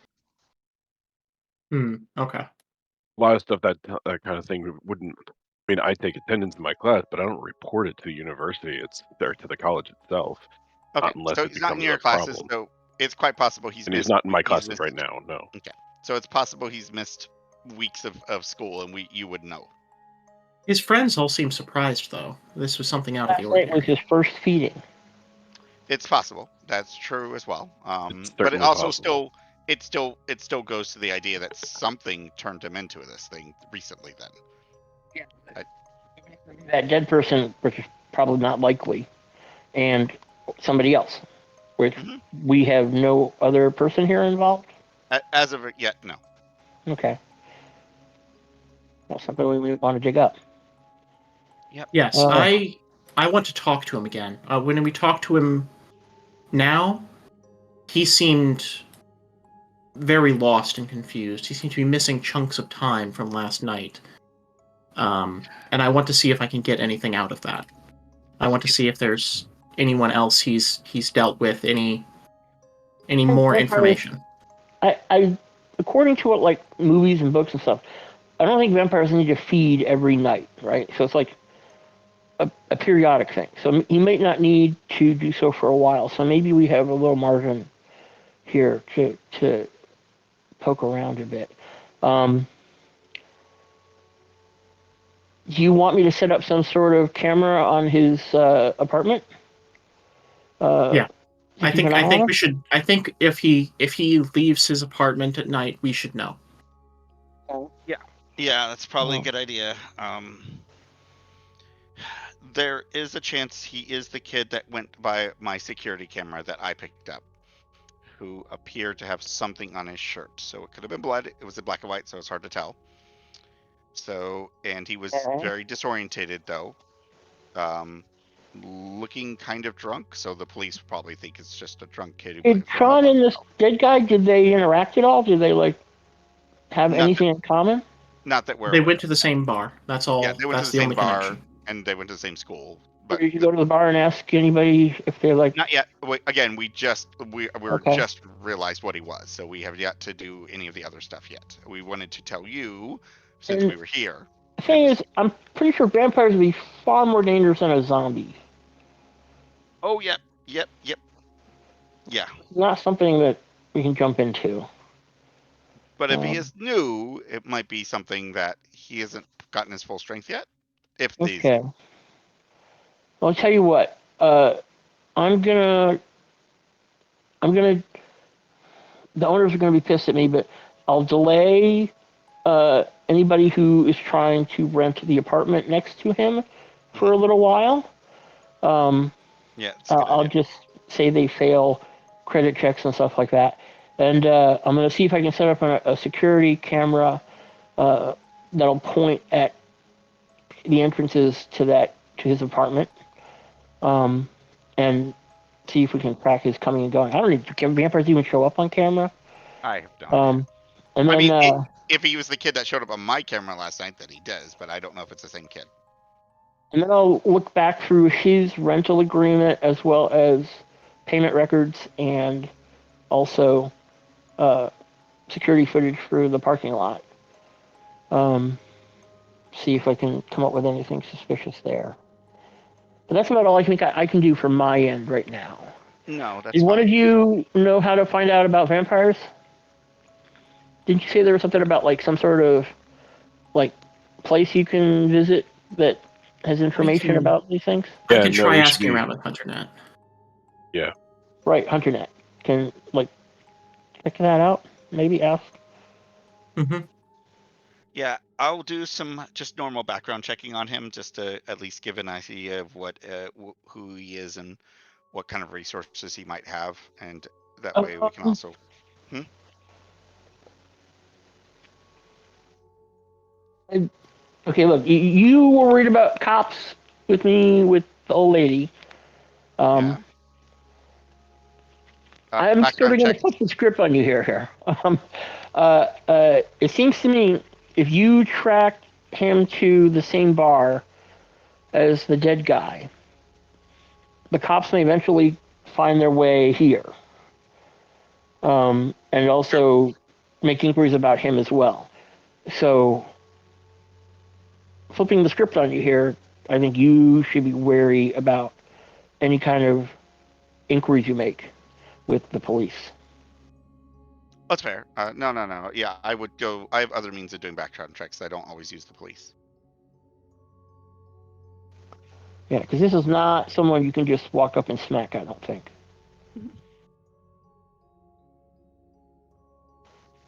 Okay. A lot of stuff that kind of thing wouldn't. I mean, I take attendance in my class, but I don't report it to the university. It's there to the college itself, Okay, not unless so it he's not in becomes your a classes, problem. so it's quite possible he's And he's missed. not in my He's classes right missed. now. No. Okay, so it's possible he's missed weeks of school, and you would know. His friends all seem surprised, though. This was something out of the Last night was ordinary. his first feeding. It's possible. That's true as well. It's But it certainly also possible. still goes to the idea that something turned him into this thing recently. Then That dead person, which is probably not likely, and somebody else, which Mhm. we have no other person here involved. As of yet, no. Okay, that's something we want to dig up. Yep. Yes, Uh, I want to talk to him again. When we talked to him now, he seemed very lost and confused. He seemed to be missing chunks of time from last night. And I want to see if I can get anything out of that. I want to see if there's anyone else he's dealt with, any more information. I, according to what like movies and books and stuff, I don't think vampires need to feed every night, right? So it's like a periodic thing. So he might not need to do so for a while. So maybe we have a little margin here to poke around a bit. Um, do you want me to set up some sort of camera on his apartment? Yeah. To keep an eye I on think him? we should. I think if he leaves his apartment at night, we should know. Yeah, that's probably a Oh. good idea. There is a chance he is the kid that went by my security camera that I picked up, who appeared to have something on his shirt. So it could have been blood. It was in black and white, so it's hard to tell. So, and he was Alright. very disorientated though, looking kind of drunk. So the police probably think it's just a drunk kid who Did blames the Sean love on and this himself. dead guy, did they interact at all? Did they like have Not that, anything in common? not that we're They aware went of. to the same bar. That's Yeah, all. they went to That's the the same only bar connection. and they went to the same school. Or But did you go to the bar and ask anybody if they're like, not yet. Again, we're okay? just realized what he was, so we have yet to do any of the other stuff yet. We wanted to tell you since And we were here. the thing is, I'm pretty sure vampires would be far more dangerous than a zombie. Oh, yep. Yeah, Not something that we can jump into. but if he Um, is new, it might be something that he hasn't gotten his full strength yet. If these, okay. Well, I'll tell you what. I'm gonna, I'm gonna. The owners are gonna be pissed at me, but I'll delay anybody who is trying to rent the apartment next to him for a little while. Um, yeah, it's a good I'll idea. just say they fail credit checks and stuff like that. And I'm going to see if I can set up a security camera that'll point at the entrances to his apartment. Um, and see if we can track his coming and going. I don't know. Can vampires even show up on camera? I have no idea. And I then mean, if he was the kid that showed up on my camera last night, then he does. But I don't know if it's the same kid. and then I'll look back through his rental agreement as well as payment records and also security footage for the parking lot. See if I can come up with anything suspicious there. But that's about all I think I can do from my end right now. No, that's Did one fine. of you know how to find out about vampires? Didn't you say there was something about like some sort of like place you can visit that has information about these things? I Yeah, can no, try we should asking be. around with HunterNet. Yeah, Right, HunterNet. Can like check that out? Maybe ask. Mm-hmm. Yeah, I'll do some just normal background checking on him, just to at least give an idea of what who he is and what kind of resources he might have, and that way we can Um, also. Hmm? okay, look, you were worried about cops with me with the old lady. Yeah. I'm sort Background of going to check. flip the script on you here. It seems to me if you track him to the same bar as the dead guy, the cops may eventually find their way here, and also make inquiries about him as well. So, flipping the script on you here, I think you should be wary about any kind of inquiries you make with the police. That's fair. No. Yeah, I would go. I have other means of doing background checks. I don't always use the police. Yeah, because this is not someone you can just walk up and smack, I don't think.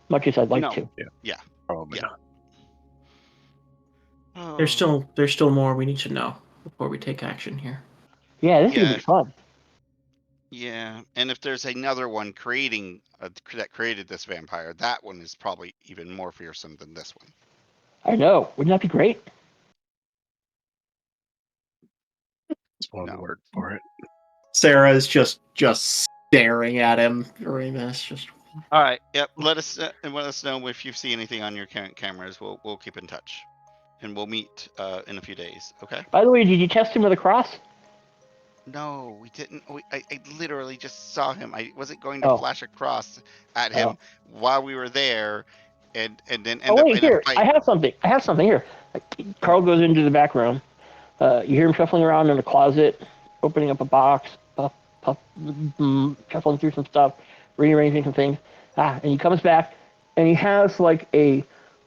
Much as I'd like No. to. Yeah. probably Yeah. not. There's Oh. still more we need to know before we take action here. Yeah, this is going to Yeah. be fun. Yeah. And if there's another one creating that created this vampire, that one is probably even more fearsome than this one. I know. Wouldn't that be great? It's one No. word for it. Sarah is just staring at him during this. Just All right. Yep. Let us know if you see anything on your cameras. We'll keep in touch, and we'll meet in a few days. Okay. By the way, did you test him with a cross? No, we didn't. I literally just saw him. I wasn't going to Oh. flash across at Oh. him while we were there, and then Oh, end up wait, in a here. fight. I have something. Here. Carl goes into the back room. You hear him shuffling around in a closet, opening up a box, shuffling through some stuff, rearranging some things. And he comes back, and he has like a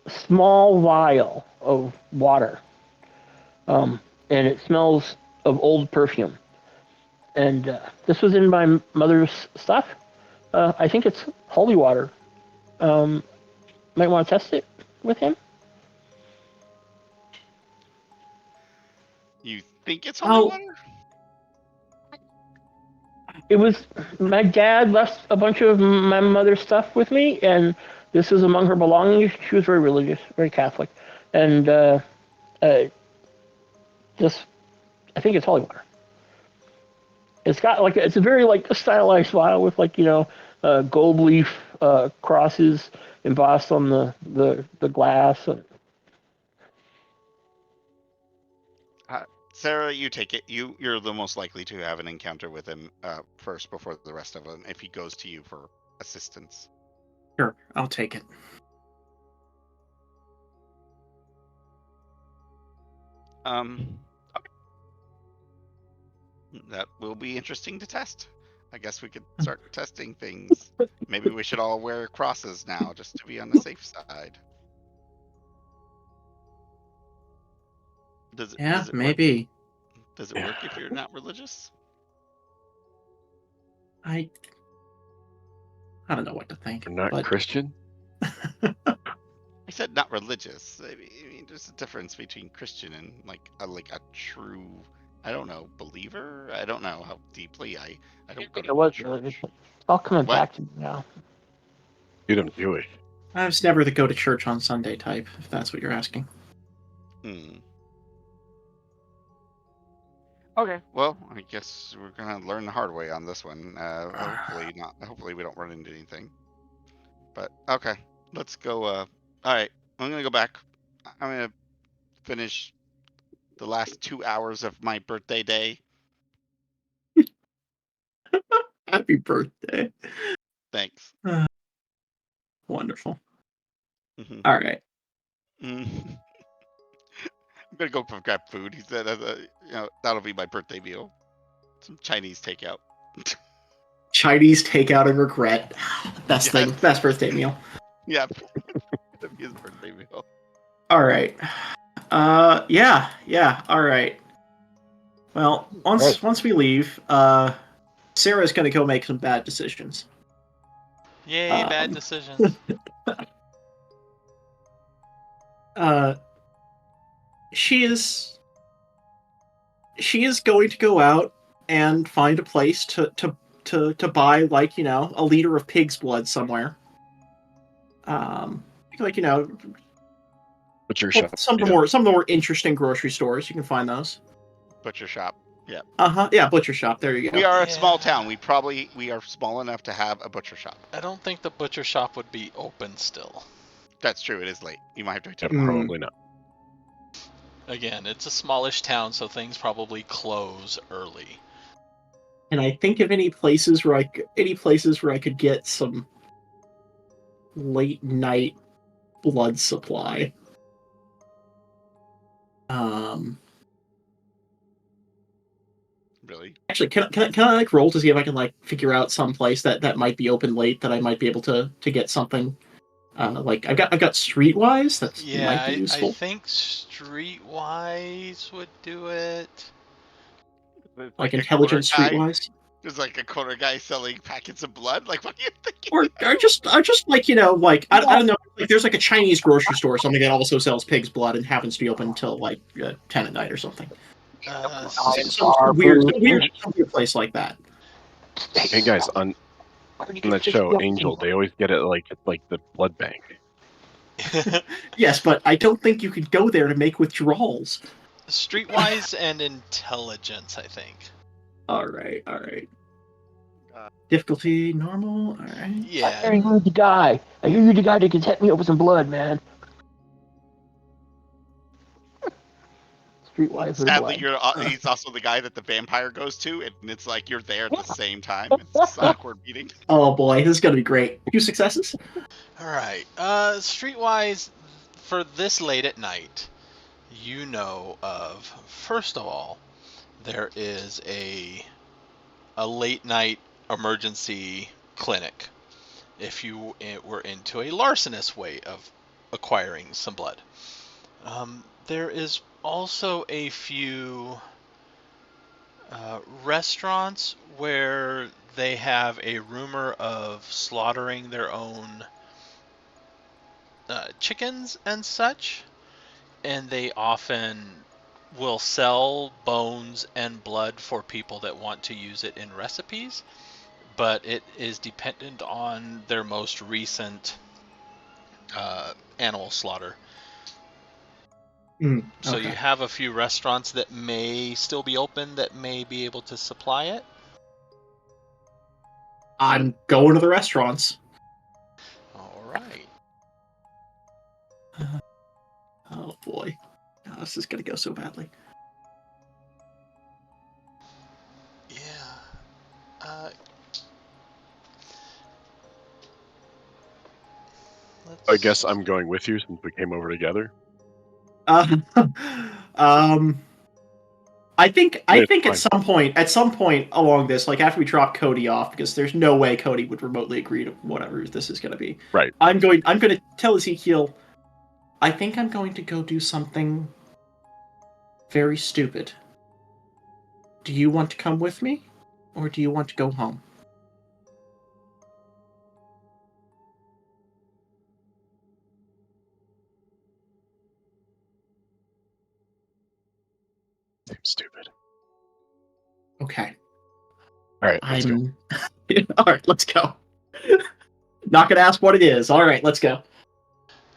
small vial of water, and it smells of old perfume. And this was in my mother's stuff. I think it's holy water. Um, might want to test it with him. You think it's holy oh, water? It was my dad left a bunch of my mother's stuff with me, and this is among her belongings. She was very religious, very Catholic, and uh, this I think it's holy water. It's got like it's a very like stylized vial with like gold leaf crosses embossed on the glass. Sarah, you take it. You're the most likely to have an encounter with him first before the rest of them if he goes to you for assistance. sure, I'll take it. Okay. That will be interesting to test. I guess we could start testing things. Maybe we should all wear crosses now just to be on the safe side. Yeah, Does it work? maybe. Does it work if you're not religious? I I don't know what to think, We're not but Christian. I said not religious. I mean, there's a difference between Christian and like a true, I don't know, believer. I don't know how deeply. I don't go to It was religious. church. It's all coming What? back to me now. Dude, I'm Jewish. I was never the go to church on Sunday type, if that's what you're asking. Hmm. Okay. Well, I guess we're gonna learn the hard way on this one. Hopefully not. Hopefully we don't run into anything. But okay, let's go. All right, I'm gonna go back. I'm gonna finish the last 2 hours of my birthday day. Happy birthday. Thanks. Wonderful. Mhm. All right. Mm. I'm gonna go grab food. He said, that'll be my birthday meal. Some Chinese takeout. Chinese takeout and regret. Best thing. Yes. Best birthday meal. Yeah. That'll be his birthday meal. All right. Yeah. All right. Well, once we leave, Sarah's gonna go make some bad decisions. Yay, bad decisions. Uh, she is going to go out and find a place to buy, like, a liter of pig's blood somewhere. Like, Butcher shop. some of Yeah. the more interesting grocery stores. You can find those. Butcher shop. Yeah. Yeah, butcher shop. There you go. We are a Yeah. small town. We are small enough to have a butcher shop. I don't think the butcher shop would be open still. That's true. It is late. You might have to wait till Yeah, tomorrow. probably not. Again, it's a smallish town, so things probably close early. And I think of any places where I could get some late night blood supply. Really? Actually, can I like roll to see if I can like figure out some place that might be open late that I might be able to get something. Like I've got Streetwise that might be Yeah, I useful. think Streetwise would do it. It's Like a corner intelligent guy. Streetwise. There's like a corner guy selling packets of blood. Like, what are you thinking? Or just like like I don't know, like there's like a Chinese grocery store or something that also sells pig's blood and happens to be open until like 10 at night or something. Some weird place like that. Hey guys, on that show Angel, they always get it like it's like the blood bank. Yes, but I don't think you could go there to make withdrawals. Streetwise and intelligence, I think. All right. Difficulty normal. All right. Yeah. I hear you're the guy. I hear you're the guy that can set me up with some blood, man. Streetwise for the Sadly, blood. he's also the guy that the vampire goes to, and it's like you're there at the same time. It's this awkward meeting. Oh boy, this is gonna be great. 2 successes. All right. Streetwise, for this late at night, you know of, first of all, there is a late night emergency clinic if you were into a larcenous way of acquiring some blood. There is also a few restaurants where they have a rumor of slaughtering their own chickens and such, and they often will sell bones and blood for people that want to use it in recipes, but it is dependent on their most recent animal slaughter. So Okay. you have a few restaurants that may still be open that may be able to supply it. I'm going to the restaurants. All right. Oh boy, this is gonna go so badly. Yeah. I guess I'm going with you since we came over together. I think It's at some point along this, like after we drop Cody off, because there's no way Cody would remotely agree to whatever this is going to be. Right. I'm going to tell Ezekiel, I think I'm going to go do something very stupid. Do you want to come with me, or do you want to go home? Seems stupid. Okay. All right, let's go. All right, let's go. Not gonna ask what it is. All right, let's go.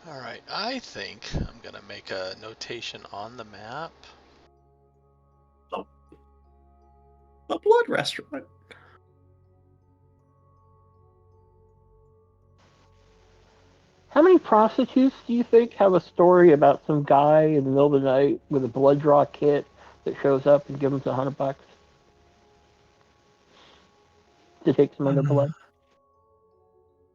All right. I think I'm gonna make a notation on the map. a blood restaurant. How many prostitutes do you think have a story about some guy in the middle of the night with a blood draw kit that shows up and gives them $100 to take some of their blood?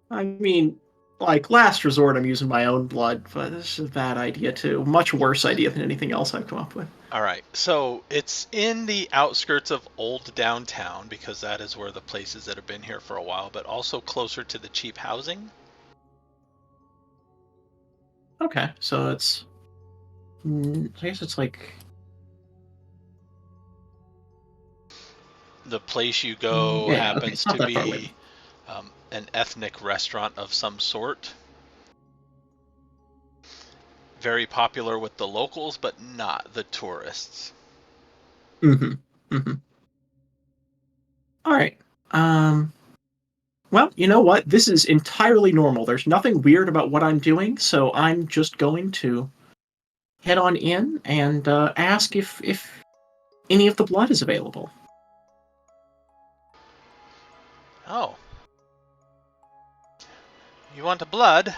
I mean, like last resort, I'm using my own blood, but this is a bad idea too. Much worse idea than anything else I've come up with. All right, so it's in the outskirts of old downtown because that is where the places that have been here for a while, but also closer to the cheap housing. Okay, so it's. I guess it's like. The place you go Yeah, okay, happens it's not to that far away. be an ethnic restaurant of some sort. Very popular with the locals, but not the tourists. Mm-hmm. Mm-hmm. All right. Well, you know what? This is entirely normal. There's nothing weird about what I'm doing, so I'm just going to head on in and ask if any of the blood is available. Oh. You want the blood?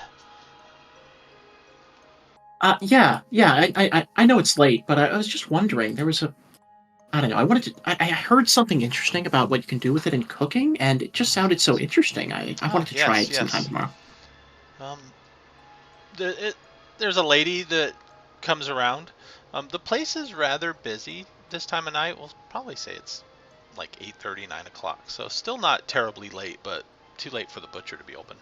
Yeah. I know it's late, but I was just wondering. There was a. I don't know. I wanted to. I heard something interesting about what you can do with it in cooking, and it just sounded so interesting. I wanted to try it sometime tomorrow. Um, there's a lady that comes around. The place is rather busy this time of night. We'll probably say it's like 8:30, 9 o'clock. So still not terribly late, but too late for the butcher to be open.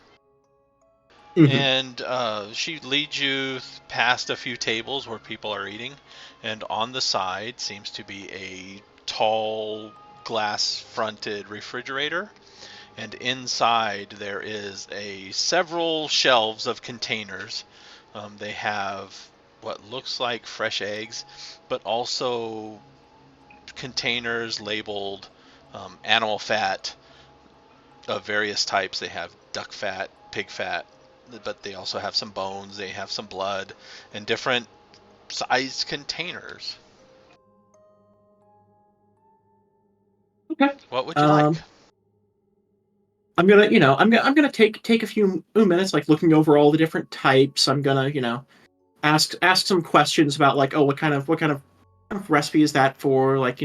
Mm-hmm. And she leads you past a few tables where people are eating, and on the side seems to be a tall glass-fronted refrigerator, and inside there is several shelves of containers. They have what looks like fresh eggs, but also containers labeled animal fat of various types. They have duck fat, pig fat, but they also have some bones, they have some blood, and different sized containers. Okay. What would you like? I'm gonna take a few minutes, like looking over all the different types. I'm gonna, ask some questions about like, oh, what kind of recipe is that for? Like,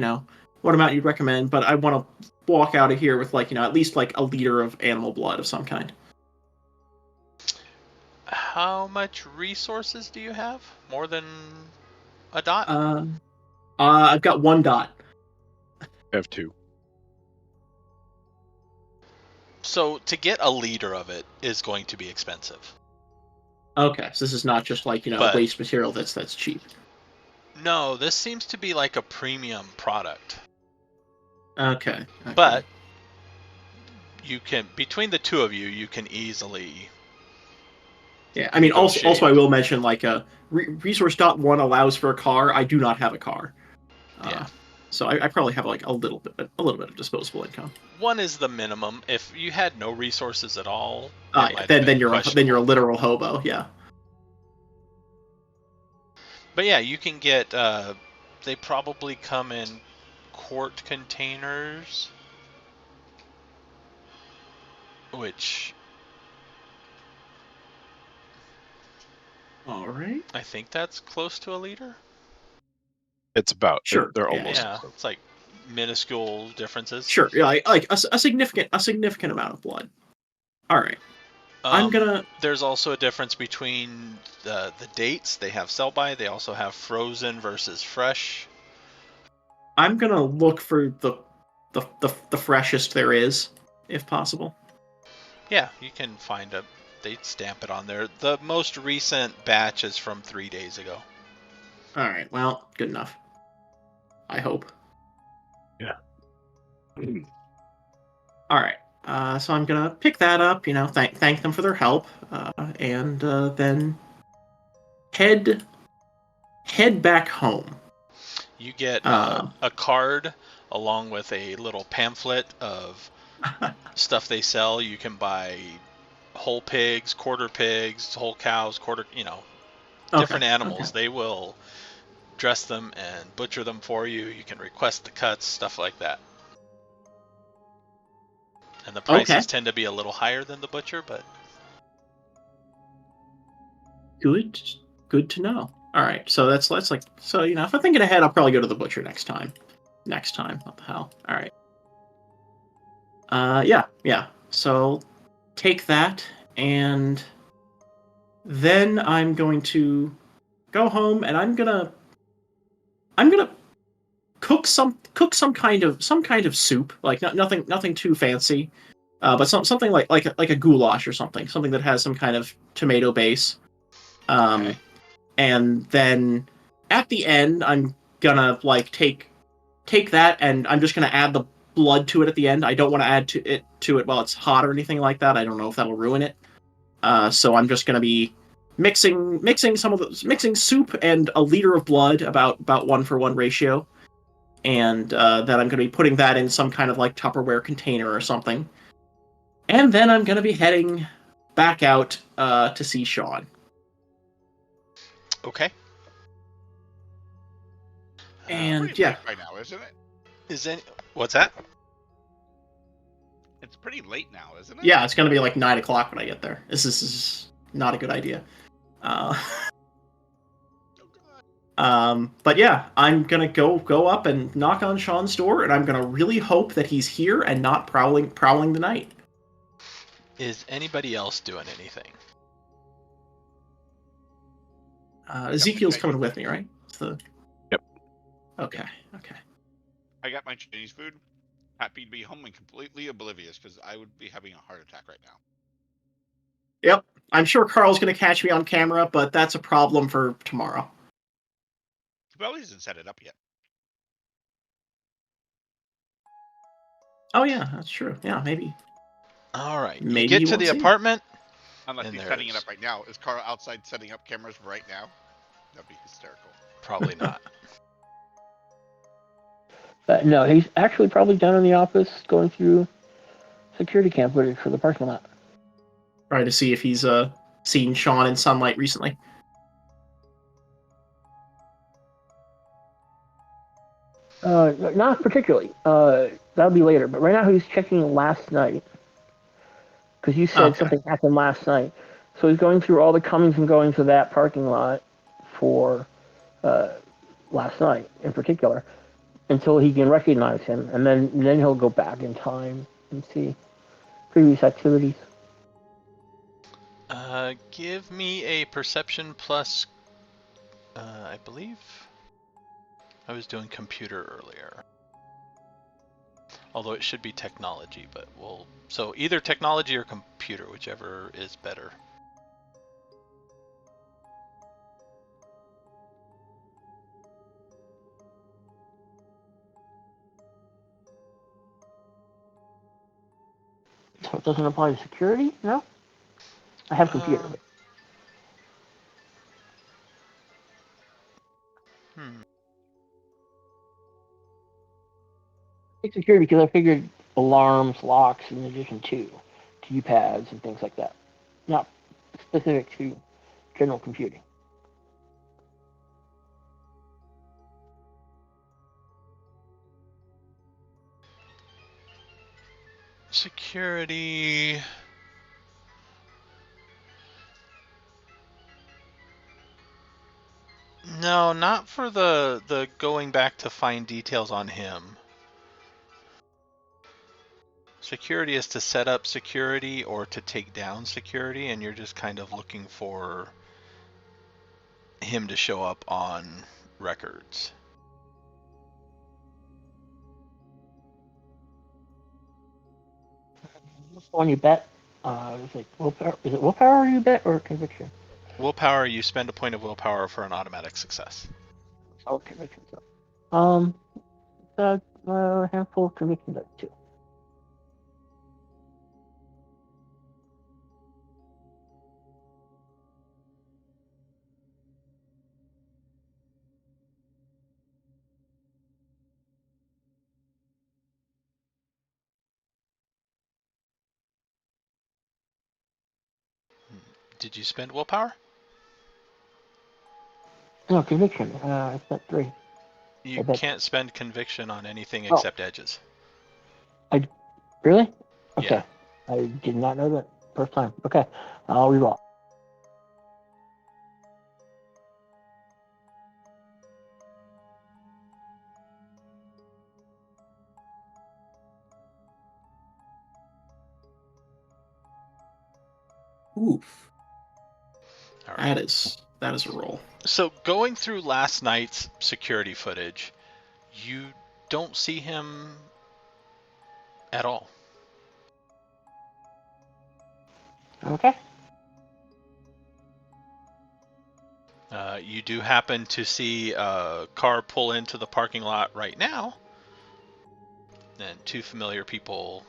what amount you'd recommend? But I want to walk out of here with like, at least like a liter of animal blood of some kind. How much resources do you have? More than a dot? I've got 1 dot. I have 2. So to get a liter of it is going to be expensive. Okay, so this is not just like But- waste material that's cheap. No, this seems to be like a premium product. Okay. But you can, between the two of you, you can easily. Yeah, I mean, also negotiate. I will mention like resource dot one allows for a car. I do not have a car. Yeah. So I probably have like a little bit of disposable income. 1 is the minimum. If you had no resources at all, Then you're a literal hobo. Yeah. But yeah, you can get. They probably come in quart containers, which All right. I think that's close to a liter. It's about. Sure, They're yeah. almost. Yeah, it's like minuscule differences. Sure. Yeah, like a significant amount of blood. All right. I'm gonna. There's also a difference between the dates. They have sell by. They also have frozen versus fresh. I'm gonna look for the freshest there is, if possible. Yeah, you can find a. They stamp it on there. The most recent batch is from 3 days ago. All right. Well, good enough. I hope. Yeah. All right. So I'm gonna pick that up. Thank them for their help, and then head back home. You get a card along with a little pamphlet of stuff they sell. You can buy whole pigs, quarter pigs, whole cows, different animals. Okay. They will dress them and butcher them for you. You can request the cuts, stuff like that. And the prices Okay. tend to be a little higher than the butcher, but Good to know. All right, so that's like, so if I'm thinking ahead, I'll probably go to the butcher next time. What the hell? All right. Yeah. So take that, and then I'm going to go home, and I'm gonna cook some kind of soup, like nothing too fancy, but something like a goulash or something that has some kind of tomato base. okay. And then at the end, I'm gonna like take that, and I'm just gonna add the blood to it at the end. I don't want to add to it while it's hot or anything like that. I don't know if that'll ruin it. So I'm just gonna be mixing soup and a liter of blood, about 1-for-1 ratio, and then I'm gonna be putting that in some kind of like Tupperware container or something. And then I'm gonna be heading back out to see Sean. Okay. It's And pretty yeah, late by now, isn't it? Is any what's that? It's pretty late now, isn't it? yeah, it's gonna be like 9 o'clock when I get there. This is not a good idea. Uh, but yeah, I'm gonna go up and knock on Sean's door, and I'm gonna really hope that he's here and not prowling the night. Is anybody else doing anything? Ezekiel's Chinese coming with food. me, right? Yep. Okay. I got my Chinese food. Happy to be home and completely oblivious because I would be having a heart attack right now. Yep. I'm sure Carl's gonna catch me on camera, but that's a problem for tomorrow. He probably hasn't set it up yet. Oh yeah, that's true. Yeah, maybe. All right. You Maybe get he to won't the see it. apartment. Unless And he's setting it there's- up right now. Is Carl outside setting up cameras right now? That'd be hysterical. Probably not. No, he's actually probably down in the office going through security cam footage for the parking lot. Trying to see if he's seen Sean in sunlight recently. Not particularly. That'll be later. But right now he's checking last night because you said Okay. something happened last night. So he's going through all the comings and goings of that parking lot for last night in particular until he can recognize him, and then he'll go back in time and see previous activities. Give me a perception plus. I believe I was doing computer earlier. Although it should be technology, but we'll. So either technology or computer, whichever is better. So it doesn't apply to security? No? I have computer. Hmm. It's security because I figured alarms, locks, in addition to keypads and things like that. Not specific to general computing. Security. No, not for the going back to find details on him. Security is to set up security or to take down security, and you're just kind of looking for him to show up on records. What's the one you bet? Is it willpower? Is it willpower you bet or conviction? Willpower, you spend a point of willpower for an automatic success. Oh, conviction. So, a handful of conviction dice too. Did you spend willpower? No, conviction. I bet 3. You bet. can't spend conviction on anything Oh. except edges. Really? Okay. Yeah. I did not know that first time. Okay. I'll reroll. Oof. All right. That is a roll. So going through last night's security footage, you don't see him at all. Okay. You do happen to see a car pull into the parking lot right now, and two familiar people,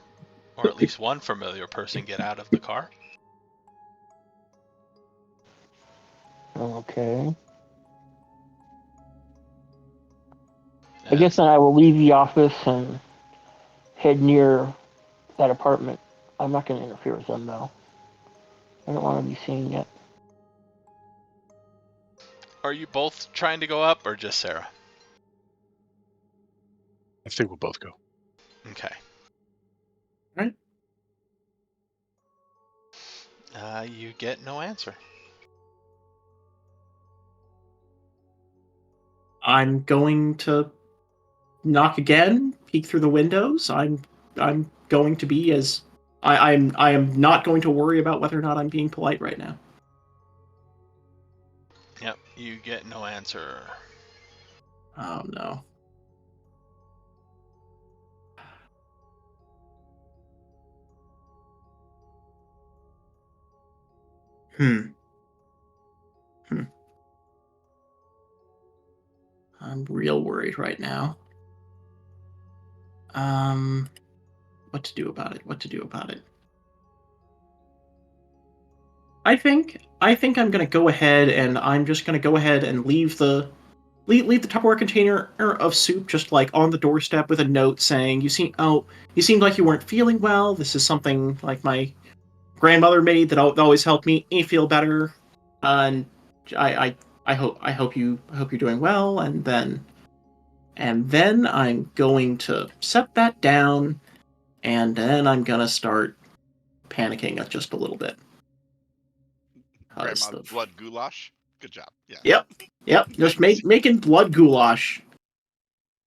or at least one familiar person, get out of the car. Okay. I guess then I will leave the office and head near that apartment. I'm not going to interfere with them, though. I don't want to be seen yet. Are you both trying to go up, or just Sarah? I think we'll both go. Okay. Right. You get no answer. I'm going to knock again, peek through the windows. I'm going to be as I am not going to worry about whether or not I'm being polite right now. Yep, you get no answer. Oh no. Hmm. I'm real worried right now. What to do about it? What to do about it? I think I'm gonna go ahead and I'm just gonna go ahead and leave the Tupperware container of soup just like on the doorstep with a note saying you seemed like you weren't feeling well. This is something like my grandmother made that always helped me feel better. And I hope you're doing well. And then I'm going to set that down, and then I'm gonna start panicking just a little bit. Grandma's blood goulash. Good job. Yeah. Yep. Just Nice. making blood goulash,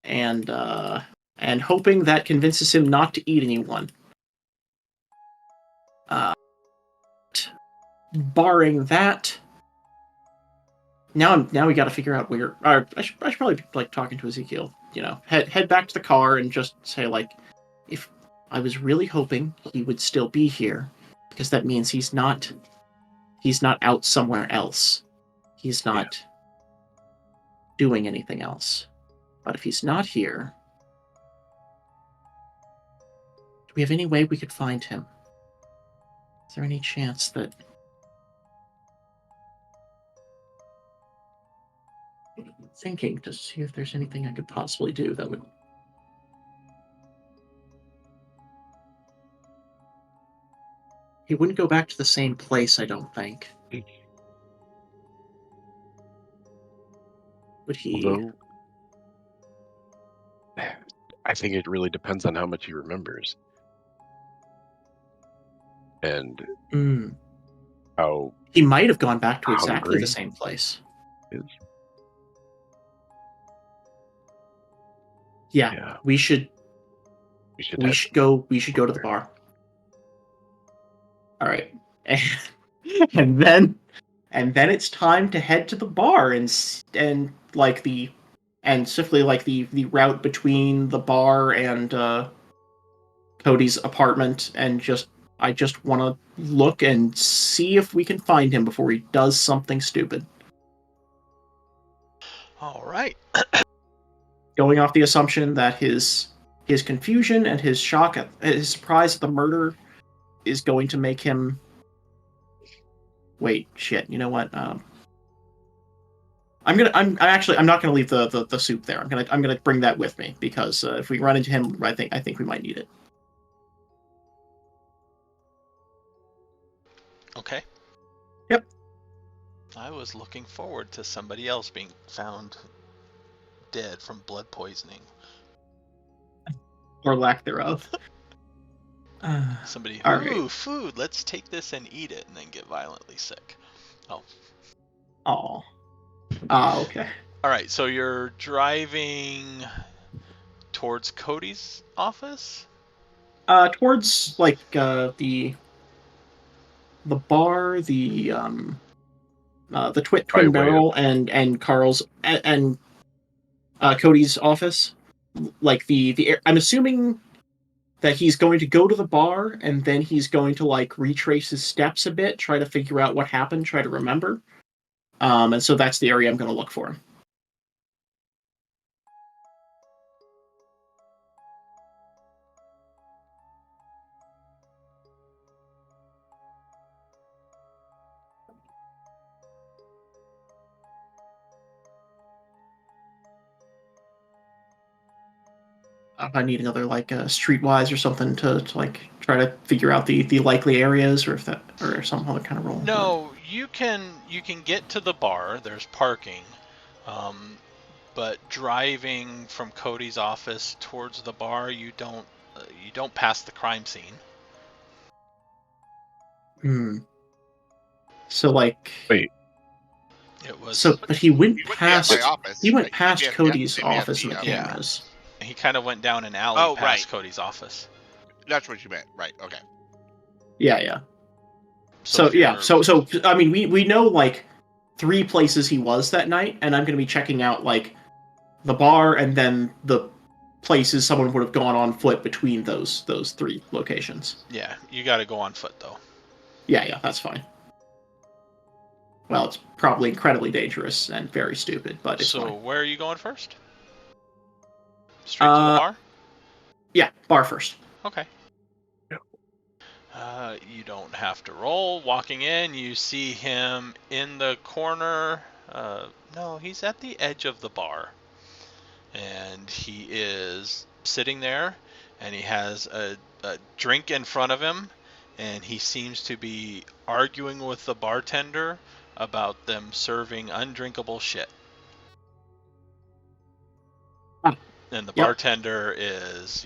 and hoping that convinces him not to eat anyone. Uh, Barring that, now we got to figure out where. I should probably be, like talking to Ezekiel. Head back to the car and just say like, if I was really hoping he would still be here, because that means he's not out somewhere else. He's not doing anything else. But if he's not here, do we have any way we could find him? Is there any chance that thinking to see if there's anything I could possibly do that would. He wouldn't go back to the same place, I don't think. Would he? Although, I think it really depends on how much he remembers and how He might have gone back to exactly the hungry same place. he is. Yeah. We should go to the bar. All right. And then it's time to head to the bar and swiftly like the route between the bar and Cody's apartment, and I just want to look and see if we can find him before he does something stupid. All right. Going off the assumption that his confusion and his his surprise at the murder is going to make him. Wait, shit. You know what? I'm not gonna leave the soup there. I'm gonna bring that with me because if we run into him, I think we might need it. Okay. Yep. I was looking forward to somebody else being found dead from blood poisoning. Or lack thereof. Somebody, All ooh, right. food, let's take this and eat it, and then get violently sick. Oh. Okay. All right, so you're driving towards Cody's office? Towards like the bar, the twin By way of barrel, and Carl's and Cody's office. Like I'm assuming that he's going to go to the bar and then he's going to like retrace his steps a bit, try to figure out what happened, try to remember. And so that's the area I'm going to look for him. If I need another like streetwise or something to like try to figure out the likely areas, or if that or some other kind of role. No, you can get to the bar. There's parking, but driving from Cody's office towards the bar, you don't pass the crime scene. Hmm. So like. wait, It was So, but he went You went past my past. office. He went right? past You Cody's gave me office in the FD, Yeah. cameras. he kind of went down an alley Oh, past right. Cody's office. That's what you meant, right? Okay. Yeah. So So if yeah. you're So I mean, we know like 3 places he was that night, and I'm going to be checking out like the bar and then the places someone would have gone on foot between those 3 locations. yeah, you got to go on foot though. Yeah, that's fine. Well, it's probably incredibly dangerous and very stupid, but it's So fine. where are you going first? Straight to the bar? Yeah, bar first. Okay. You don't have to roll. Walking in, you see him in the corner. No, he's at the edge of the bar. And he is sitting there, and he has a drink in front of him, and he seems to be arguing with the bartender about them serving undrinkable shit. And the Yep. bartender is,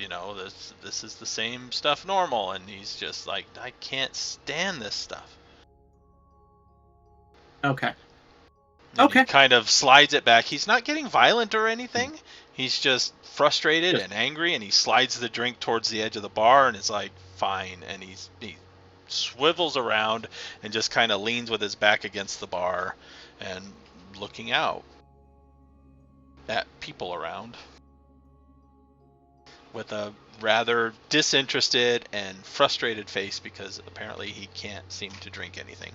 this is the same stuff normal, and he's just like, I can't stand this stuff. Okay. And Okay. he kind of slides it back. He's not getting violent or anything. He's just frustrated and angry, and he slides the drink towards the edge of the bar, and it's like, fine. And he swivels around and just kind of leans with his back against the bar and looking out at people around with a rather disinterested and frustrated face because apparently he can't seem to drink anything.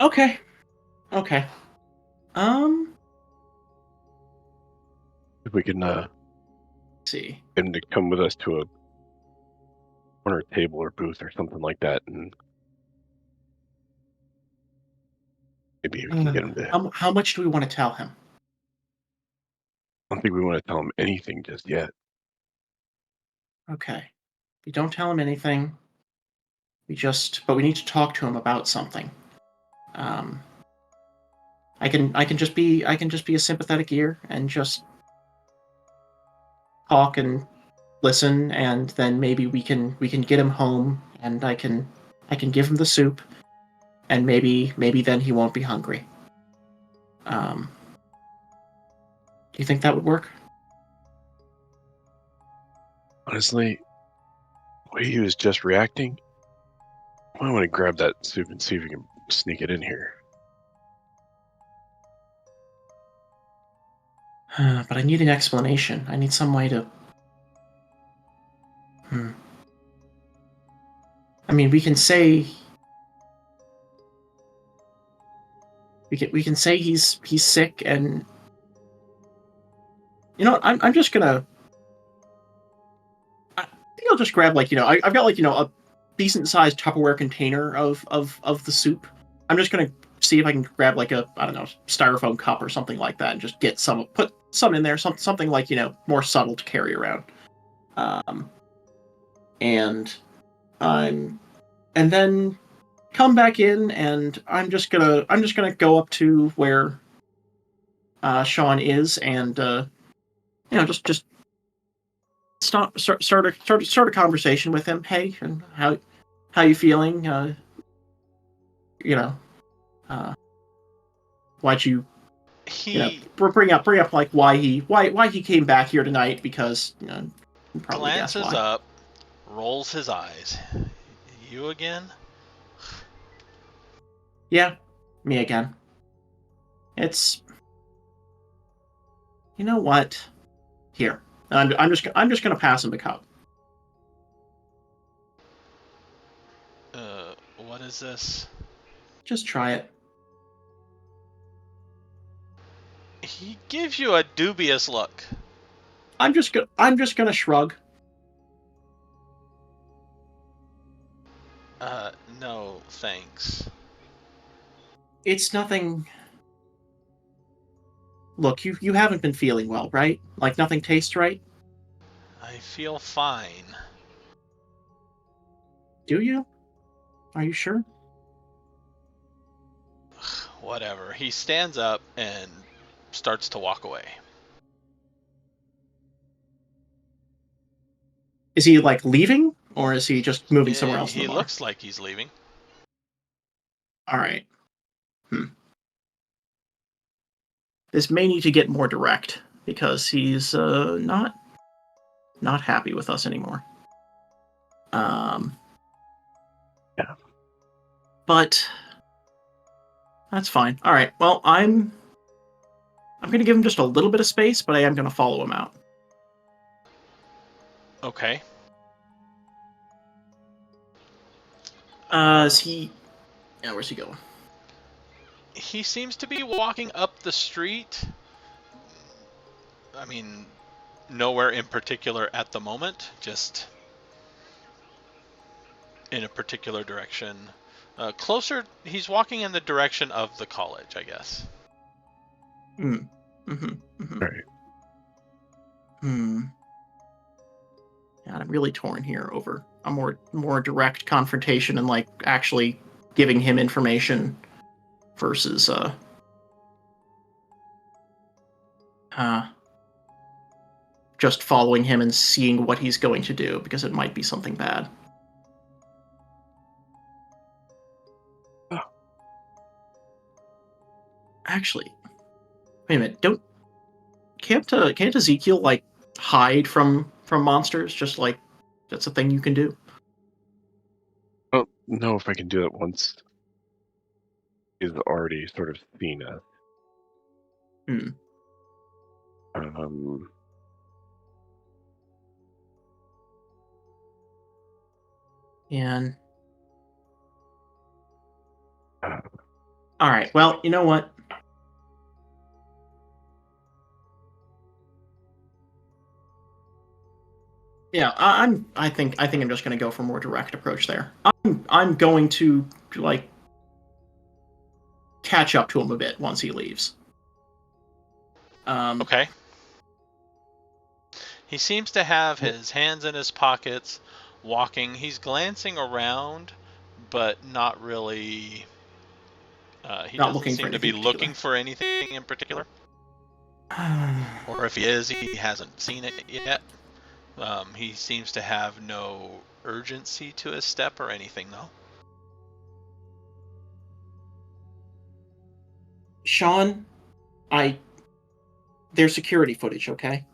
Okay. if we can Let's see. get him to come with us to a corner table or booth or something like that, and maybe we can get him to. How much do we want to tell him? I don't think we want to tell him anything just yet. Okay. We don't tell him anything. But we need to talk to him about something. I can just be a sympathetic ear and just talk and listen, and then maybe we can get him home, and I can give him the soup, and maybe then he won't be hungry. Do you think that would work? Honestly, the way he was just reacting, I want to grab that soup and see if we can sneak it in here. But I need an explanation. I need some way to. I mean, we can say. We can say he's sick, and you know what? I'm just gonna. I think I'll just grab I've got a decent sized Tupperware container of the soup. I'm just gonna see if I can grab like a, I don't know, styrofoam cup or something like that, and just put some in there, something like more subtle to carry around. And then come back in, and I'm just gonna go up to where Sean is, and just start a conversation with him. Hey, and how you feeling? You know, why'd you He bring up like why he came back here tonight, because you probably guess glances why. up, rolls his eyes. You again? Yeah, me again. It's, you know what? Here, I'm just gonna pass him the cup. What is this? Just try it. He gives you a dubious look. I'm just gonna shrug. No, thanks. It's nothing. Look, you haven't been feeling well, right? Like nothing tastes right. I feel fine. Do you? Are you sure? Whatever. He stands up and starts to walk away. Is he like leaving, or is he just moving somewhere else in He the bar? looks like he's leaving. All right. This may need to get more direct, because he's not happy with us anymore. Yeah. But that's fine. All right. Well, I'm going to give him just a little bit of space, but I am going to follow him out. Okay. Is he? Yeah, where's he going? He seems to be walking up the street. I mean, nowhere in particular at the moment, just in a particular direction. Closer, he's walking in the direction of the college, I guess. Right. Yeah, I'm really torn here over a more direct confrontation and like actually giving him information versus just following him and seeing what he's going to do, because it might be something bad. Oh. Actually, wait a minute. Can't Ezekiel like hide from monsters? Just like that's a thing you can do. I don't know if I can do it once he's already sort of seen us. And all right, well, you know what? Yeah, I think I'm just going to go for a more direct approach there. I'm going to like catch up to him a bit once he leaves. Okay. He seems to have his hands in his pockets, walking. He's glancing around, but not really. He Not doesn't looking for seem to be anything particular. looking for anything in particular. Or if he is, he hasn't seen it yet. He seems to have no urgency to his step or anything, though. Sean, there's security footage, okay?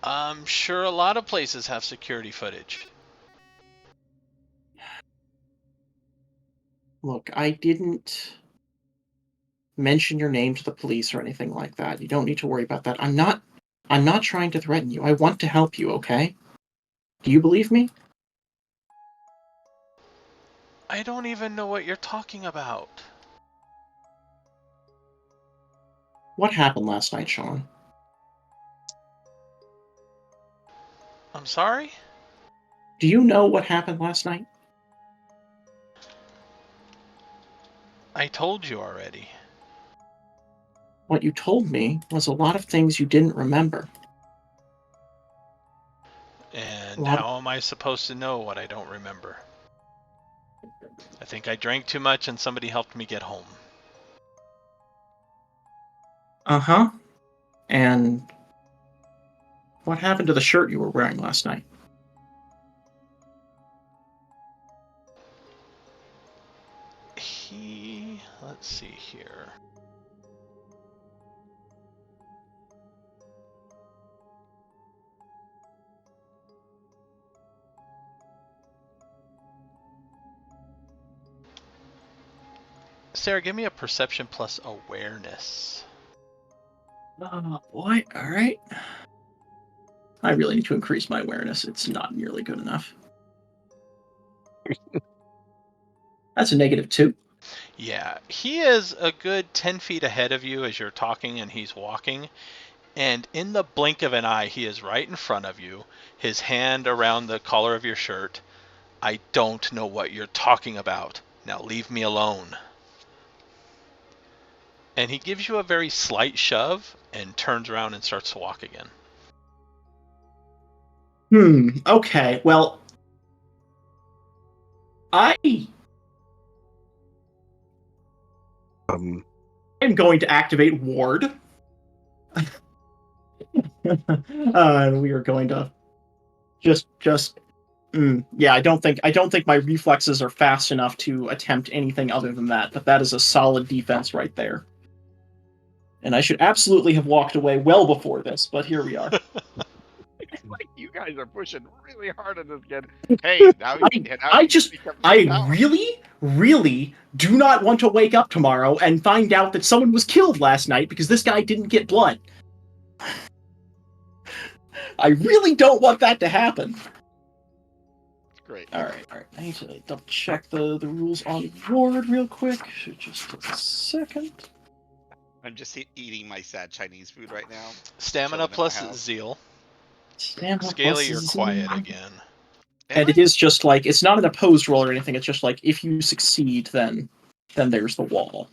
I'm sure a lot of places have security footage. Look, I didn't mention your name to the police or anything like that. You don't need to worry about that. I'm not trying to threaten you. I want to help you, okay? Do you believe me? I don't even know what you're talking about. What happened last night, Sean? I'm sorry? Do you know what happened last night? I told you already. What you told me was a lot of things you didn't remember. And how am I supposed to know what I don't remember? I think I drank too much and somebody helped me get home. Uh-huh. And what happened to the shirt you were wearing last night? Let's see here. Sarah, give me a perception plus awareness. Oh, boy. All right. I really need to increase my awareness. It's not nearly good enough. That's a -2. Yeah, he is a good 10 feet ahead of you as you're talking and he's walking. And in the blink of an eye, he is right in front of you, his hand around the collar of your shirt. I don't know what you're talking about. Now leave me alone. And he gives you a very slight shove and turns around and starts to walk again. Okay. Well, I Um, am going to activate Ward. And we are going to just yeah, I don't think my reflexes are fast enough to attempt anything other than that, but that is a solid defense right there. And I should absolutely have walked away well before this, but here we are. It's like you guys are pushing really hard on this kid. Hey, now I he's just becoming I powerful. really do not want to wake up tomorrow and find out that someone was killed last night because this guy didn't get blood. I really don't want that to happen. Great. All right. I need to double check the rules on Ward real quick. Just a second. I'm just eating my sad Chinese food right now. Stamina Chilling at my plus house. zeal. Stamina Scaly, plus you're quiet again. And it is just like, it's not an opposed roll or anything. It's just like, if you succeed, then there's the wall.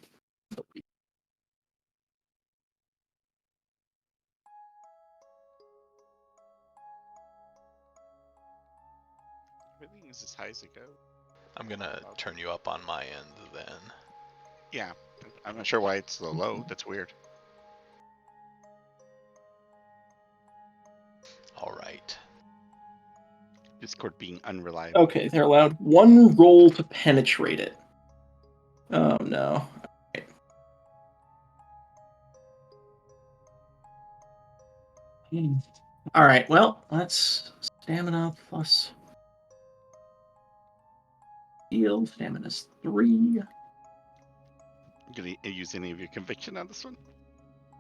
Everything is as high as it goes. I'm going to turn you up on my end then. Yeah, I'm not sure why it's so low. That's weird. All right. Discord being unreliable. Okay, they're allowed one roll to penetrate it. Oh no. Alright, well, that's stamina plus heal. Stamina's 3. You gonna use any of your conviction on this one?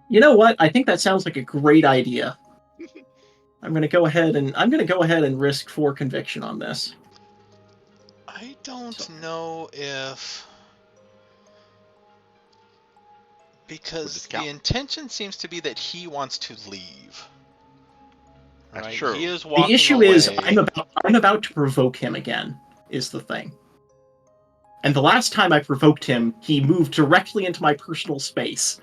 You know what? I think that sounds like a great idea. I'm gonna go ahead and risk 4 conviction on this. I don't know if... Because the intention seems to be that he wants to leave. That's Right? true. He is walking The issue away. is I'm about to provoke him again, is the thing. And the last time I provoked him, he moved directly into my personal space.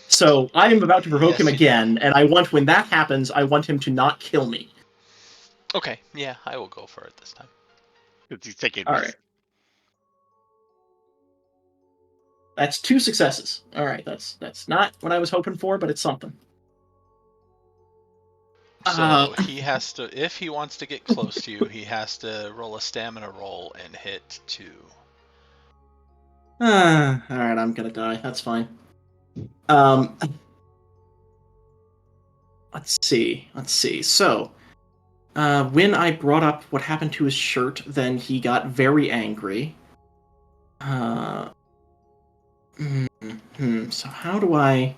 So I am about to provoke him again, and when that happens, I want him to not kill me. Okay, yeah, I will go for it this time. Because he's taking All risk. right. That's 2 successes. All right, that's not what I was hoping for, but it's something. So he has to, if he wants to get close to you, he has to roll a stamina roll and hit 2. All right, I'm gonna die. That's fine. Let's see. So, when I brought up what happened to his shirt, then he got very angry. So how do I...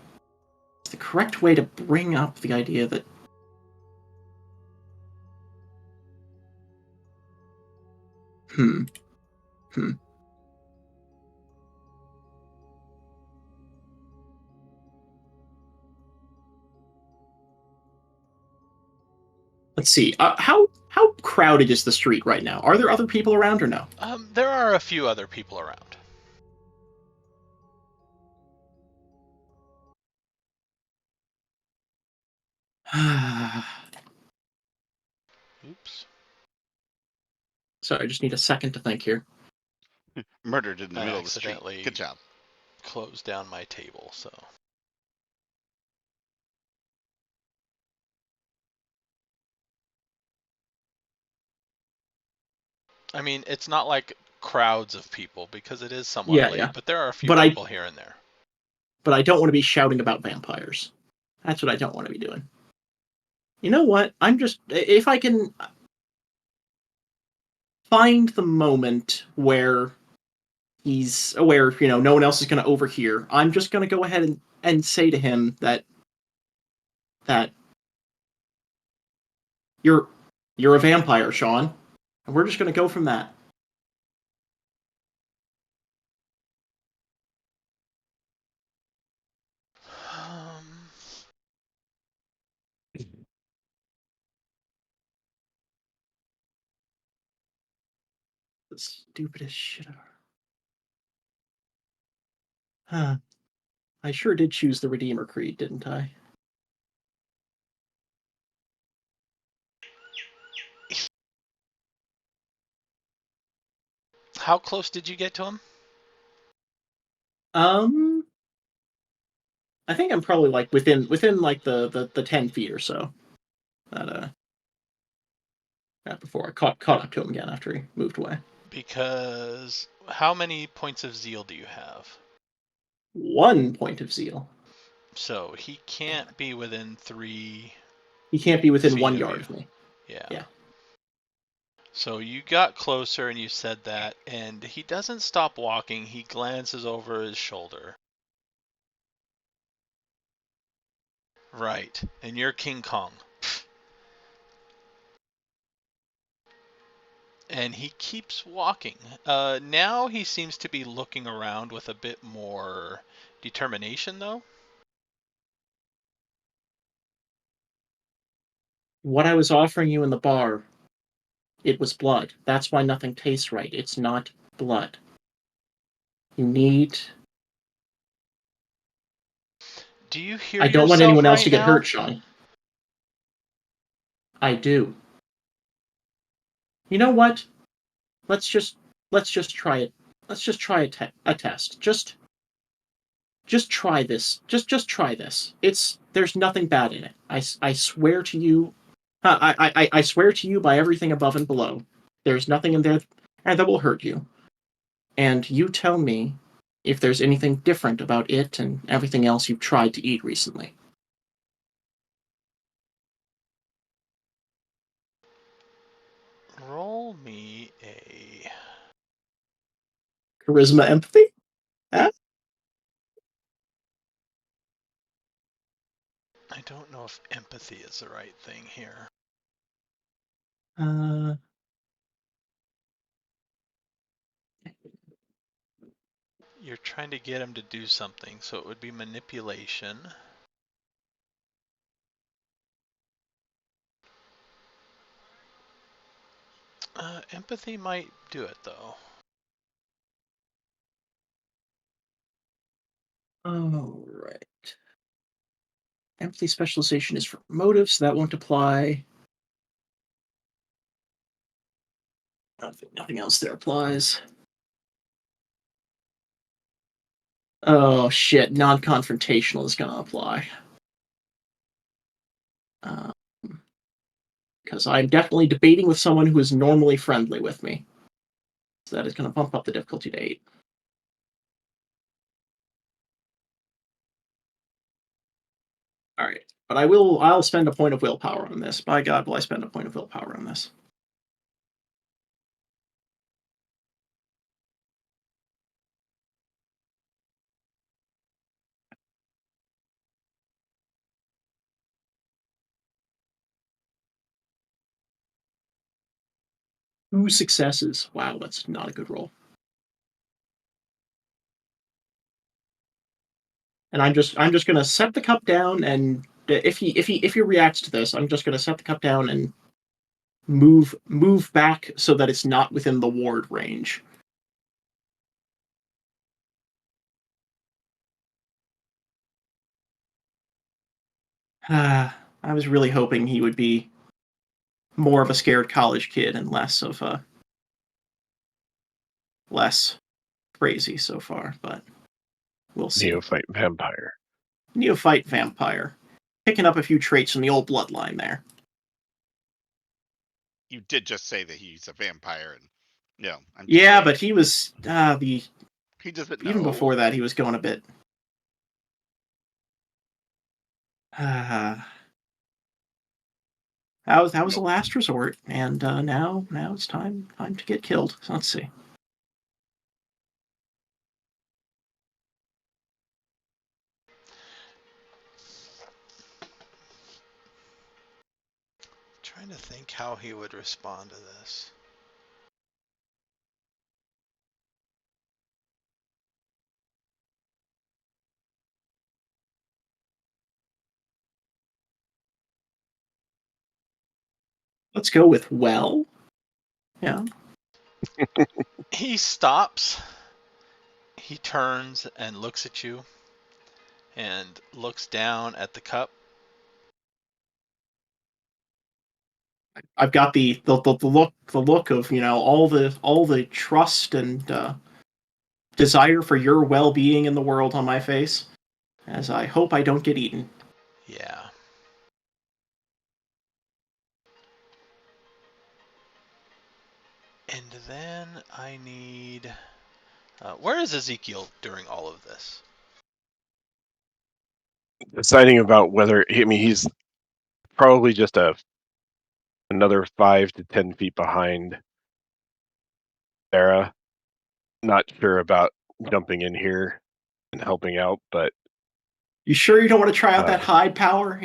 Is the correct way to bring up the idea that... Let's see. How crowded is the street right now? Are there other people around or no? There are a few other people around. Oops. Sorry, I just need a second to think here. Murdered in the middle of the Accidentally street. Good job. close down my table, so. I mean, it's not like crowds of people because it is somewhat Yeah, late, yeah. but there are a few But people here and there. I don't want to be shouting about vampires. That's what I don't want to be doing. You know what? I'm just if I can find the moment where no one else is going to overhear. I'm just going to go ahead and say to him that you're a vampire, Sean, and we're just going to go from that. Um, The stupidest shit ever. Huh. I sure did choose the Redeemer Creed, didn't I? how close did you get to him? I think I'm probably like within like the 10 feet or so. That before I caught up to him again after he moved away. Because how many points of zeal do you have? 1 point of zeal. So he can't be within 3 He can't be within feet 1 of yard you. of me. Yeah. Yeah. So you got closer and you said that, and he doesn't stop walking. He glances over his shoulder. Right. And you're King Kong. And he keeps walking. Now he seems to be looking around with a bit more determination, though. What I was offering you in the bar, it was blood. That's why nothing tastes right. It's not blood. You need. Do you hear I don't want yourself anyone else right to get now? hurt, Sean. I do. You know what? Let's just try it. Let's just try a test. Just try this. Just try this. There's nothing bad in it. I swear to you. I swear to you by everything above and below. There's nothing in there that will hurt you. And you tell me if there's anything different about it and everything else you've tried to eat recently. Roll me a. Charisma, empathy. Huh? I don't know if empathy is the right thing here. Uh, You're trying to get him to do something, so it would be manipulation. Empathy might do it, though. all right. Empathy specialization is for motive, so that won't apply. Nothing else there applies. Oh shit! Non-confrontational is going to apply. Because I'm definitely debating with someone who is normally friendly with me. So that is going to bump up the difficulty to 8. All right, but I'll spend a point of willpower on this. By God, will I spend a point of willpower on this? Two successes. Wow, that's not a good roll. And I'm just going to set the cup down, and if he reacts to this, I'm just going to set the cup down and move back so that it's not within the ward range. I was really hoping he would be more of a scared college kid and less of a less crazy so far, but We'll see. Neophyte vampire. Neophyte vampire. Picking up a few traits from the old bloodline there. You did just say that he's a vampire, and I'm just Yeah, saying, but he was he doesn't even know. before that he was going a bit. That was the last resort, and now it's time to get killed. So let's see. Trying to think how he would respond to this. Let's go with well. Yeah. He stops. He turns and looks at you and looks down at the cup. I've got the look of all the trust and desire for your well-being in the world on my face, as I hope I don't get eaten. Yeah. And then I need... where is Ezekiel during all of this? Deciding about whether he's probably just another 5 to 10 feet behind Sarah. Not sure about jumping in here and helping out, but You sure you don't want to try out that hide power?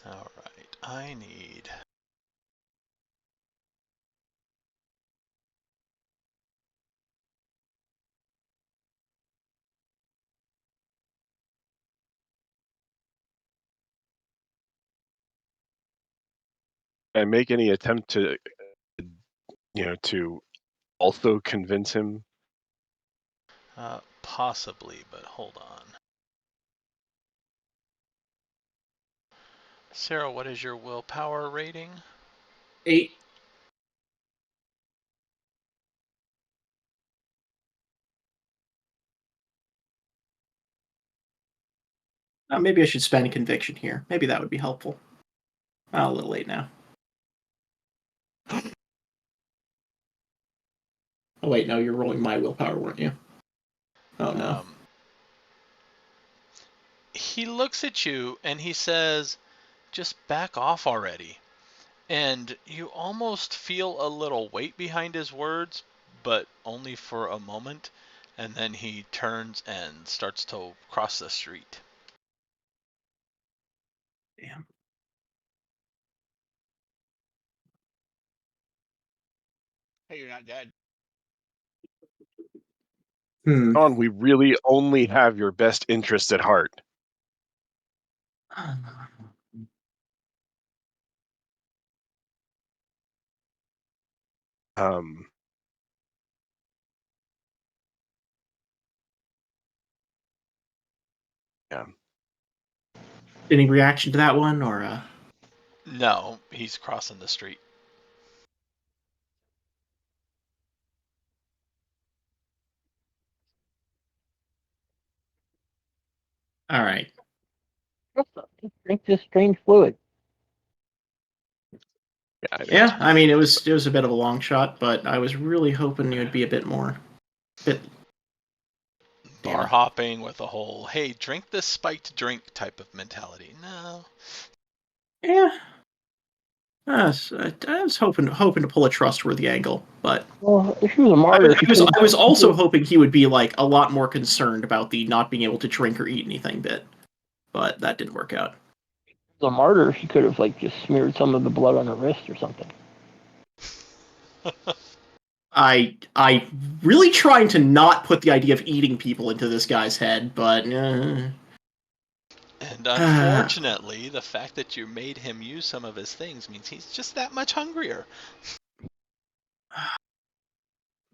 All right, I need... and make any attempt to to also convince him. possibly, but hold on. Sarah, what is your willpower rating? 8. Maybe I should spend conviction here. Maybe that would be helpful. A little late now. Oh wait, no, you're rolling my willpower, weren't you? Oh no. He looks at you and he says, just back off already. And you almost feel a little weight behind his words, but only for a moment. And then he turns and starts to cross the street. Damn. Hey, you're not dead. John, we really only have your best interests at heart. Yeah. Any reaction to that one, or? No, he's crossing the street. All right. Drink this strange fluid. Yeah, I mean it was a bit of a long shot, but I was really hoping you'd be a bit bar hopping with a whole hey, drink this spiked drink type of mentality. No. Yeah. I was hoping to pull a trustworthy angle, but well, if she was a martyr, I was also hoping he would be like a lot more concerned about the not being able to drink or eat anything bit, but that didn't work out. The martyr, she could have just smeared some of the blood on her wrist or something. I really trying to not put the idea of eating people into this guy's head, but. And unfortunately, the fact that you made him use some of his things means he's just that much hungrier.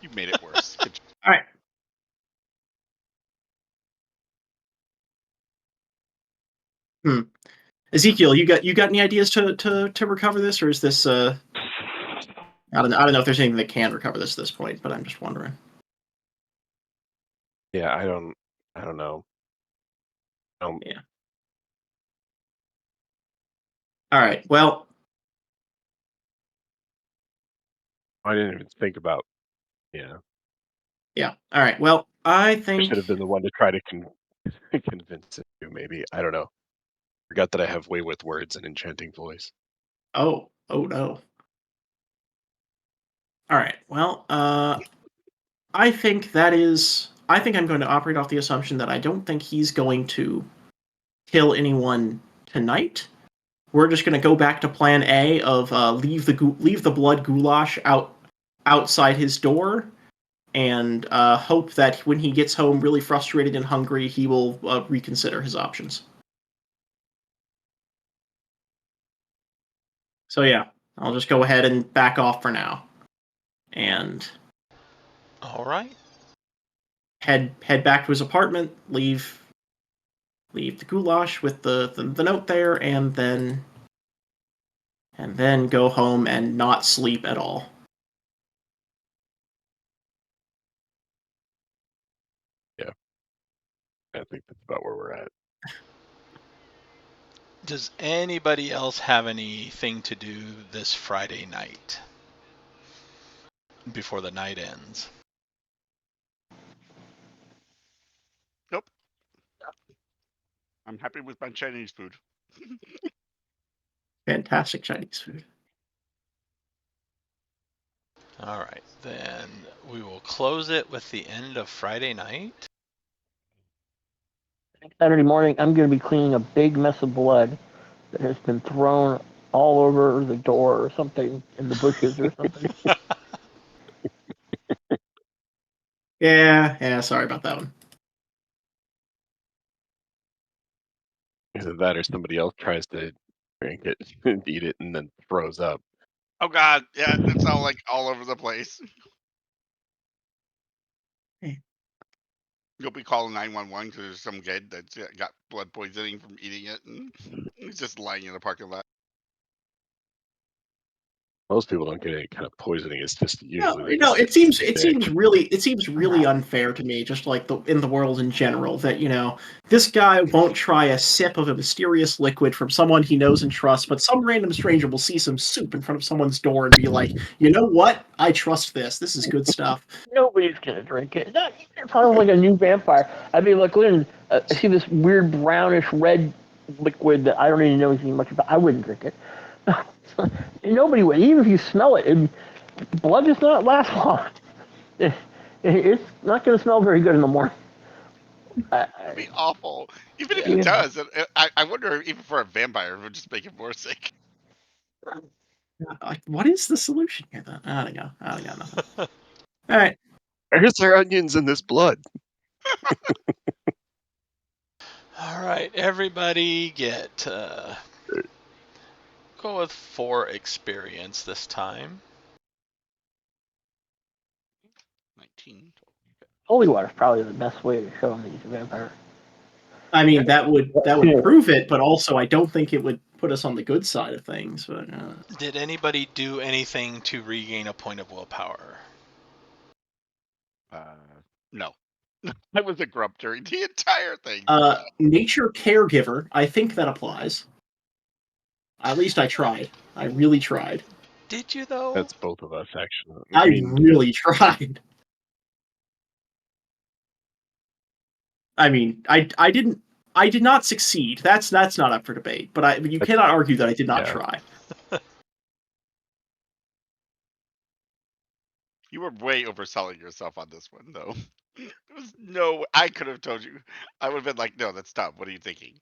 You made it worse. All right. Ezekiel, you got any ideas to recover this, or is this I don't know if there's anything that can recover this at this point, but I'm just wondering. Yeah, I don't know. Yeah. All right. Well, I didn't even think about. Yeah, yeah. All right. Well, I I think. should have been the one to try to convince you. Maybe I don't know. Forgot that I have way with words and enchanting voice. Oh no. All right. Well, I think that is. I think I'm going to operate off the assumption that I don't think he's going to kill anyone tonight. We're just going to go back to Plan A of leave the blood goulash outside his door, and hope that when he gets home really frustrated and hungry, he will reconsider his options. So yeah, I'll just go ahead and back off for now, and All right. head back to his apartment. Leave the goulash with the note there, and then go home and not sleep at all. Yeah, I think that's about where we're at. Does anybody else have anything to do this Friday night before the night ends? Nope. I'm happy with my Chinese food. Fantastic Chinese food. All right, then we will close it with the end of Friday night. Saturday morning, I'm going to be cleaning a big mess of blood that has been thrown all over the door or something in the bushes or something. Yeah. Sorry about that one. Either that or somebody else tries to drink it, eat it, and then throws up. Oh God, yeah, it's all like all over the place. You'll be calling 911 because there's some kid that's got blood poisoning from eating it, and he's just lying in the parking lot. Most people don't get any kind of poisoning. It's just No, usually they no, just get it sick. seems really unfair to me, just like in the world in general, that this guy won't try a sip of a mysterious liquid from someone he knows and trusts, but some random stranger will see some soup in front of someone's door and be like, you know what? I trust this. This is good stuff. Nobody's going to drink it. It sounds like a new vampire. I mean, look, I see this weird brownish red liquid that I don't even know anything much about. I wouldn't drink it. Nobody would. Even if you smell it, blood does not last long. It's not going to smell very good in the morning. It'd be awful. Even if Yeah. it does, I wonder if even for a vampire, it would just make it more sick. Like, what is the solution here, then? I don't know. I got nothing. All right. Where's there onions in this blood? All right, everybody get go with 4 experience this time. 19. Holy water is probably the best way to show them that he's a vampire. I mean, that would prove it, but also I don't think it would put us on the good side of things. But Did anybody do anything to regain a point of willpower? No. I was a grump during the entire thing. nature caregiver, I think that applies. At least I tried. I really tried. Did you though? That's both of us, actually. I I mean, really tried. I mean, I did not succeed. That's not up for debate. But you cannot argue that I did not yeah. try. You were way overselling yourself on this one, though. There was no. I could have told you. I would have been like, no, that's dumb. What are you thinking?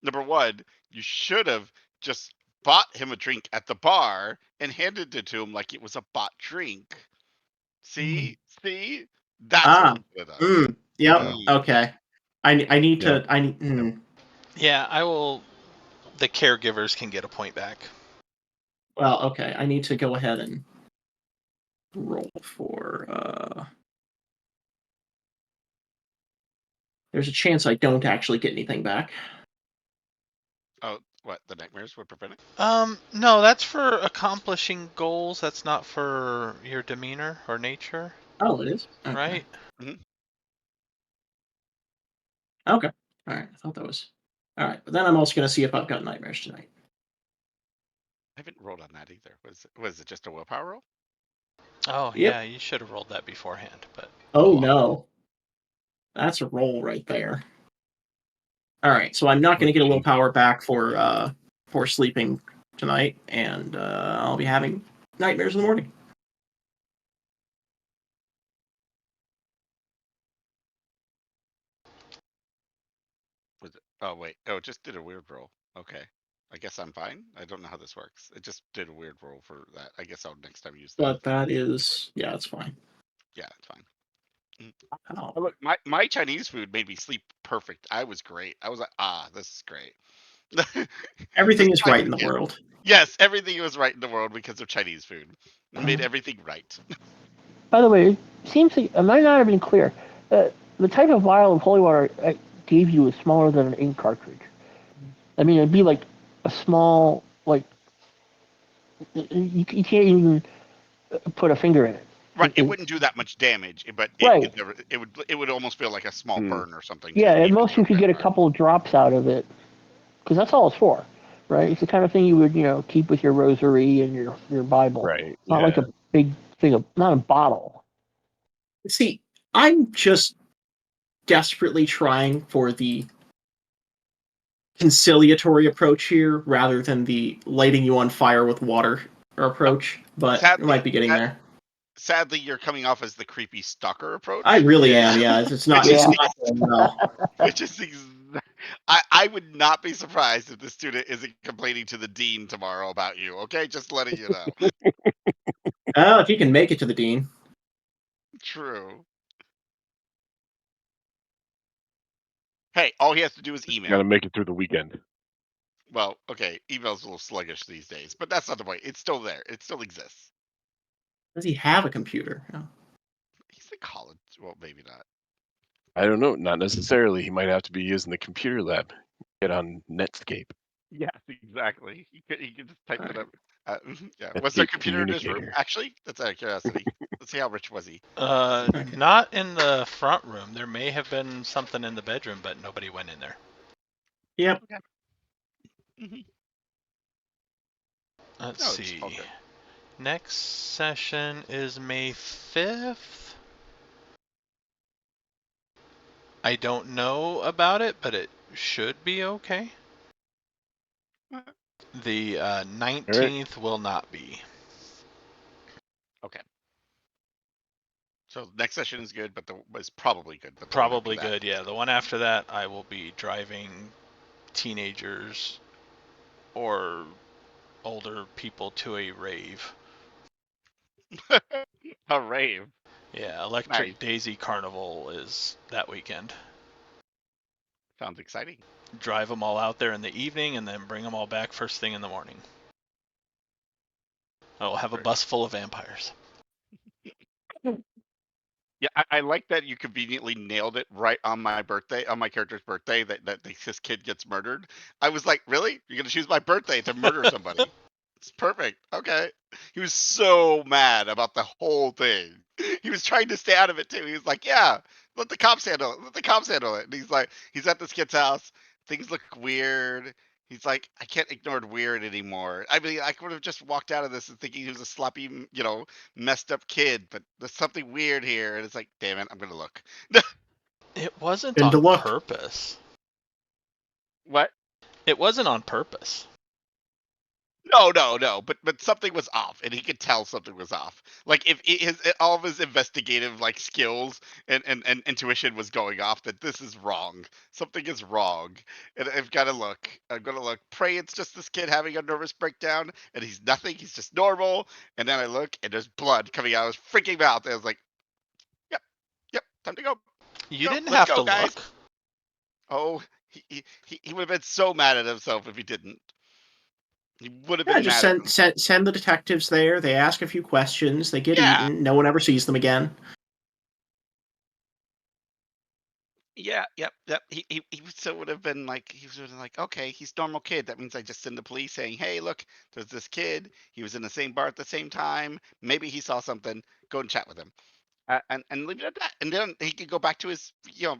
Number one, you should have just bought him a drink at the bar and handed it to him like it was a bought drink. See? See? That's what Ah. you should have done. Yep. Okay. I need Yep. to. I need. Yeah, I will. The caregivers can get a point back. Well, okay. I need to go ahead and roll for. There's a chance I don't actually get anything back. Oh, What, the nightmares would prevent it? No, that's for accomplishing goals. That's not for your demeanor or nature, Oh, it is? Okay. right? Okay. All right. I thought that was. All right. But then I'm also going to see if I've got nightmares tonight. I haven't rolled on that either. Was it just a willpower roll? Oh, Yep. yeah, you should have rolled that beforehand, but Oh, well. no. That's a roll right there. All right. So I'm not going to get a willpower back for sleeping tonight, and I'll be having nightmares in the morning. Was it? Oh wait. Oh, it just did a weird roll. Okay. I guess I'm fine. I don't know how this works. It just did a weird roll for that. I guess I'll next time use that. But that is, yeah, it's fine. Yeah, it's fine. Oh. Oh, look, my Chinese food made me sleep perfect. I was great. I was like, this is great. Everything Just is like, right in the yeah. world. Yes, everything was right in the world because of Chinese food. It made everything right. By the way, it seems like I might not have been clear. The type of vial of holy water I gave you is smaller than an ink cartridge. I mean, it'd be like a small, like you can't even put a finger in it. Right, it wouldn't do that much damage, but Right. it would almost feel like a small burn or something. Yeah, at even most go you could that get a far. couple of drops out of it, because that's all it's for, right? It's the kind of thing you would, keep with your rosary and your Bible. Right. Not like a big thing of, not a bottle. See, I'm just desperately trying for the conciliatory approach here rather than the lighting you on fire with water approach, but we might be getting there. Sadly, you're coming off as the creepy stalker approach. I really am, yeah. It's not. Which is, It's not well. which is I would not be surprised if the student isn't complaining to the dean tomorrow about you. Okay, just letting you know. Oh, if you can make it to the dean. True. Hey, all he has to do is Got email. to make it through the weekend. Well, okay, email's a little sluggish these days, but that's not the point. It's still there. It still exists. Does he have a computer? Oh. He's in college. Well, maybe not. I don't know. Not necessarily. He might have to be using the computer lab. Get on Netscape. Yes, exactly. He could just type it up. Yeah. Netscape Was there a computer in his room? communicator. Actually, that's out of curiosity. Let's see how rich was he. Not in the front room. There may have been something in the bedroom, but nobody went in there. Yep. Okay. Mm-hmm. Let's No, it's see. all good. Next session is May 5th. I don't know about it, but it should be okay. The 19th will not be. Okay. So next session is good, but was probably good. But Probably good, yeah. The one after that, I will be driving teenagers or older people to a rave. A rave. Yeah, Electric Nice. Daisy Carnival is that weekend. Sounds exciting. Drive them all out there in the evening and then bring them all back first thing in the morning. I'll have a bus full of vampires. Yeah, I like that you conveniently nailed it right on my birthday, on my character's birthday, that this kid gets murdered. I was like, really? You're gonna choose my birthday to murder somebody? It's perfect. Okay. He was so mad about the whole thing. He was trying to stay out of it too. He was like, yeah, let the cops handle it. Let the cops handle it. And he's like, he's at this kid's house. Things look weird. He's like, I can't ignore weird anymore. I mean, I could have just walked out of this and thinking he was a sloppy, messed up kid, but there's something weird here. And it's like, damn it, I'm going to look. It wasn't And to on look. purpose. What? It wasn't on purpose. No. But something was off, and he could tell something was off. Like if all of his investigative skills and intuition was going off, that this is wrong. Something is wrong, and I've got to look. I'm gonna look. Pray it's just this kid having a nervous breakdown, and he's nothing. He's just normal. And then I look, and there's blood coming out of his freaking mouth. And I was like, yep, time to go. You didn't Let's have go, to guys. look. Oh, he would have been so mad at himself if he didn't. He would have Yeah, been just mad at him. send the detectives there. They ask a few questions. They get Yeah. eaten. No one ever sees them again. Yeah, yep. He would have been like, okay, he's a normal kid. That means I just send the police saying, hey, look, there's this kid. He was in the same bar at the same time. Maybe he saw something. Go and chat with him. And leave it at that. And then he could go back to his,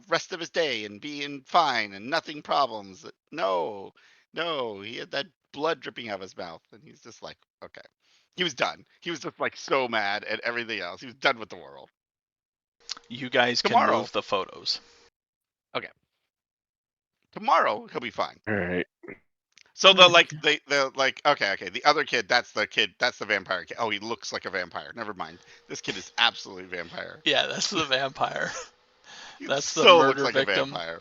rest of his day and being fine and nothing problems. No, he had that blood dripping out of his mouth, and he's just like, okay, he was done. He was just like so mad at everything else. He was done with the world. You guys can Tomorrow, move the photos. okay, tomorrow he'll be fine. All right. So okay, the other kid, that's the vampire kid. Oh, he looks like a vampire. Never mind. This kid is absolutely a vampire. Yeah, that's the vampire. He That's the so looks murder like victim. a vampire.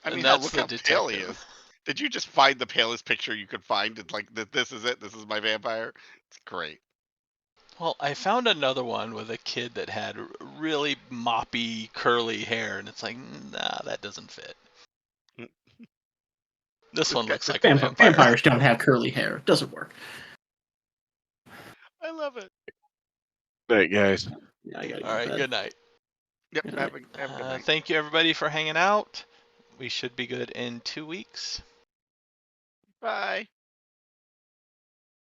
I And mean, that's look the how pale he detective. is. Did you just find the palest picture you could find? And like, this is it. This is my vampire. It's great. Well, I found another one with a kid that had really moppy, curly hair, and it's like, nah, that doesn't fit. This This one guy, looks like a vampire. Vampires don't have curly hair. It doesn't work. I love it. Night, guys. Yeah, I gotta go All to right, bed. good night. Yep. Good Have night. a good night. Thank you, everybody, for hanging out. We should be good in 2 weeks. Bye.